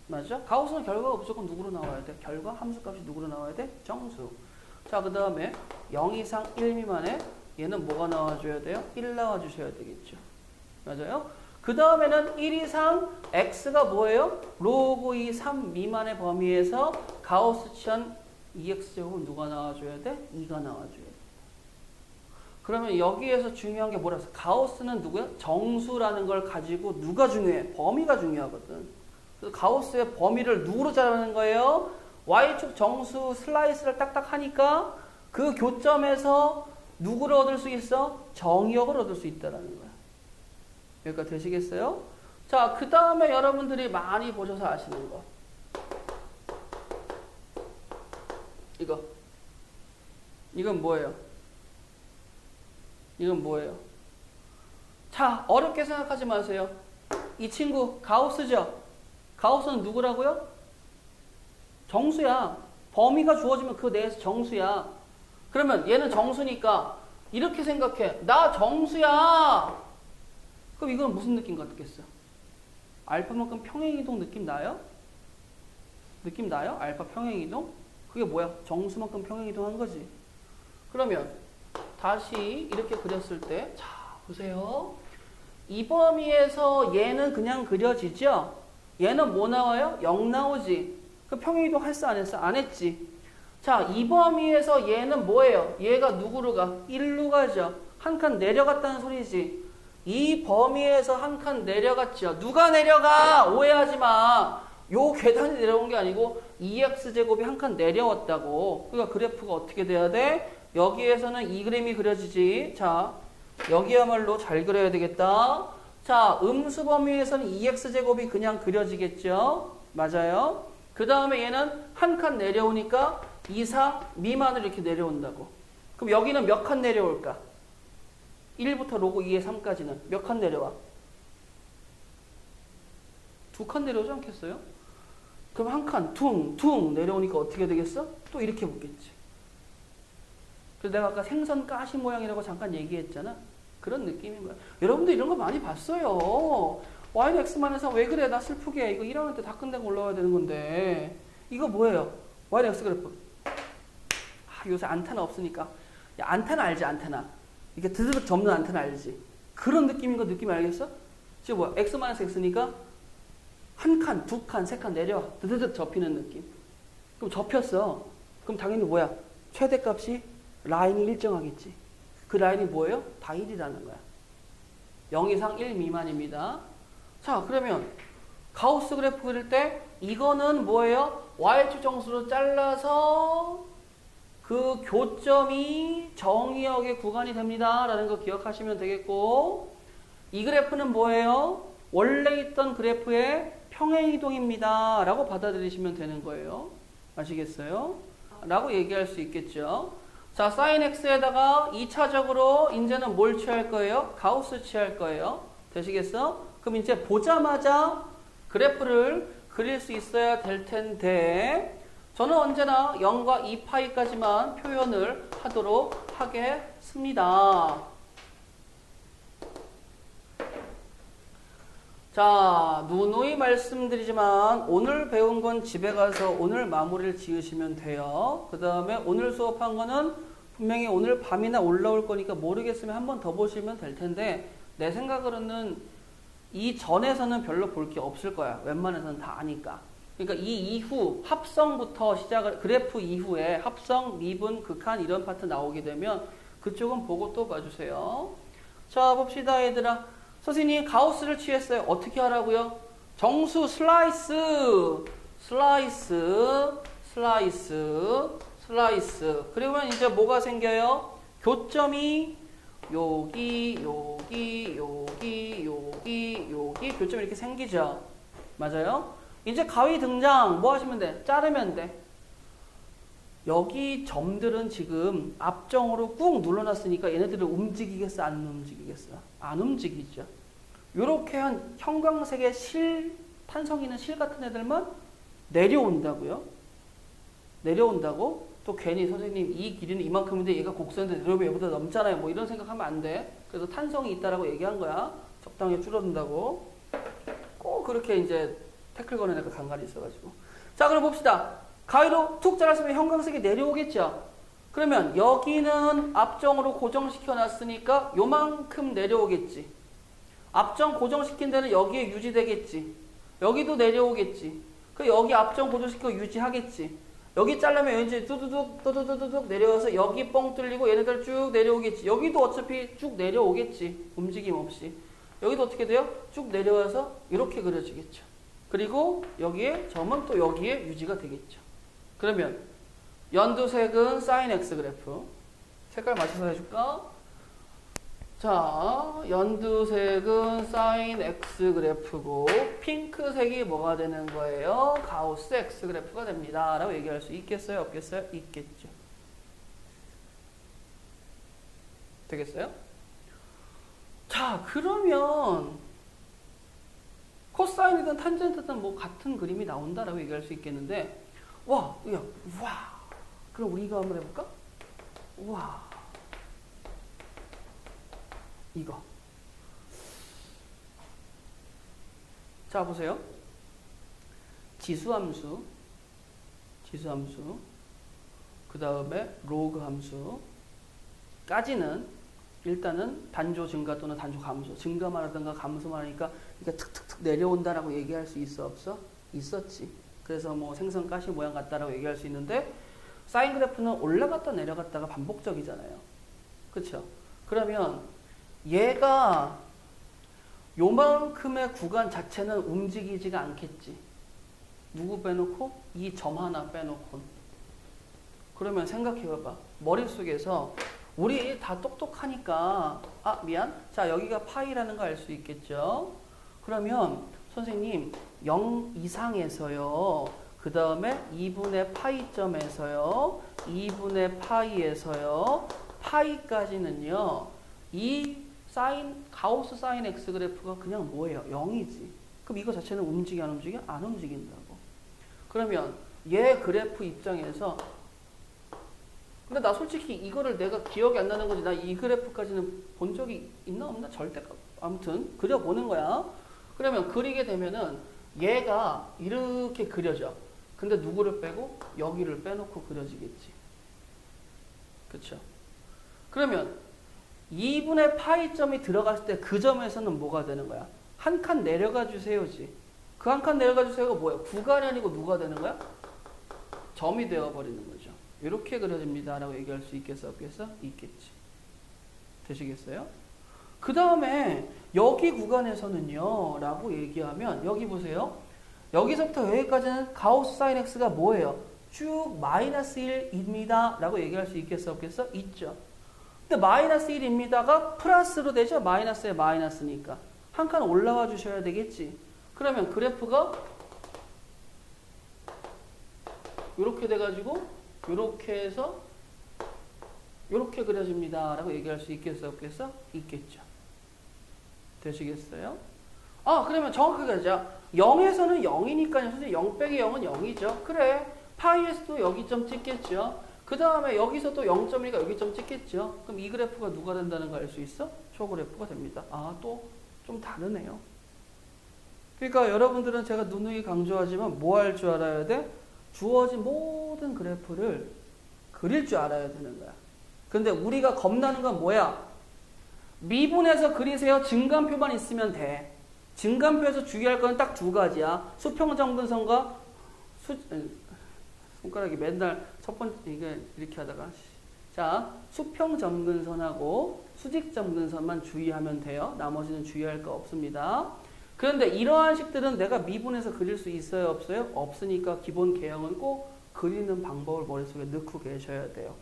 맞죠? 가우스는 결과가 무조건 누구로 나와야 돼? 결과 함수값이 누구로 나와야 돼? 정수. 자, 그 다음에 0 이상 1 미만에 얘는 뭐가 나와줘야 돼요? 1 나와주셔야 되겠죠. 맞아요? 그 다음에는 1 이상 x가 뭐예요? 로그 2, 3 미만의 범위에서 가우스 취한 2x제곱은 누가 나와줘야 돼? 2가 나와줘야 돼. 그러면 여기에서 중요한 게 뭐라서? 가우스는 누구야? 정수라는 걸 가지고 누가 중요해? 범위가 중요하거든. 그래서 가우스의 범위를 누구로 자르는 거예요? y축 정수 슬라이스를 딱딱 하니까 그 교점에서 누구를 얻을 수 있어? 정의역을 얻을 수 있다는 거야. 여기까지 되시겠어요? 자, 그 다음에 여러분들이 많이 보셔서 아시는 거. 이건 뭐예요? 이건 뭐예요? 자, 어렵게 생각하지 마세요. 이 친구 가우스죠? 가우스는 누구라고요? 정수야. 범위가 주어지면 그 내에서 정수야. 그러면 얘는 정수니까 이렇게 생각해. 나 정수야. 그럼 이건 무슨 느낌 같겠어? 알파만큼 평행이동 느낌 나요? 느낌 나요? 알파 평행이동? 그게 뭐야? 정수만큼 평행이동한 거지. 그러면 다시 이렇게 그렸을 때, 자, 보세요. 이 범위에서 얘는 그냥 그려지죠? 얘는 뭐 나와요? 0 나오지. 그 평행이동 했어? 안 했어? 안 했지. 자, 이 범위에서 얘는 뭐예요? 얘가 누구로 가? 1로 가죠. 한 칸 내려갔다는 소리지. 이 범위에서 한 칸 내려갔죠. 누가 내려가? 오해하지 마. 요 계단이 내려온 게 아니고 2x제곱이 한 칸 내려왔다고. 그러니까 그래프가 어떻게 돼야 돼? 여기에서는 이 그림이 그려지지. 자, 여기야말로 잘 그려야 되겠다. 자, 음수 범위에서는 2x제곱이 그냥 그려지겠죠. 맞아요. 그 다음에 얘는 한 칸 내려오니까 2, 4 미만으로 이렇게 내려온다고. 그럼 여기는 몇 칸 내려올까? 1부터 로그 2의 3까지는 몇 칸 내려와? 2칸 내려오지 않겠어요? 그럼 한 칸 퉁 내려오니까 어떻게 되겠어? 또 이렇게 붙겠지. 그래서 내가 아까 생선 가시 모양이라고 잠깐 얘기했잖아. 그런 느낌인 거야. 여러분들 이런 거 많이 봤어요. y는 x만해서 왜 그래? 나 슬프게. 이거 1학년 때 다 끝내고 올라와야 되는 건데. 이거 뭐예요? y는 x 그래프. 아, 요새 안테나 없으니까. 야, 안테나 알지? 안테나. 이게 드드득 접는 안테나 알지? 그런 느낌인 거 느낌 알겠어? 지금 뭐야? x-x니까 한 칸, 두 칸, 세 칸 내려와. 드드득 접히는 느낌. 그럼 접혔어. 그럼 당연히 뭐야? 최대값이 라인이 일정하겠지. 그 라인이 뭐예요? 다 1이라는 거야. 0 이상 1 미만입니다. 자, 그러면 가우스 그래프 그릴 때 이거는 뭐예요? y축 정수로 잘라서 그 교점이 정의역의 구간이 됩니다. 라는 거 기억하시면 되겠고, 이 그래프는 뭐예요? 원래 있던 그래프의 평행이동입니다. 라고 받아들이시면 되는 거예요. 아시겠어요? 라고 얘기할 수 있겠죠. 자, sin x에다가 2차적으로 이제는 뭘 취할 거예요? 가우스 취할 거예요. 되시겠어? 그럼 이제 보자마자 그래프를 그릴 수 있어야 될 텐데, 저는 언제나 0과 2파이까지만 표현을 하도록 하겠습니다. 자, 누누이 말씀드리지만 오늘 배운 건 집에 가서 오늘 마무리를 지으시면 돼요. 그 다음에 오늘 수업한 거는 분명히 오늘 밤이나 올라올 거니까 모르겠으면 한 번 더 보시면 될 텐데, 내 생각으로는 이 전에서는 별로 볼 게 없을 거야. 웬만해서는 다 아니까. 그러니까 이 이후 합성부터 시작을, 그래프 이후에 합성, 미분, 극한 이런 파트 나오게 되면 그쪽은 보고 또 봐주세요. 자, 봅시다 얘들아. 선생님 가우스를 취했어요. 어떻게 하라고요? 정수 슬라이스. 그러면 이제 뭐가 생겨요? 교점이 여기 교점이 이렇게 생기죠. 맞아요? 이제 가위 등장. 뭐 하시면 돼? 자르면 돼. 여기 점들은 지금 앞정으로 꾹 눌러놨으니까 얘네들은 움직이겠어? 안 움직이겠어? 안 움직이죠. 요렇게 한 형광색의 실, 탄성 있는 실 같은 애들만 내려온다고요. 내려온다고? 또 괜히 선생님 이 길이는 이만큼인데 얘가 곡선인데 내려오면 얘보다 넘잖아요. 뭐 이런 생각하면 안 돼. 그래서 탄성이 있다라고 얘기한 거야. 적당히 줄어든다고. 꼭 그렇게 이제 태클 거는 애가 간간히 있어가지고. 자, 그럼 봅시다. 가위로 툭 잘랐으면 형광색이 내려오겠죠. 그러면 여기는 앞정으로 고정시켜 놨으니까 요만큼 내려오겠지. 앞정 고정시킨 데는 여기에 유지되겠지. 여기도 내려오겠지. 그 여기 앞정 고정시키고 유지하겠지. 여기 자르면 왠지 뚜두둑 내려와서 여기 뻥 뚫리고 얘네들 쭉 내려오겠지. 여기도 어차피 쭉 내려오겠지. 움직임 없이. 여기도 어떻게 돼요? 쭉 내려와서 이렇게 그려지겠죠. 그리고 여기에 점은 또 여기에 유지가 되겠죠. 그러면 연두색은 사인 X 그래프. 색깔 맞춰서 해줄까? 자, 연두색은 사인 X 그래프고 핑크색이 뭐가 되는 거예요? 가우스 X 그래프가 됩니다. 라고 얘기할 수 있겠어요? 없겠어요? 있겠죠. 되겠어요? 자, 그러면 코사인이든 탄젠트든 뭐 같은 그림이 나온다라고 얘기할 수 있겠는데 와. 그럼 우리가 한번 해볼까? 와. 이거. 자, 보세요. 지수함수, 그 다음에 로그 함수까지는 일단은 단조 증가 또는 단조 감소, 증가만 하든가 감소만 하니까 이게 툭툭툭 내려온다라고 얘기할 수 있어, 없어? 있었지. 그래서 뭐 생선 가시 모양 같다라고 얘기할 수 있는데 사인 그래프는 올라갔다 내려갔다가 반복적이잖아요. 그렇죠? 그러면 얘가 요만큼의 구간 자체는 움직이지가 않겠지. 누구 빼놓고? 이 점 하나 빼놓고. 그러면 생각해봐봐. 머릿속에서 우리 다 똑똑하니까 미안. 자, 여기가 파이라는 거 알 수 있겠죠? 그러면 선생님 0 이상에서요. 그 다음에 2분의 파이점에서요. 2분의 파이에서요. 파이까지는요. 이 가우스 사인 X 그래프가 그냥 뭐예요? 0이지. 그럼 이거 자체는 움직여 안 움직여? 안 움직인다고. 그러면 얘 그래프 입장에서 근데 나 솔직히 이거를 내가 기억이 안 나는 거지. 나 이 그래프까지는 본 적이 있나 없나? 절대. 아무튼 그려보는 거야. 그러면 그리게 되면은 얘가 이렇게 그려져. 근데 누구를 빼고? 여기를 빼놓고 그려지겠지. 그쵸? 그러면 2분의 파이점이 들어갔을 때 그 점에서는 뭐가 되는 거야? 한 칸 내려가 주세요지. 그 한 칸 내려가 주세요가 뭐야? 구간이 아니고 누가 되는 거야? 점이 되어버리는 거죠. 이렇게 그려집니다. 라고 얘기할 수 있겠어? 없겠어? 있겠지. 되시겠어요? 그 다음에 여기 구간에서는요. 라고 얘기하면 여기 보세요. 여기서부터 여기까지는 가우스 사인 X가 뭐예요? 쭉 마이너스 1입니다. 라고 얘기할 수 있겠어? 없겠어? 있죠. 근데 마이너스 1입니다가 플러스로 되죠? 마이너스에 마이너스니까. 한 칸 올라와 주셔야 되겠지. 그러면 그래프가 이렇게 돼가지고 이렇게 해서 이렇게 그려집니다. 라고 얘기할 수 있겠어? 없겠어? 있겠죠. 되시겠어요? 그러면 정확하게 하자. 0에서는 0이니까요. 선생님 0 빼기 0은 0이죠. 그래. 파이에서도 여기 점 찍겠죠. 그 다음에 여기서 또 0점이니까 여기 점 찍겠죠. 그럼 이 그래프가 누가 된다는 거 알 수 있어? 초그래프가 됩니다. 또 좀 다르네요. 그러니까 여러분들은 제가 누누이 강조하지만 뭐 할 줄 알아야 돼? 주어진 모든 그래프를 그릴 줄 알아야 되는 거야. 근데 우리가 겁나는 건 뭐야? 미분해서 그리세요. 증간표만 있으면 돼. 증간표에서 주의할 건 딱 두 가지야. 수평정근선과 손가락이 맨날 첫 번째 이게 이렇게 하다가 자, 수평점근선하고 수직점근선만 주의하면 돼요. 나머지는 주의할 거 없습니다. 그런데 이러한 식들은 내가 미분해서 그릴 수 있어요? 없어요? 없으니까 기본 개형은 꼭 그리는 방법을 머릿속에 넣고 계셔야 돼요.